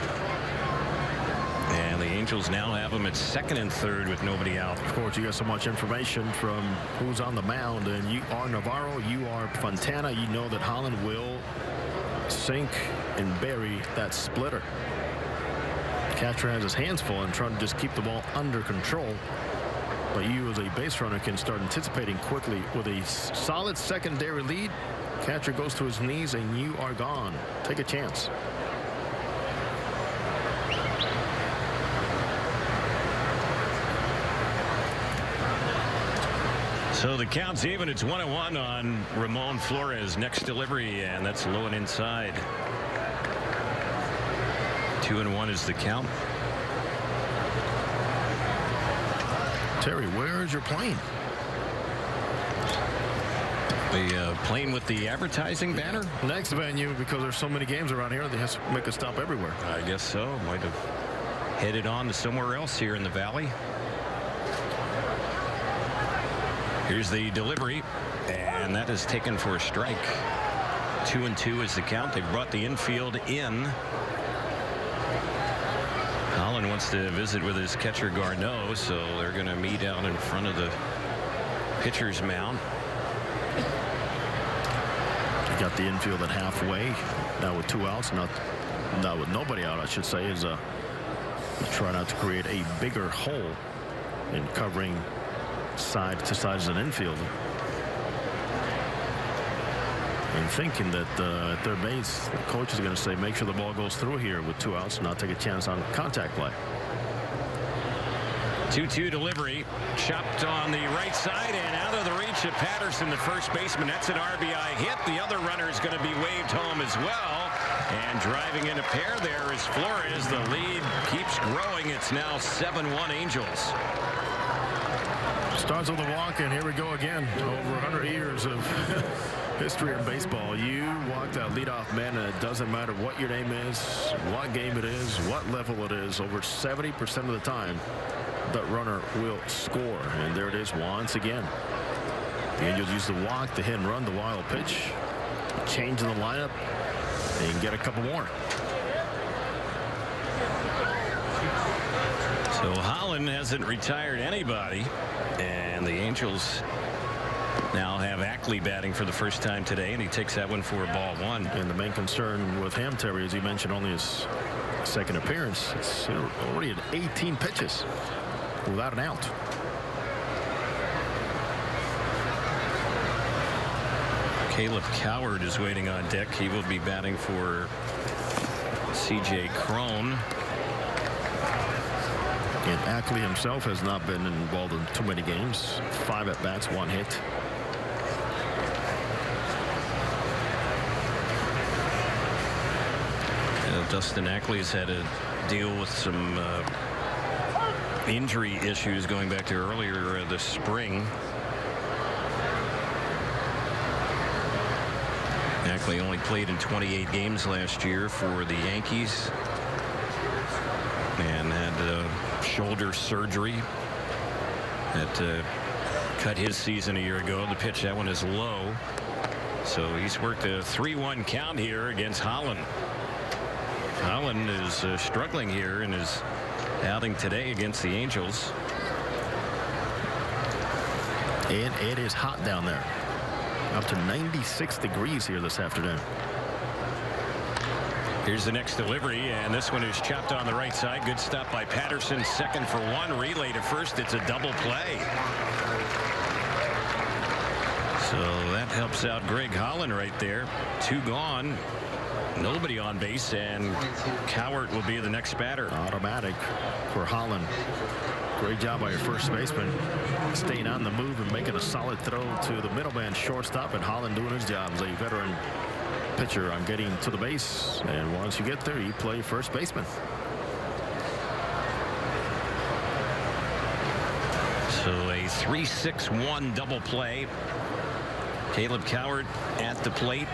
And the Angels now have him at 2nd and 3rd with nobody out. Of course, you got so much information from who's on the mound, and you are Navarro, you are Fontana. You know that Holland will sink and bury that splitter. Catcher has his hands full and trying to just keep the ball under control. But you as a base runner can start anticipating quickly with a solid secondary lead. Catcher goes to his knees and you are gone. Take a chance. So the count's even. It's 1-1 on Ramon Flores. Next delivery, and that's low and inside. 2-1 is the count. Terry, where is your plane? The plane with the advertising banner? Next venue, because there's so many games around here, they have to make a stop everywhere. I guess so. Might have headed on to somewhere else here in the valley. Here's the delivery, and that is taken for a strike. 2-2 is the count. They've brought the infield in. Holland wants to visit with his catcher Garneau, so they're going to meet out in front of the pitcher's mound. You got the infield at halfway. Now with 2 outs, not with nobody out, I should say, is try not to create a bigger hole in covering side to side as an infield. And thinking that at third base, the coach is going to say, make sure the ball goes through here with 2 outs, not take a chance on contact play. 2-2 delivery, chopped on the right side and out of the reach of Patterson, the first baseman. That's an RBI hit. The other runner is going to be waved home as well. And driving in a pair there is Flores. The lead keeps growing. It's now 7-1 Angels. Starts with a walk, and here we go again. Over 100 years of history in baseball. You walk that leadoff man, and it doesn't matter what your name is, what game it is, what level it is. Over 70% of the time, that runner will score. And there it is once again. The Angels use the walk, the hit and run, the wild pitch, change in the lineup, and get a couple more. So Holland hasn't retired anybody, and the Angels now have Ackley batting for the first time today, and he takes that one for ball 1. And the main concern with him, Terry, as you mentioned, only his second appearance. It's already at 18 pitches without an out. Caleb Coward is waiting on deck. He will be batting for C.J. Cron. And Ackley himself has not been involved in too many games. 5 at-bats, 1 hit. Dustin Ackley has had to deal with some injury issues going back to earlier this spring. Actually only played in 28 games last year for the Yankees and had shoulder surgery that cut his season a year ago. The pitch, that one is low. So he's worked a 3-1 count here against Holland. Holland is struggling here in his outing today against the Angels. And it is hot down there. Up to 96 degrees here this afternoon. Here's the next delivery, and this one is chopped on the right side. Good stop by Patterson. Second for one. Relay to first. It's a double play. So that helps out Greg Holland right there. 2 gone. Nobody on base, and Cowart will be the next batter. Automatic for Holland. Great job by your first baseman, staying on the move and making a solid throw to the middleman shortstop, and Holland doing his job as a veteran pitcher on getting to the base. And once you get there, you play first baseman. So a 3-6-1 double play. Caleb Cowart at the plate.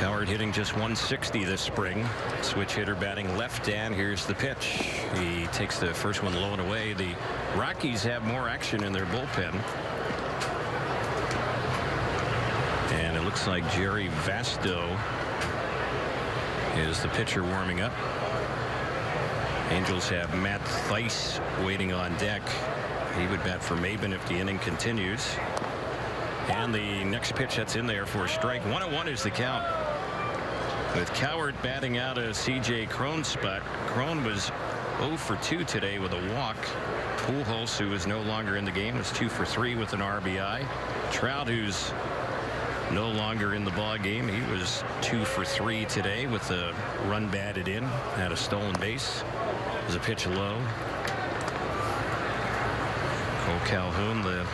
Cowart hitting just 160 this spring. Switch hitter batting left, and here's the pitch. He takes the first one low and away. The Rockies have more action in their bullpen. And it looks like Jerry Vasto is the pitcher warming up. Angels have Matt Thaiss waiting on deck. He would bat for Maben if the inning continues. And the next pitch that's in there for a strike. 1-1 is the count. With Cowart batting out a C.J. Cron spot. Cron was 0 for 2 today with a walk. Pujols, who is no longer in the game, was 2 for 3 with an RBI. Trout, who's no longer in the ball game, he was 2 for 3 today with a run batted in. Had a stolen base. It was a pitch low. Cole Calhoun, the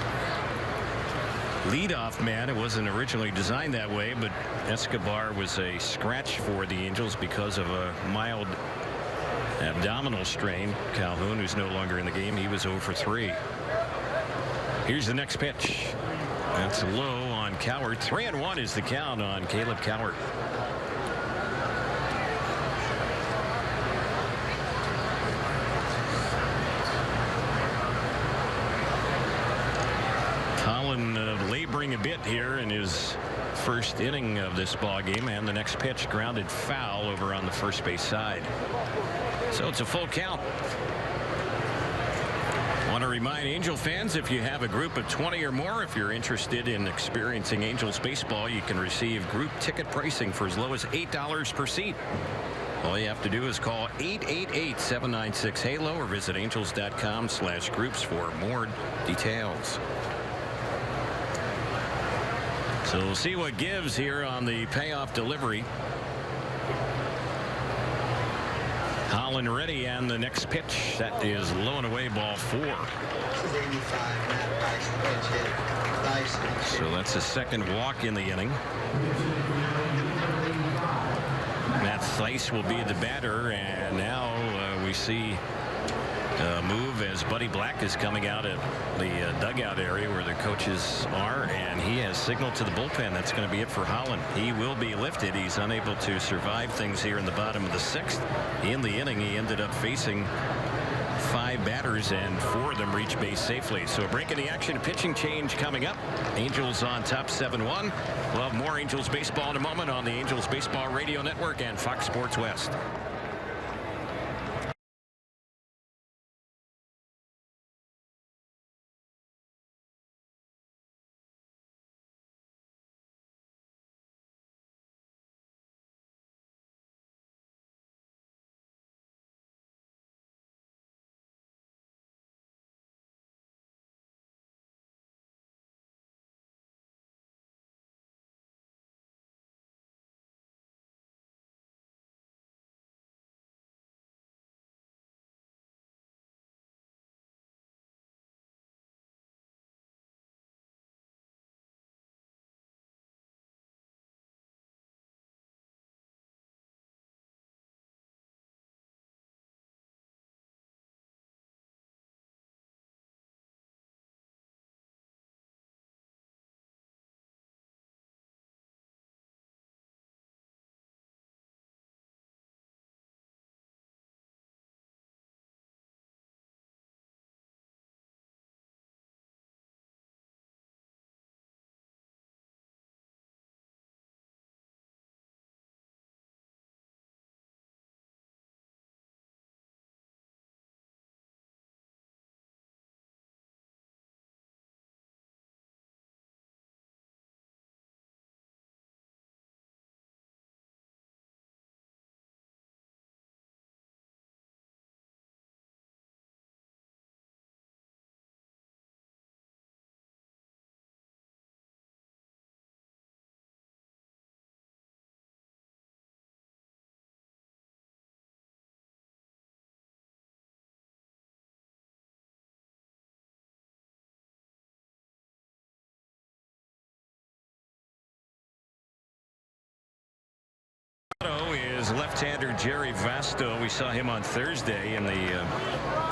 leadoff man. It wasn't originally designed that way, but Escobar was a scratch for the Angels because of a mild abdominal strain. Calhoun, who's no longer in the game, he was 0 for 3. Here's the next pitch. That's low on Cowart. 3-1 is the count on Caleb Cowart. Holland laboring a bit here in his first inning of this ball game, and the next pitch grounded foul over on the first base side. So it's a full count. Want to remind Angel fans, if you have a group of 20 or more, if you're interested in experiencing Angels baseball, you can receive group ticket pricing for as low as $8 per seat. All you have to do is call 888-796-HALO or visit angels.com/groups for more details. So we'll see what gives here on the payoff delivery. Holland ready, and the next pitch, that is low and away, ball 4. So that's the second walk in the inning. Matt Thaiss will be the batter, and now we see a move as Buddy Black is coming out at the dugout area where the coaches are, and he has signaled to the bullpen that's going to be it for Holland. He will be lifted. He's unable to survive things here in the bottom of the 6th. In the inning, he ended up facing 5 batters, and 4 of them reached base safely. So a break in the action, pitching change coming up. Angels on top 7-1. We'll have more Angels baseball in a moment on the Angels Baseball Radio Network and Fox Sports West. is left-hander Jerry Vasto. We saw him on Thursday in the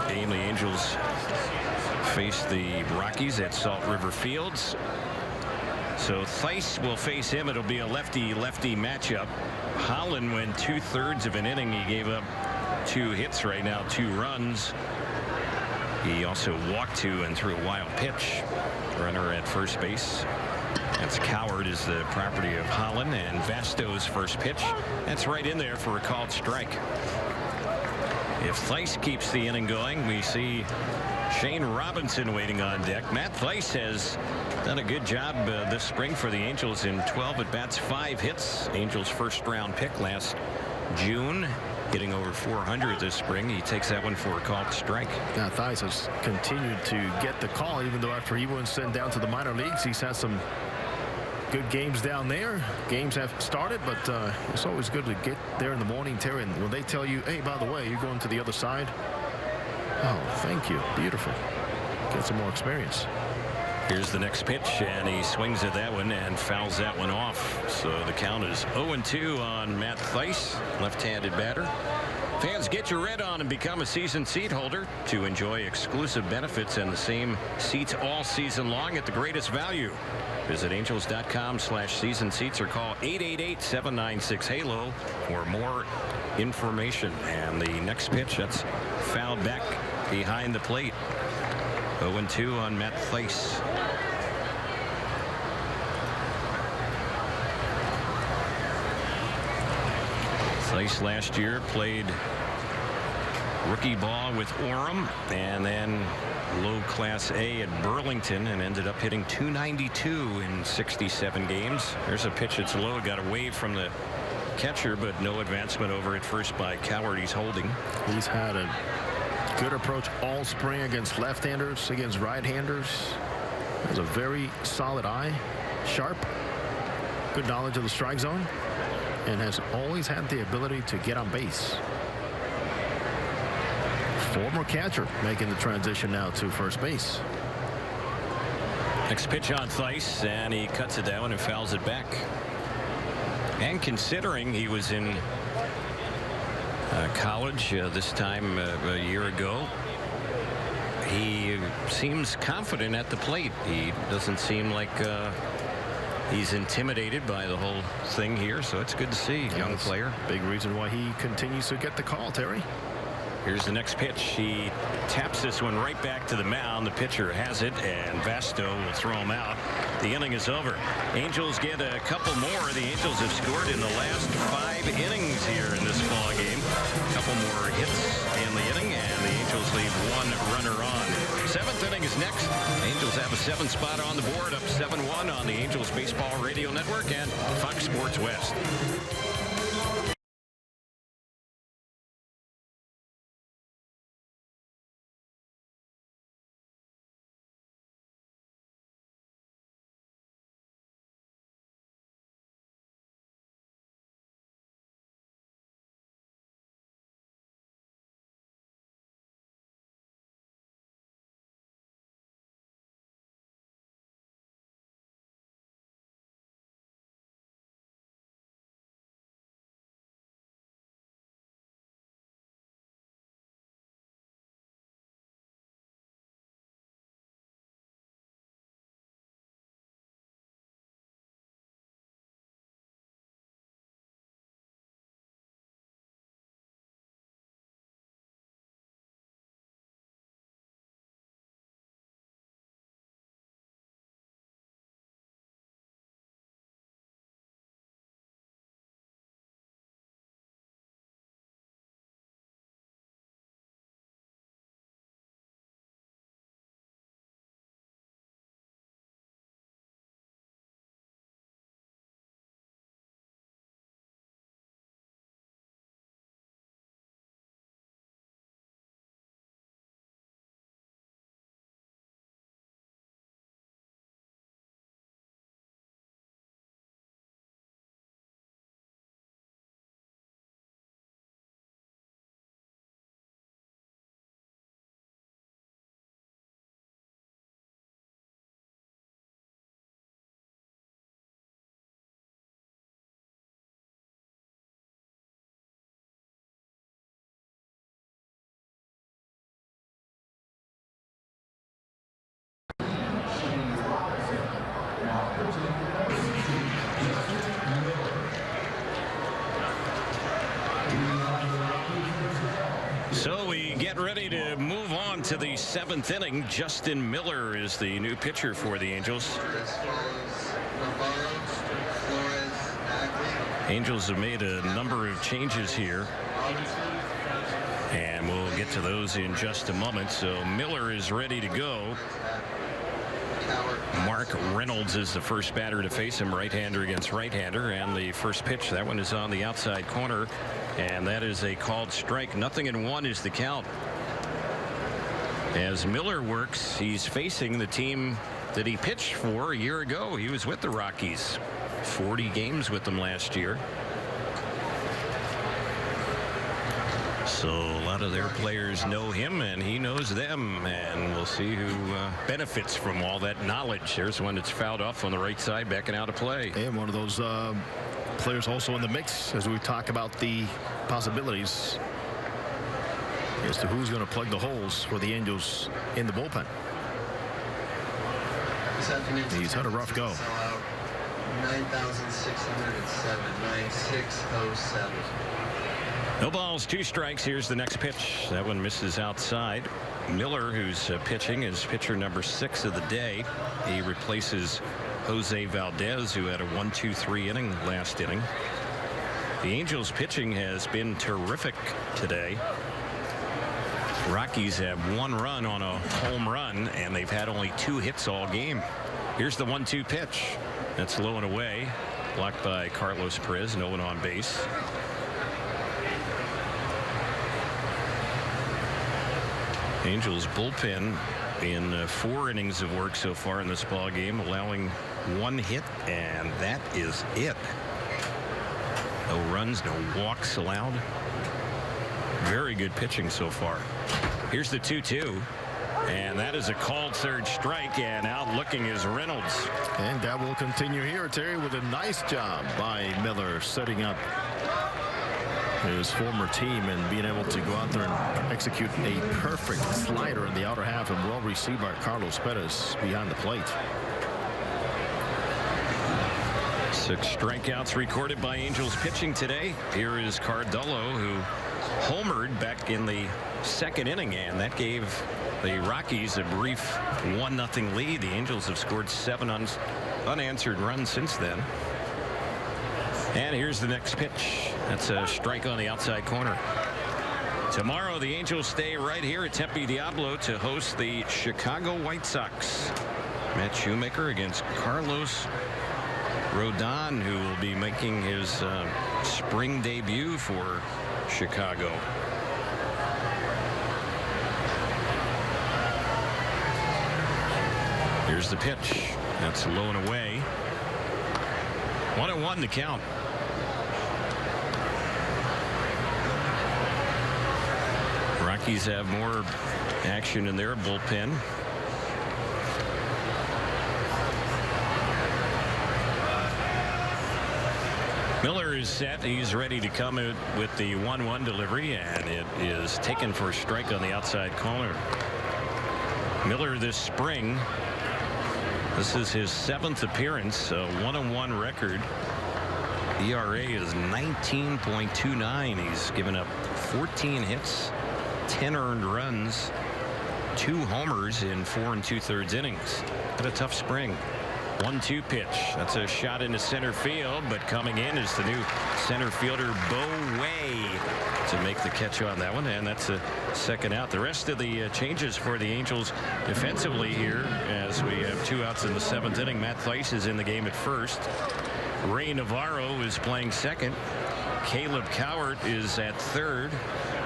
game. The Angels faced the Rockies at Salt River Fields. So Theis will face him. It'll be a lefty-lefty matchup. Holland went 2/3 of an inning. He gave up 2 hits right now, 2 runs. He also walked 2 and threw a wild pitch. Runner at first base. That's Coward is the property of Holland, and Vasto's first pitch. That's right in there for a called strike. If Theis keeps the inning going, we see Shane Robinson waiting on deck. Matt Theis has done a good job this spring for the Angels in 12 at-bats, 5 hits. Angels first-round pick last June, hitting over 400 this spring. He takes that one for a called strike. Now Theis has continued to get the call, even though after he was sent down to the minor leagues, he's had some good games down there. Games have started, but it's always good to get there in the morning, Terry. And when they tell you, hey, by the way, you're going to the other side. Oh, thank you. Beautiful. Get some more experience. Here's the next pitch, and he swings at that one and fouls that one off. So the count is 0-2 on Matt Theis, left-handed batter. Fans, get your red on and become a season seat holder to enjoy exclusive benefits and the same seats all season long at the greatest value. Visit angels.com/season seats or call 888-796-HALO for more information. And the next pitch, that's fouled back behind the plate. 0-2 on Matt Theis. Theis last year played rookie ball with Orem and then low class A at Burlington and ended up hitting .292 in 67 games. There's a pitch that's low. Got away from the catcher, but no advancement over at first by Coward. He's holding. He's had a good approach all spring against left-handers, against right-handers. Has a very solid eye, sharp, good knowledge of the strike zone, and has always had the ability to get on base. Former catcher making the transition now to first base. Next pitch on Theis, and he cuts it down and fouls it back. And considering he was in college this time a year ago, he seems confident at the plate. He doesn't seem like he's intimidated by the whole thing here, so it's good to see. Young player. Big reason why he continues to get the call, Terry. Here's the next pitch. He taps this one right back to the mound. The pitcher has it, and Vasto will throw him out. The inning is over. Angels get a couple more. The Angels have scored in the last 5 innings here in this ball game. A couple more hits in the inning, and the Angels leave 1 runner on. 7th inning is next. Angels have a 7th spot on the board, up 7-1 on the Angels Baseball Radio Network and Fox Sports West. get ready to move on to the 7th inning. Justin Miller is the new pitcher for the Angels. Angels have made a number of changes here, and we'll get to those in just a moment. So Miller is ready to go. Mark Reynolds is the first batter to face him, right-hander against right-hander, and the first pitch, that one is on the outside corner, and that is a called strike. 0-1 is the count. As Miller works, he's facing the team that he pitched for a year ago. He was with the Rockies, 40 games with them last year. So a lot of their players know him, and he knows them, and we'll see who benefits from all that knowledge. There's one that's fouled off on the right side, backing out of play. And one of those players also in the mix as we talk about the possibilities as to who's going to plug the holes for the Angels in the bullpen. He's had a rough go. 9,607, 9607. No balls, 2 strikes. Here's the next pitch. That one misses outside. Miller, who's pitching, is pitcher number 6 of the day. He replaces Jose Valdez, who had a 1-2-3 inning last inning. The Angels pitching has been terrific today. Rockies have 1 run on a home run, and they've had only 2 hits all game. Here's the 1-2 pitch. That's low and away. Blocked by Carlos Perez. No one on base. Angels bullpen in 4 innings of work so far in this ball game, allowing 1 hit, and that is it. No runs, no walks allowed. Very good pitching so far. Here's the 2-2, and that is a called third strike, and out looking is Reynolds. And that will continue here, Terry, with a nice job by Miller setting up his former team and being able to go out there and execute a perfect slider in the outer half, and well received by Carlos Perez behind the plate. 6 strikeouts recorded by Angels pitching today. Here is Cardullo, who homered back in the 2nd inning, and that gave the Rockies a brief 1-0 lead. The Angels have scored 7 unanswered runs since then. And here's the next pitch. That's a strike on the outside corner. Tomorrow, the Angels stay right here at Tempe Diablo to host the Chicago White Sox. Matt Shoemaker against Carlos Rodon, who will be making his spring debut for Chicago. Here's the pitch. That's low and away. 1-1 to count. Rockies have more action in their bullpen. Miller is set. He's ready to come in with the 1-1 delivery, and it is taken for a strike on the outside corner. Miller this spring, this is his 7th appearance, a 1-1 record. ERA is 19.29. He's given up 14 hits, 10 earned runs, 2 homers in 4 2/3 innings. Had a tough spring. 1-2 pitch. That's a shot into center field, but coming in is the new center fielder Bo Way to make the catch on that one, and that's a 2nd out. The rest of the changes for the Angels defensively here, as we have 2 outs in the 7th inning. Matt Thaiss is in the game at first. Ray Navarro is playing 2nd. Caleb Cowart is at 3rd.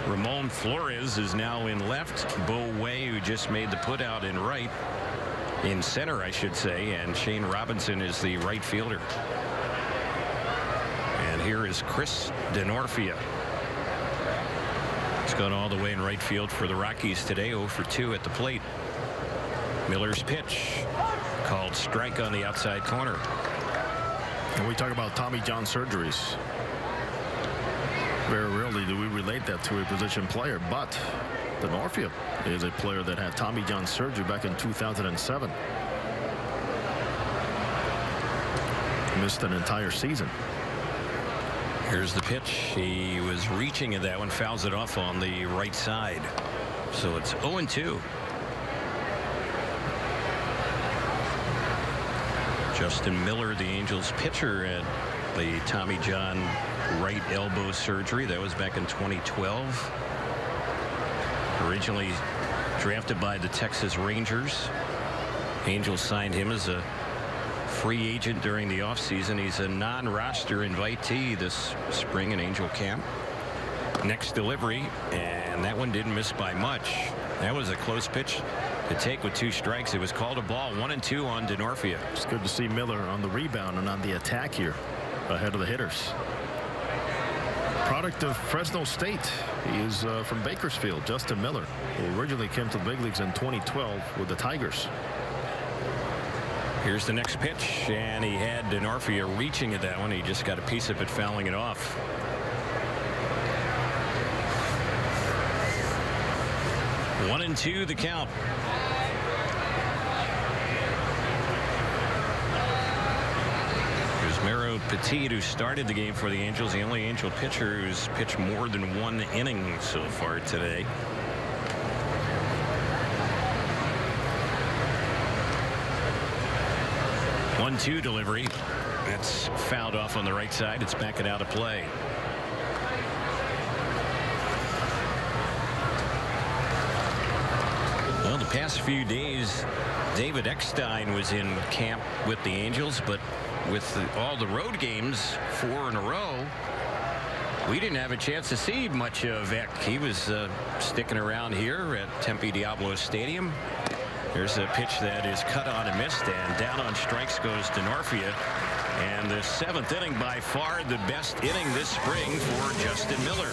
Ramon Flores is now in left. Bo Way, who just made the put out, in right. In center, I should say, and Shane Robinson is the right fielder. And here is Chris Denorfia. It's gone all the way in right field for the Rockies today, 0 for 2 at the plate. Miller's pitch, called strike on the outside corner. And we talk about Tommy John surgeries. Very rarely do we relate that to a position player, but Denorfia is a player that had Tommy John surgery back in 2007. Missed an entire season. Here's the pitch. He was reaching at that one, fouls it off on the right side. So it's 0-2. Justin Miller, the Angels pitcher, at the Tommy John right elbow surgery. That was back in 2012. Originally drafted by the Texas Rangers. Angels signed him as a free agent during the offseason. He's a non-roster invitee this spring in Angel camp. Next delivery, and that one didn't miss by much. That was a close pitch to take with 2 strikes. It was called a ball. 1-2 on Denorfia. It's good to see Miller on the rebound and on the attack here ahead of the hitters. Product of Fresno State. He is from Bakersfield. Justin Miller, who originally came to the big leagues in 2012 with the Tigers. Here's the next pitch, and he had Denorfia reaching at that one. He just got a piece of it, fouling it off. One and two, the count. Here's Mero Petit, who started the game for the Angels, the only Angel pitcher who's pitched more than 1 inning so far today. One-two delivery. That's fouled off on the right side. It's backing out of play. Well, the past few days, David Eckstein was in camp with the Angels, but with all the road games, 4 in a row, we didn't have a chance to see much of Eck. He was sticking around here at Tempe Diablo Stadium. There's a pitch that is cut on and missed, and down on strikes goes Denorfia. And the 7th inning, by far the best inning this spring for Justin Miller.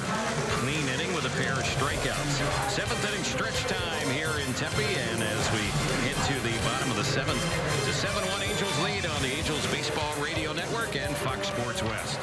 Clean inning with a pair of strikeouts. 7th inning stretch time here in Tempe, and as we head to the bottom of the 7th, the 7-1 Angels lead on the Angels Baseball Radio Network and Fox Sports West.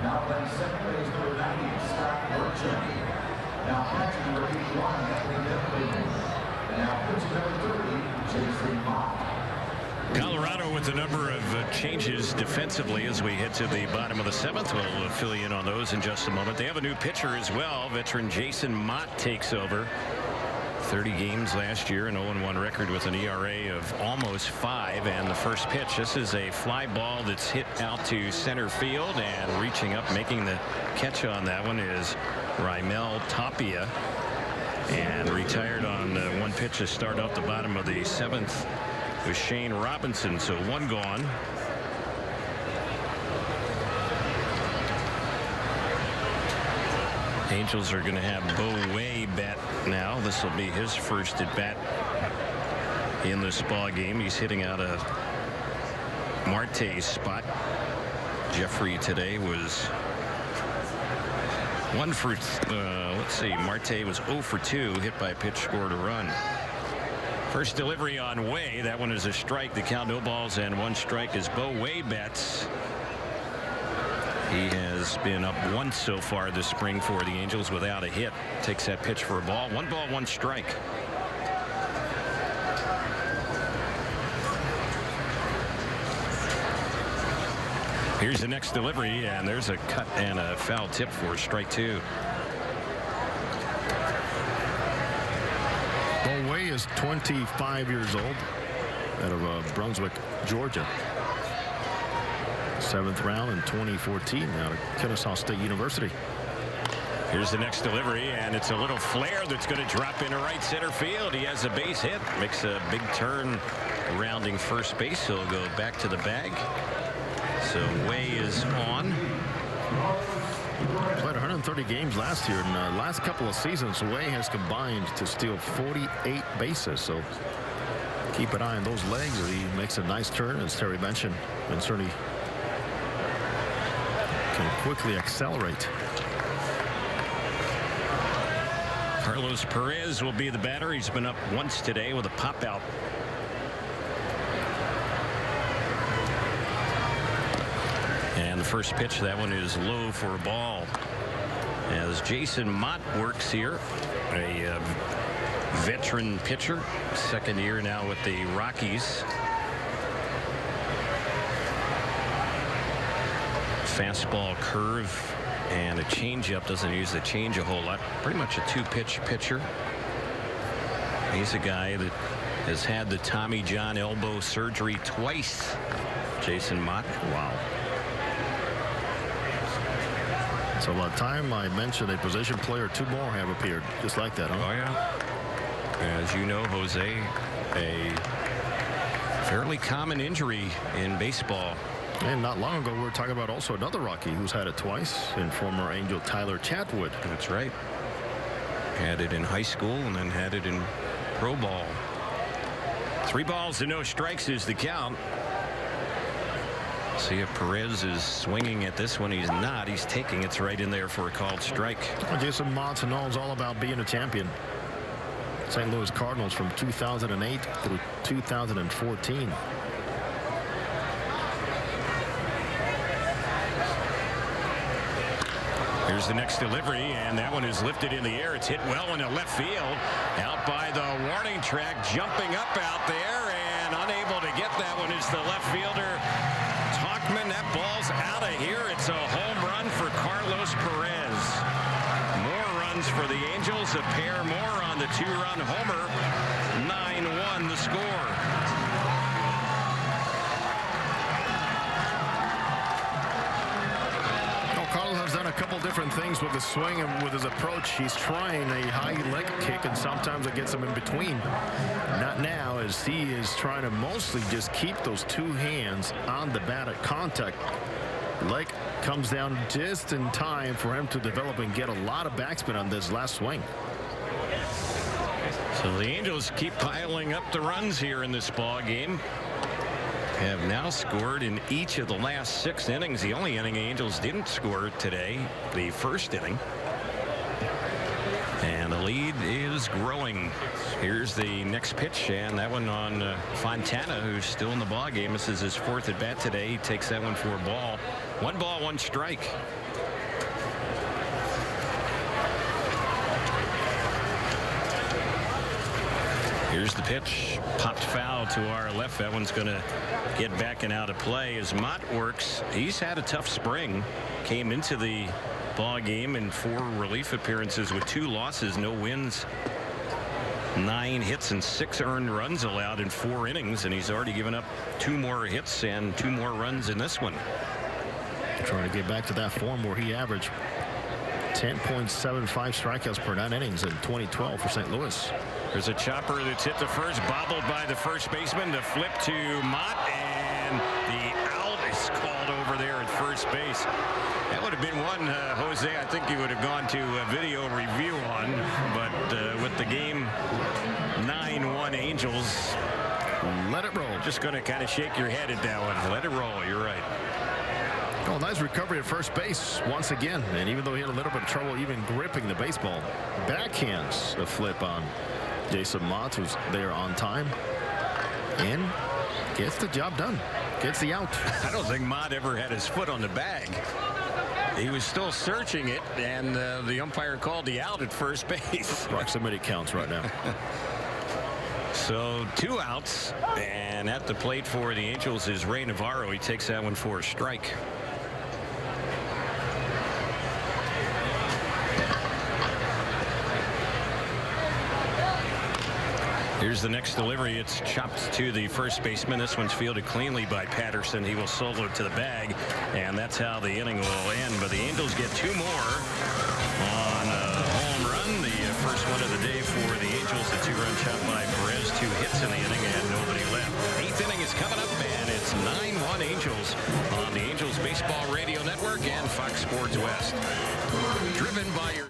Now playing second base for the 90s, Scott Burchett. Now catching number 81, Anthony Devlin. And now pitching number 30, Jason Mott. Colorado with a number of changes defensively as we head to the bottom of the 7th. We'll fill you in on those in just a moment. They have a new pitcher as well. Veteran Jason Mott takes over. 30 games last year, an 0-1 record with an ERA of almost 5. And the first pitch, this is a fly ball that's hit out to center field, and reaching up, making the catch on that one is Raimel Tapia, and retired on one pitch to start off the bottom of the 7th was Shane Robinson. So one gone. Angels are going to have Bo Way bat now. This will be his first at bat in this ball game. He's hitting out of Marte's spot. Jeffrey today was 1 for, let's see, Marte was 0 for 2, hit by pitch, scored a run. First delivery on Way. That one is a strike. The count, no balls and 1 strike as Bo Way bats. He has been up once so far this spring for the Angels without a hit. Takes that pitch for a ball. 1 ball, 1 strike. Here's the next delivery, and there's a cut and a foul tip for strike 2. Bo Way is 25 years old, out of Brunswick, Georgia. 7th round in 2014 out of Kennesaw State University. Here's the next delivery, and it's a little flare that's going to drop into right center field. He has a base hit, makes a big turn rounding first base. He'll go back to the bag. So Way is on. Played 130 games last year. In the last couple of seasons, Way has combined to steal 48 bases. So keep an eye on those legs. He makes a nice turn, as Terry mentioned, and certainly can quickly accelerate. Carlos Perez will be the batter. He's been up once today with a pop out. And the first pitch, that one is low for a ball. As Jason Mott works here, a veteran pitcher, 2nd year now with the Rockies. Fastball, curve, and a changeup. Doesn't use the change a whole lot. Pretty much a 2-pitch pitcher. He's a guy that has had the Tommy John elbow surgery twice. Jason Mott. Wow. So by the time I mentioned a position player, 2 more have appeared. Just like that, huh? Oh, yeah. As you know, Jose, a fairly common injury in baseball. And not long ago, we were talking about also another Rocky who's had it twice, in former Angel Tyler Chatwood. That's right. Had it in high school and then had it in pro ball. 3 balls and no strikes is the count. See if Perez is swinging at this one. He's not. He's taking it's right in there for a called strike. Well, Jason Mott knows all about being a champion. St. Louis Cardinals from 2008 through 2014. Here's the next delivery, and that one is lifted in the air. It's hit well into left field. Out by the warning track, jumping up out there, and unable to get that one is the left fielder, Talkman. That ball's out of here. It's a home run for Carlos Perez. More runs for the Angels, a pair more on the 2-run homer. 9-1 the score. Carlos has done a couple different things with his swing and with his approach. He's trying a high leg kick, and sometimes it gets him in between. Not now, as he is trying to mostly just keep those 2 hands on the bat at contact. Leg comes down just in time for him to develop and get a lot of backspin on this last swing. So the Angels keep piling up the runs here in this ball game. Have now scored in each of the last 6 innings. The only inning Angels didn't score today, the first inning. And the lead is growing. Here's the next pitch, and that one on Fontana, who's still in the ball game. This is his 4th at bat today. He takes that one for a ball. 1 ball, 1 strike. Here's the pitch, popped foul to our left. That one's going to get back and out of play as Mott works. He's had a tough spring. Came into the ball game in 4 relief appearances with 2 losses, no wins. 9 hits and 6 earned runs allowed in 4 innings, and he's already given up 2 more hits and 2 more runs in this one. Trying to get back to that form where he averaged 10.75 strikeouts per 9 innings in 2012 for St. Louis. There's a chopper that's hit the first, bobbled by the first baseman. The flip to Mott, and the out is called over there at first base. That would have been one, Jose, I think he would have gone to a video review on. But with the game 9-1 Angels, let it roll. Just going to kind of shake your head at that one. Let it roll. You're right. Oh, nice recovery at first base once again. And even though he had a little bit of trouble even gripping the baseball, backhands the flip on Jason Mott, who's there on time and gets the job done. Gets the out. I don't think Mott ever had his foot on the bag. He was still searching it, and the umpire called the out at first base. Proximity counts right now. So 2 outs, and at the plate for the Angels is Ray Navarro. He takes that one for a strike. Here's the next delivery. It's chopped to the first baseman. This one's fielded cleanly by Patterson. He will solo to the bag, and that's how the inning will end. But the Angels get 2 more on a home run. The first one of the day for the Angels. A 2-run shot by Perez. 2 hits in the inning, and nobody left. 8th inning is coming up, and it's 9-1 Angels on the Angels Baseball Radio Network and Fox Sports West. Driven by your...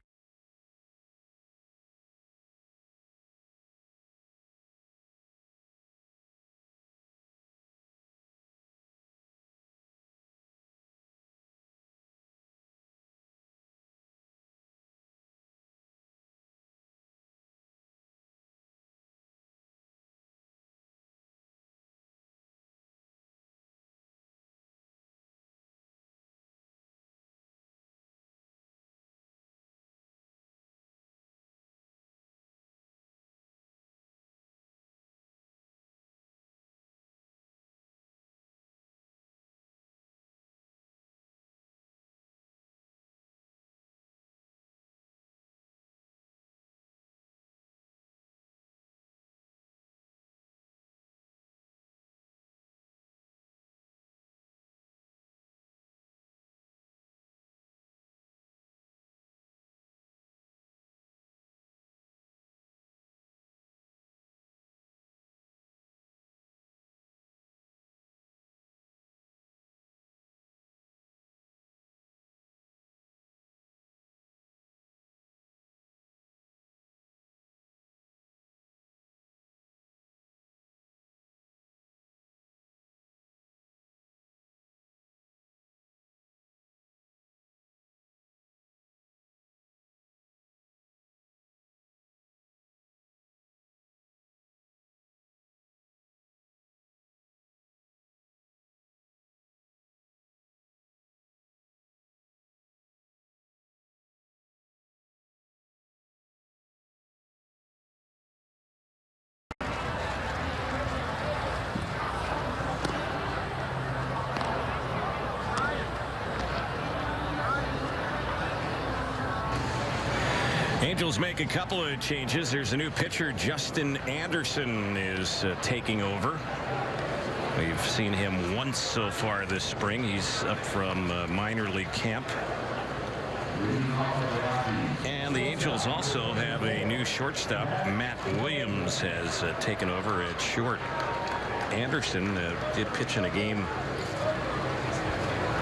Angels make a couple of changes. There's a new pitcher. Justin Anderson is taking over. We've seen him once so far this spring. He's up from minor league camp. And the Angels also have a new shortstop. Matt Williams has taken over at short. Anderson did pitch in a game.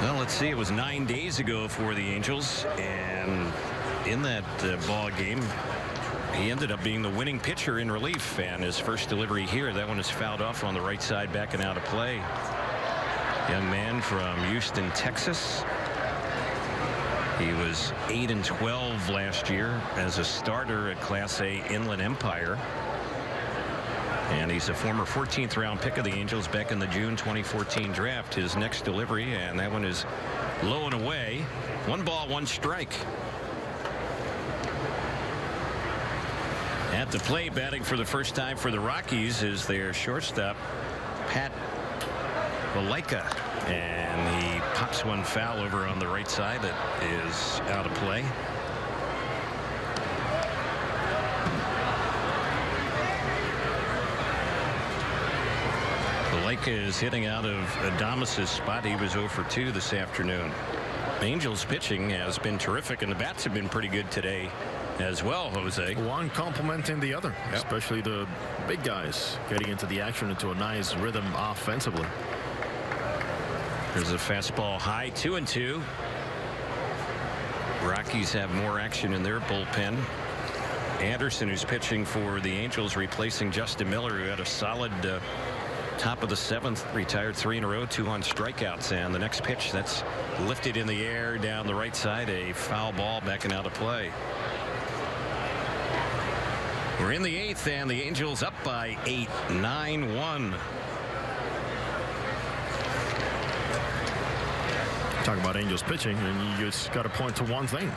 Well, let's see. It was 9 days ago for the Angels, and in that ball game, he ended up being the winning pitcher in relief. And his first delivery here, that one is fouled off on the right side, backing out of play. Young man from Houston, Texas. He was 8-12 last year as a starter at Class A Inland Empire. And he's a former 14th round pick of the Angels back in the June 2014 draft. His next delivery, and that one is low and away. 1 ball, 1 strike. At the plate, batting for the first time for the Rockies is their shortstop, Pat Valaika. And he pops one foul over on the right side that is out of play. Valaika is hitting out of Adames' spot. He was 0 for 2 this afternoon. Angels pitching has been terrific, and the bats have been pretty good today as well, Jose. One complementing the other, especially the big guys getting into the action, into a nice rhythm offensively. There's a fastball high, 2-2. Rockies have more action in their bullpen. Anderson, who's pitching for the Angels, replacing Justin Miller, who had a solid top of the 7th, retired 3 in a row, 2 on strikeouts. And the next pitch that's lifted in the air down the right side, a foul ball backing out of play. We're in the 8th, and the Angels up by 8, 9-1. Talk about Angels pitching, and you just got to point to one thing.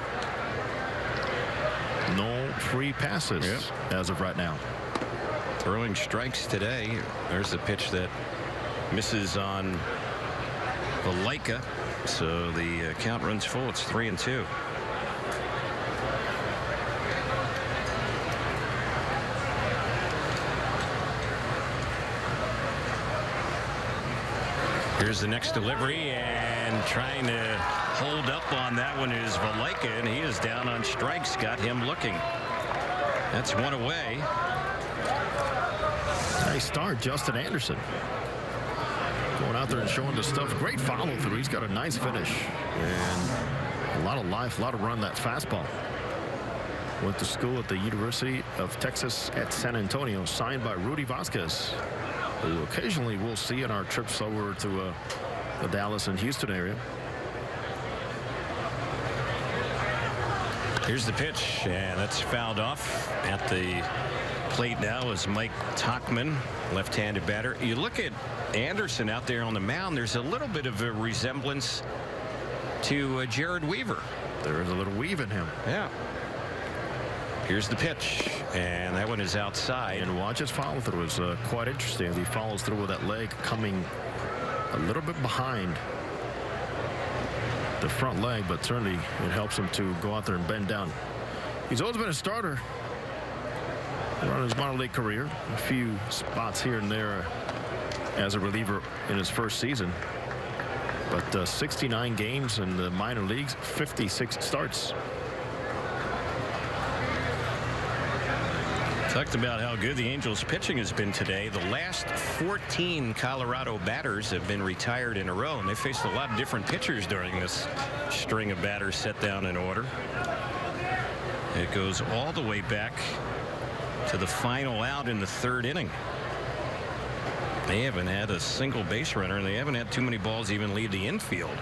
No free passes as of right now. Throwing strikes today. There's the pitch that misses on Valleca. So the count runs full. It's 3-2. Here's the next delivery, and trying to hold up on that one is Valleca, and he is down on strikes. Got him looking. That's one away. Nice start, Justin Anderson. Going out there and showing the stuff. Great follow through. He's got a nice finish. And a lot of life, a lot of run, that fastball. Went to school at the University of Texas at San Antonio. Signed by Rudy Vasquez, who occasionally we'll see in our trips over to the Dallas and Houston area. Here's the pitch, and that's fouled off. At the plate now is Mike Tauchman, left-handed batter. You look at Anderson out there on the mound, there's a little bit of a resemblance to Jared Weaver. There is a little weave in him. Yeah. Here's the pitch, and that one is outside. And watch his follow through. Is quite interesting. He follows through with that leg coming a little bit behind the front leg, but certainly it helps him to go out there and bend down. He's always been a starter around his minor league career. A few spots here and there as a reliever in his first season, but 69 games in the minor leagues, 56 starts. Talked about how good the Angels pitching has been today. The last 14 Colorado batters have been retired in a row, and they faced a lot of different pitchers during this string of batters set down in order. It goes all the way back to the final out in the 3rd inning. They haven't had a single base runner, and they haven't had too many balls even leave the infield.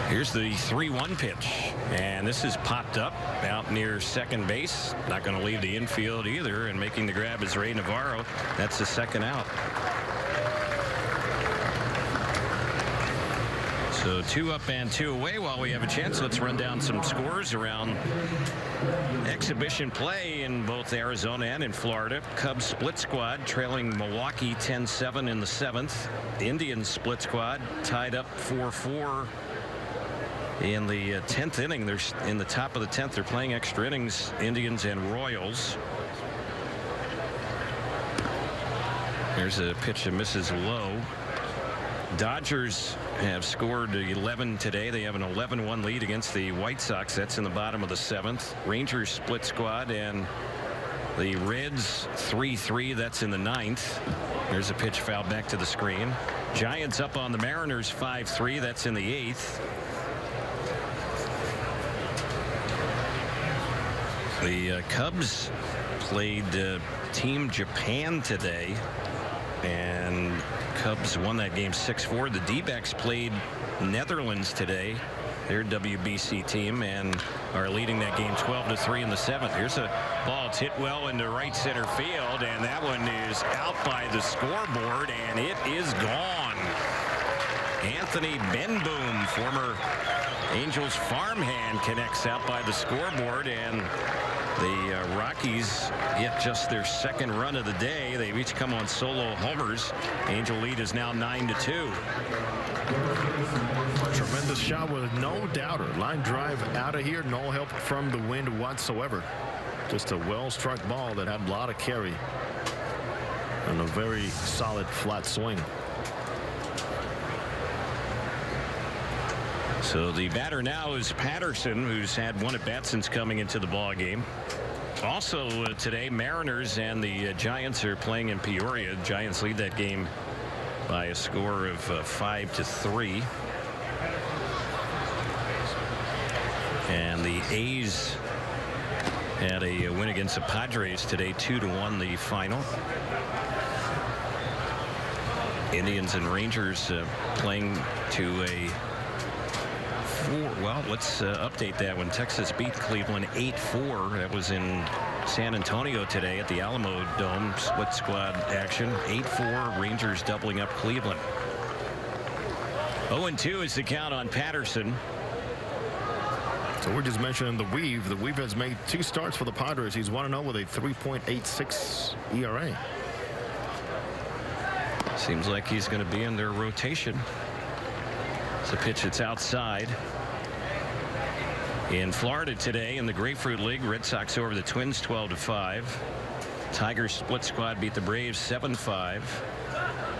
Here's the 3-1 pitch, and this is popped up out near second base. Not going to leave the infield either, and making the grab is Ray Navarro. That's the 2nd out. So 2 up and 2 away. While we have a chance, let's run down some scores around exhibition play in both Arizona and in Florida. Cubs split squad trailing Milwaukee 10-7 in the 7th. The Indians split squad tied up 4-4 in the 10th inning. They're in the top of the 10th. They're playing extra innings, Indians and Royals. There's a pitch that misses low. Dodgers have scored 11 today. They have an 11-1 lead against the White Sox. That's in the bottom of the 7th. Rangers split squad, and the Reds 3-3. That's in the 9th. There's a pitch fouled back to the screen. Giants up on the Mariners 5-3. That's in the 8th. The Cubs played Team Japan today, and Cubs won that game 6-4. The D-backs played Netherlands today, their WBC team, and are leading that game 12-3 in the 7th. Here's a ball. It's hit well into right center field, and that one is out by the scoreboard, and it is gone. Anthony Benboom, former Angels farmhand, connects out by the scoreboard, and the Rockies get just their 2nd run of the day. They've each come on solo homers. Angel lead is now 9-2. Tremendous shot with no doubter. Line drive out of here. No help from the wind whatsoever. Just a well-struck ball that had a lot of carry and a very solid flat swing. So the batter now is Patterson, who's had 1 at-bat since coming into the ball game. Also today, Mariners and the Giants are playing in Peoria. Giants lead that game by a score of 5-3. And the A's had a win against the Padres today, 2-1 the final. Indians and Rangers playing to a 4. Well, let's update that one. Texas beat Cleveland 8-4. That was in San Antonio today at the Alamo Dome. Split squad action. 8-4. Rangers doubling up Cleveland. 0-2 is the count on Patterson. So we're just mentioning the Weave. The Weave has made 2 starts for the Padres. He's 1-0 with a 3.86 ERA. Seems like he's going to be in their rotation. It's a pitch that's outside. In Florida today in the Grapefruit League, Red Sox over the Twins 12-5. Tigers split squad beat the Braves 7-5.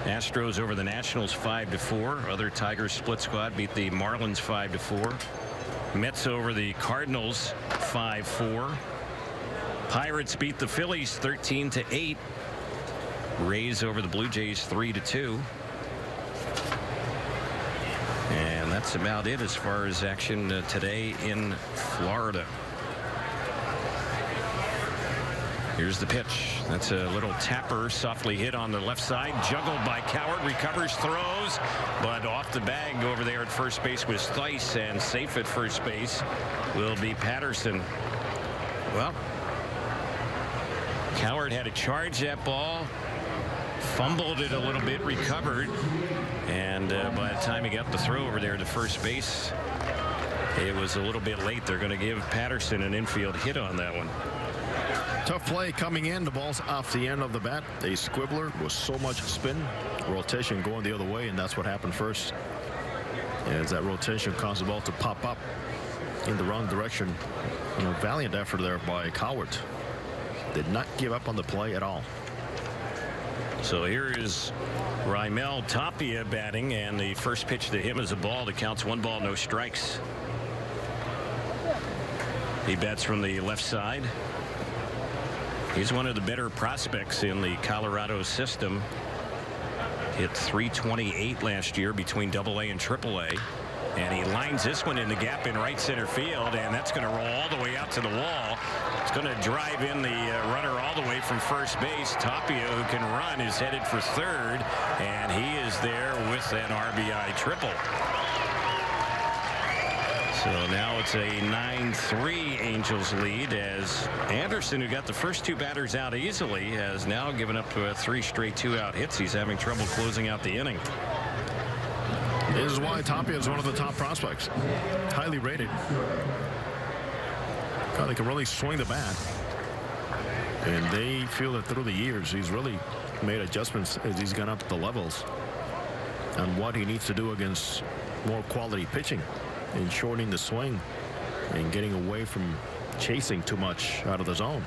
Astros over the Nationals 5-4. Other Tigers split squad beat the Marlins 5-4. Mets over the Cardinals 5-4. Pirates beat the Phillies 13-8. Rays over the Blue Jays 3-2. And that's about it as far as action today in Florida. Here's the pitch. That's a little tapper, softly hit on the left side, juggled by Coward, recovers, throws, but off the bag over there at first base was Theis, and safe at first base will be Patterson. Well, Coward had to charge that ball, fumbled it a little bit, recovered, and by the time he got the throw over there to first base, it was a little bit late. They're going to give Patterson an infield hit on that one. Tough play coming in. The ball's off the end of the bat. A squibbler with so much spin. Rotation going the other way, and that's what happened first. As that rotation caused the ball to pop up in the wrong direction. You know, valiant effort there by Coward. Did not give up on the play at all. So here is Raimel Tapia batting, and the first pitch to him is a ball that counts 1 ball, no strikes. He bats from the left side. He's one of the better prospects in the Colorado system. Hit .328 last year between AA and AAA. And he lines this one in the gap in right center field, and that's going to roll all the way out to the wall. It's going to drive in the runner all the way from first base. Tapia, who can run, is headed for third, and he is there with an RBI triple. So now it's a 9-3 Angels lead, as Anderson, who got the first 2 batters out easily, has now given up 3 straight 2-out hits. He's having trouble closing out the inning. This is why Tapia is one of the top prospects. Highly rated. God, they can really swing the bat. And they feel that through the years, he's really made adjustments as he's gone up the levels on what he needs to do against more quality pitching and shortening the swing and getting away from chasing too much out of the zone.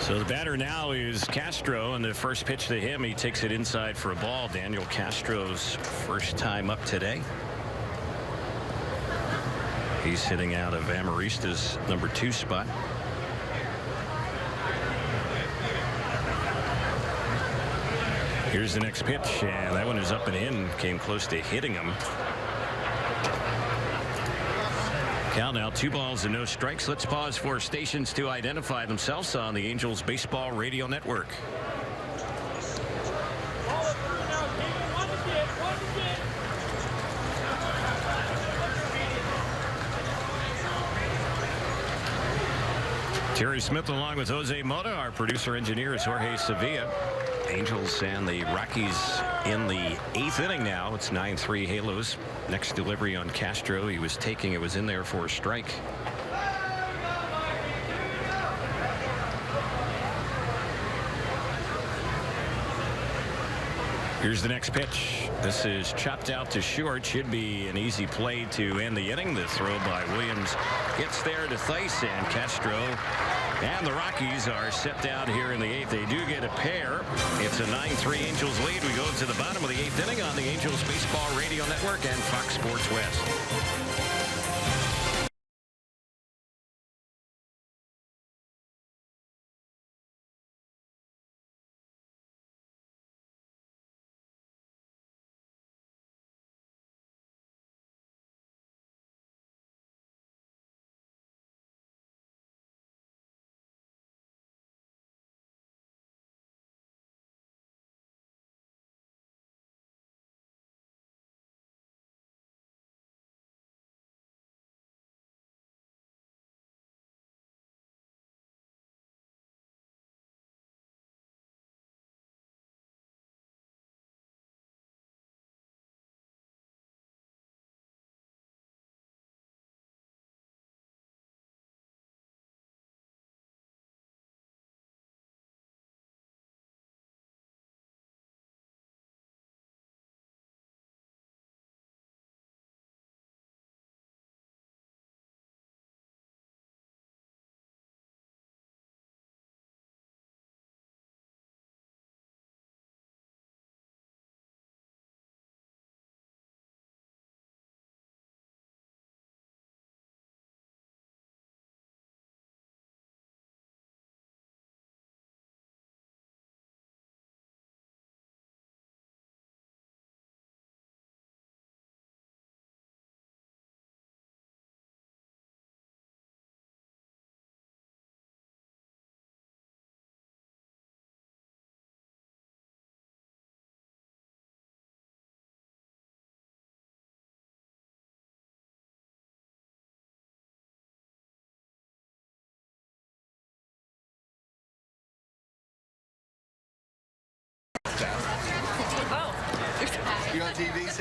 So the batter now is Castro, and the first pitch to him, he takes it inside for a ball. Daniel Castro's first time up today. He's hitting out of Amarista's number 2 spot. Here's the next pitch, and that one is up and in. Came close to hitting him. Count now 2 balls and no strikes. Let's pause for stations to identify themselves on the Angels Baseball Radio Network. Terry Smith along with Jose Mota. Our producer engineer is Jorge Sevilla. Angels and the Rockies in the 8th inning now. It's 9-3 Halos. Next delivery on Castro. He was taking it, was in there for a strike. Here's the next pitch. This is chopped out to short. Should be an easy play to end the inning. The throw by Williams gets there to Theis, and Castro and the Rockies are set down here in the 8th. They do get a pair. It's a 9-3 Angels lead. We go to the bottom of the 8th inning on the Angels Baseball Radio Network and Fox Sports West.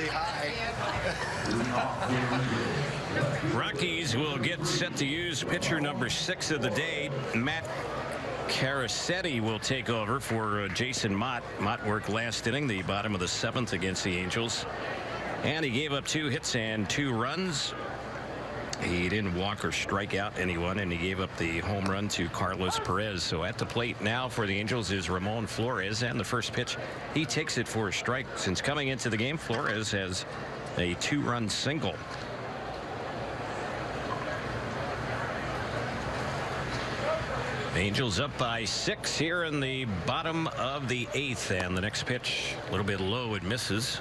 say hi. Rockies will get set to use pitcher number 6 of the day. Matt Carasetti will take over for Jason Mott. Mott worked last inning, the bottom of the 7th against the Angels. And he gave up 2 hits and 2 runs. He didn't walk or strike out anyone, and he gave up the home run to Carlos Perez. So at the plate now for the Angels is Ramon Flores, and the first pitch, he takes it for a strike. Since coming into the game, Flores has a 2-run single. Angels up by 6 here in the bottom of the 8th, and the next pitch a little bit low. It misses.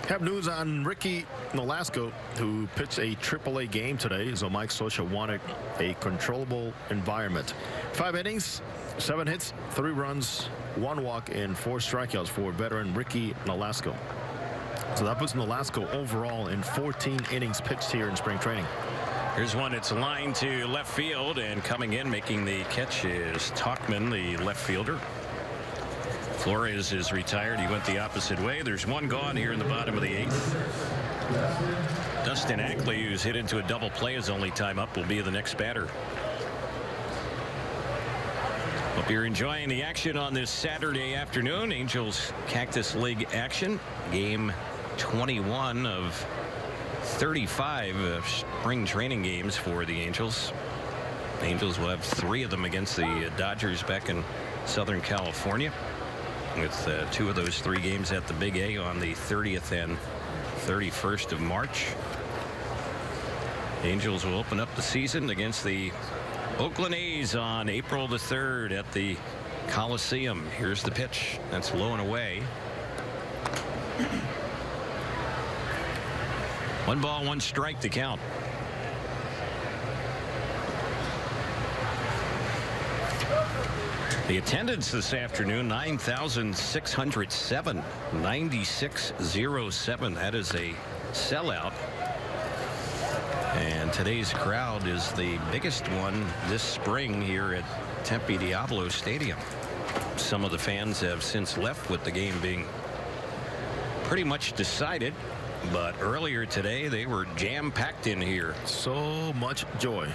Have news on Ricky Nolasco, who pitched a AAA game today. So Mike Scioscia wanted a controllable environment. 5 innings, 7 hits, 3 runs, 1 walk, and 4 strikeouts for veteran Ricky Nolasco. So that puts Nolasco overall in 14 innings pitched here in spring training. Here's one. It's lined to left field, and coming in making the catch is Tauchman, the left fielder. Flores is retired. He went the opposite way. There's 1 gone here in the bottom of the 8th. Dustin Ackley, who's hit into a double play, his only time up, will be the next batter. Hope you're enjoying the action on this Saturday afternoon. Angels Cactus League action. Game 21 of 35 spring training games for the Angels. The Angels will have 3 of them against the Dodgers back in Southern California, with 2 of those 3 games at the Big A on the 30th and 31st of March. The Angels will open up the season against the Oakland A's on April the 3rd at the Coliseum. Here's the pitch. That's low and away. 1 ball, 1 strike to count. The attendance this afternoon, 9,607, 9607. That is a sellout. And today's crowd is the biggest one this spring here at Tempe Diablo Stadium. Some of the fans have since left, with the game being pretty much decided. But earlier today, they were jam-packed in here. So much joy.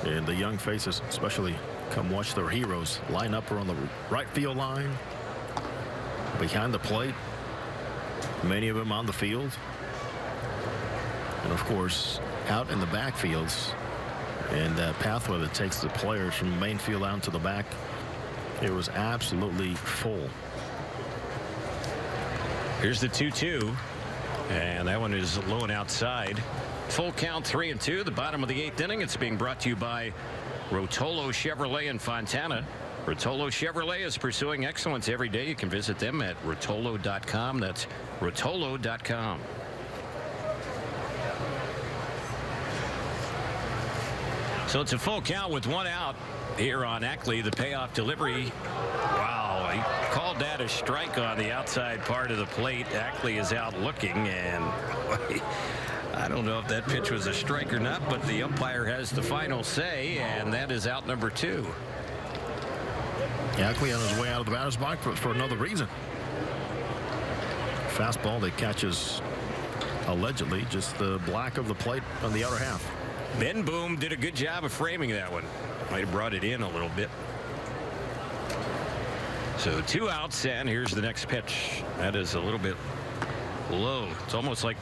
And the young faces, especially, come watch their heroes line up around the right field line, behind the plate, many of them on the field, and of course out in the backfields, and that pathway that takes the players from the main field out to the back, it was absolutely full. Here's the 2-2, and that one is low and outside. Full count, 3-2, the bottom of the 8th inning. It's being brought to you by Rotolo Chevrolet in Fontana. Rotolo Chevrolet is pursuing excellence every day. You can visit them at rotolo.com. That's rotolo.com. So it's a full count with 1 out here on Ackley. The payoff delivery. Wow, he called that a strike on the outside part of the plate. Ackley is out looking, and I don't know if that pitch was a strike or not, but the umpire has the final say, and that is out number 2. Ackley on his way out of the batter's box for another reason. Fastball that catches allegedly just the black of the plate on the outer half. Ben Boom did a good job of framing that one. Might have brought it in a little bit. So 2 outs, and here's the next pitch. That is a little bit low. It's almost like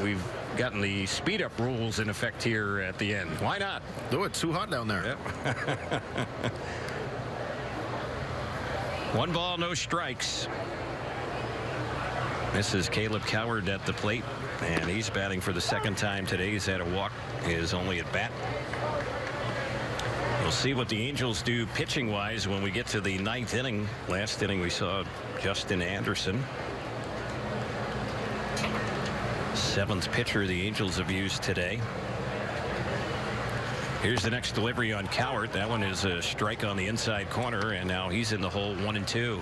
we've gotten the speed up rules in effect here at the end. Why not? Do it. Too hot down there. Yep. 1 ball, no strikes. This is Caleb Coward at the plate, and he's batting for the 2nd time today. He's had a walk his only at bat. We'll see what the Angels do pitching wise when we get to the 9th inning. Last inning we saw Justin Anderson. 7th pitcher the Angels have used today. Here's the next delivery on Coward. That one is a strike on the inside corner, and now he's in the hole, 1-2.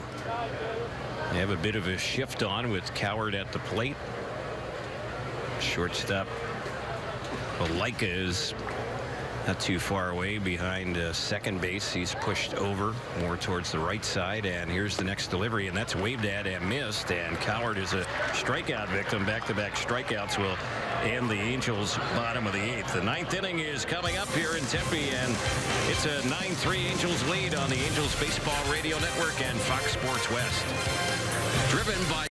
They have a bit of a shift on with Coward at the plate. Shortstop Olaika is not too far away behind second base. He's pushed over more towards the right side, and here's the next delivery, and that's waved at and missed, and Coward is a strikeout victim. Back-to-back strikeouts will end the Angels' bottom of the 8th. The 9th inning is coming up here in Tempe, and it's a 9-3 Angels lead on the Angels Baseball Radio Network and Fox Sports West. Driven by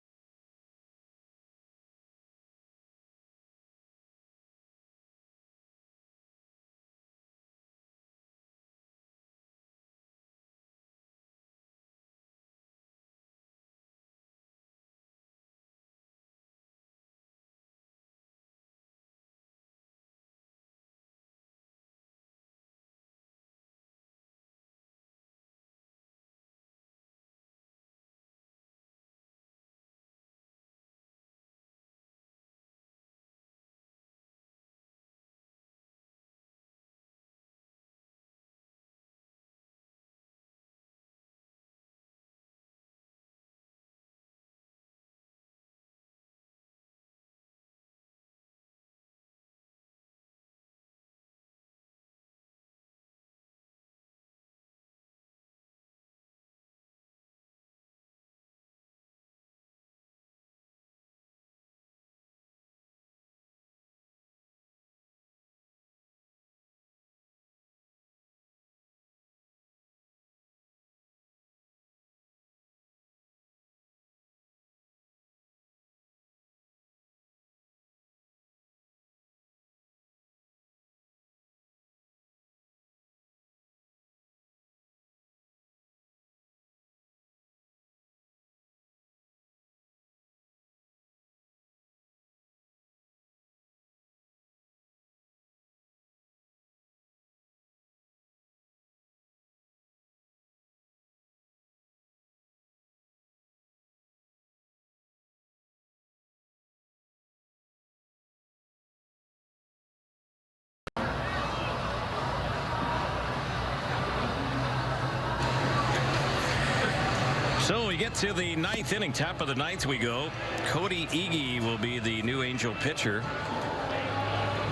So we get to the 9th inning, top of the 9th we go. Cody Ige will be the new Angel pitcher.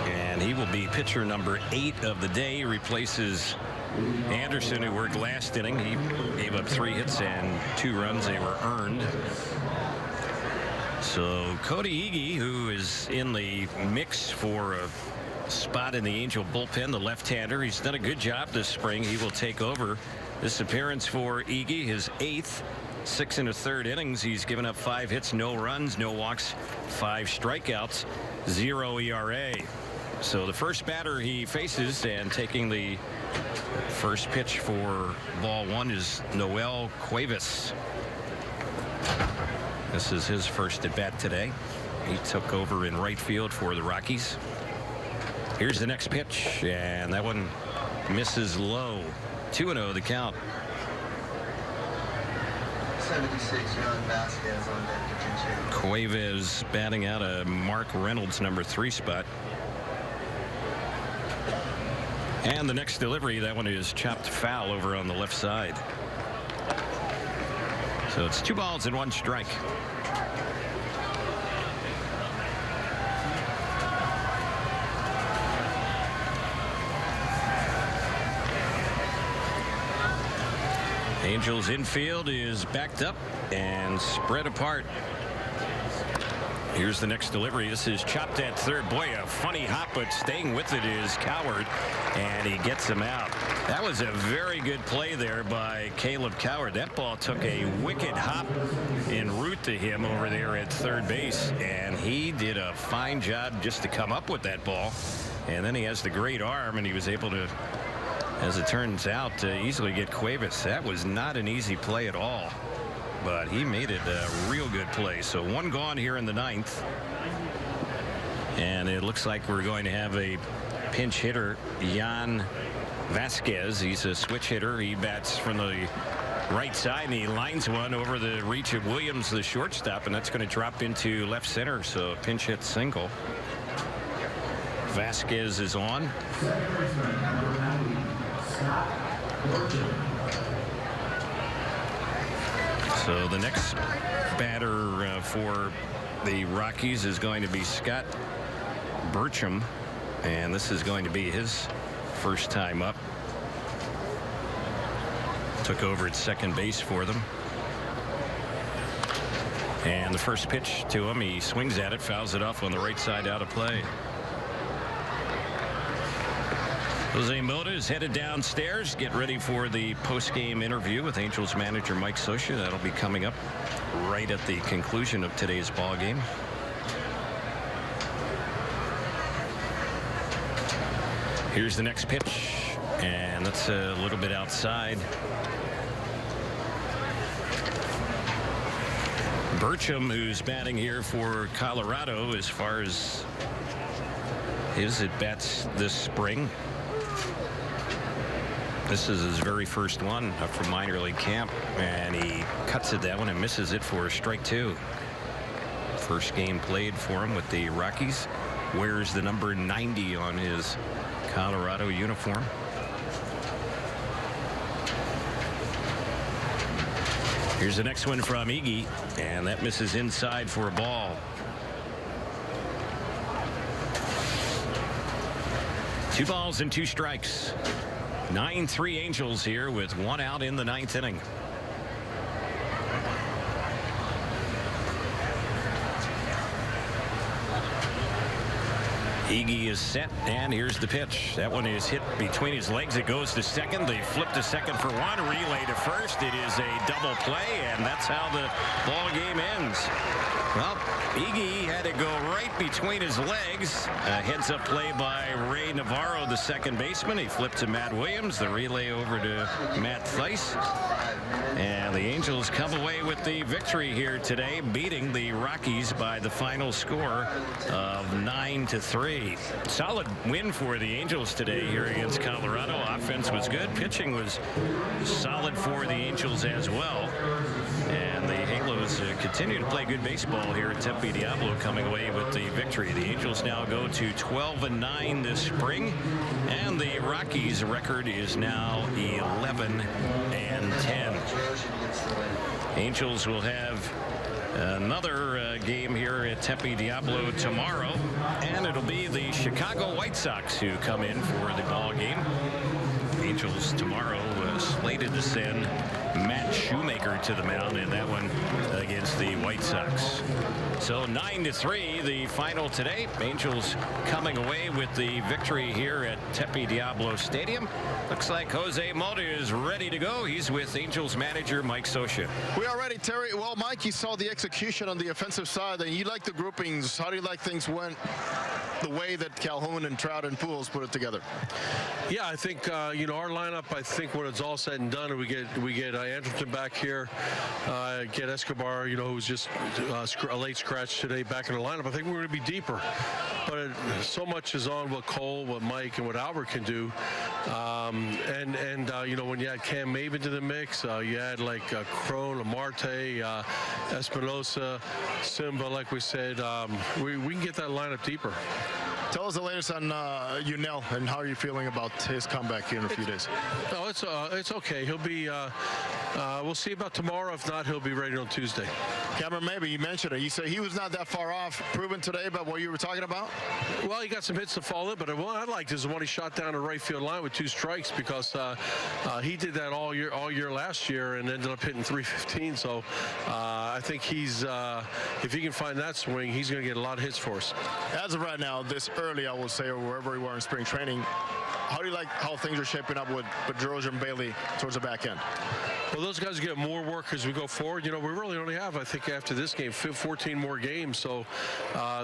And he will be pitcher number 8 of the day. He replaces Anderson, who worked last inning. He gave up 3 hits and 2 runs. They were earned. So Cody Ige, who is in the mix for a spot in the Angel bullpen, the left-hander. He's done a good job this spring. He will take over. This appearance for Ige, his 8th, 6 1/3 innings. He's given up 5 hits, no runs, no walks, 5 strikeouts, 0 ERA. So the first batter he faces, and taking the first pitch for ball 1, is Noel Cuevas. This is his first at bat today. He took over in right field for the Rockies. Here's the next pitch, and that one misses low. 2-0 the count. 76, John Vasquez on that pitching change. Cuevas batting out a Mark Reynolds number 3 spot. And the next delivery, that one is chopped foul over on the left side. So it's 2 balls and 1 strike. Angels infield is backed up and spread apart. Here's the next delivery. This is chopped at third. Boy, a funny hop, but staying with it is Coward, and he gets him out. That was a very good play there by Caleb Coward. That ball took a wicked hop en route to him over there at third base, and he did a fine job just to come up with that ball. And then he has the great arm, and he was able to, as it turns out, to easily get Cuevas. That was not an easy play at all, but he made it a real good play. So 1 gone here in the 9th, and it looks like we're going to have a pinch hitter, Yan Vasquez. He's a switch hitter. He bats from the right side, and he lines one over the reach of Williams, the shortstop, and that's going to drop into left center. So a pinch hit single. Vasquez is on. So the next batter for the Rockies is going to be Scott Burcham, and this is going to be his first time up. Took over at second base for them. And the first pitch to him, he swings at it, fouls it off on the right side, out of play. Jose Mota is headed downstairs, get ready for the post-game interview with Angels manager Mike Scioscia. That'll be coming up right at the conclusion of today's ball game. Here's the next pitch, and that's a little bit outside. Burcham, who's batting here for Colorado as far as his at-bats this spring. This is his very first one up from minor league camp, and he cuts it that one and misses it for strike 2. First game played for him with the Rockies. Wears the number 90 on his Colorado uniform. Here's the next one from Iggy, and that misses inside for a ball. 2 balls and 2 strikes. 9-3 Angels here with 1 out in the 9th inning. Iggy is set, and here's the pitch. That one is hit between his legs. It goes to second. They flip to second for one. Relay to first. It is a double play, and that's how the ball game ends. Well, Iggy had to go right between his legs. A heads-up play by Ray Navarro, the second baseman. He flipped to Matt Williams. The relay over to Matt Thaiss. And the Angels come away with the victory here today, beating the Rockies by the final score of 9-3. Solid win for the Angels today here against Colorado. Offense was good. Pitching was solid for the Angels as well. And the Halos continue to play good baseball here at Tempe Diablo, coming away with the victory. The Angels now go to 12-9 this spring, and the Rockies' record is now 11-10. Angels will have another game here at Tempe Diablo tomorrow, and it'll be the Chicago White Sox who come in for the ball game. Angels tomorrow slated to send Matt Shoemaker to the mound in that one against the White Sox. So 9-3 the final today. Angels coming away with the victory here at Tempe Diablo Stadium. Looks like Jose Mota is ready to go. He's with Angels manager Mike Scioscia. We are ready, Terry. Well, Mike, you saw the execution on the offensive side, and you like the groupings. How do you like things went the way that Calhoun and Trout and Pujols put it together? Yeah, I think our lineup. I think when it's all said and done, and we get Anderson back here, get Escobar, who's just a late scratch today, back in the lineup. I think we're going to be deeper, but so much is on what Cole, what Mike, and what Albert can do. When you add Cam Maven to the mix, you add like Crone, Marte, Espinosa, Simba, like we said, we can get that lineup deeper. Tell us the latest on Yunel, and how are you feeling about his comeback here in a few days? No, it's okay. He'll be. We'll see about tomorrow. If not, he'll be ready on Tuesday. Cameron, maybe you mentioned it. You said he was not that far off. Proven today about what you were talking about? Well, he got some hits to fall in, but what I liked is the one he shot down the right field line with 2 strikes, because he did that all year last year and ended up hitting .315. So I think he's if he can find that swing, he's going to get a lot of hits for us. As of right now, this early, I will say, or wherever we were in spring training, how do you like how things are shaping up with Pedroia and Bailey towards the back end? Well, those guys get more work as we go forward. We really only have, I think, after this game, 14 more games. So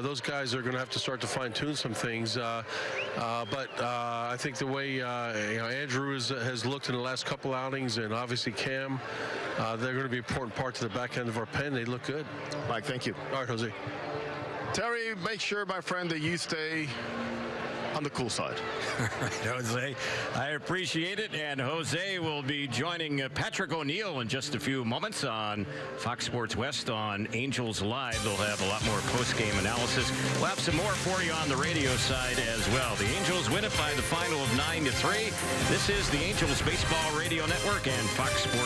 those guys are going to have to start to fine-tune some things. But I think the way Andrew has looked in the last couple outings, and obviously Cam, they're going to be important parts of the back end of our pen. They look good. Mike, thank you. All right, Jose. Terry, make sure, my friend, that you stay on the cool side. All right, Jose, I appreciate it. And Jose will be joining Patrick O'Neill in just a few moments on Fox Sports West on Angels Live. They'll have a lot more post-game analysis. We'll have some more for you on the radio side as well. The Angels win it by the final of 9-3. This is the Angels Baseball Radio Network and Fox Sports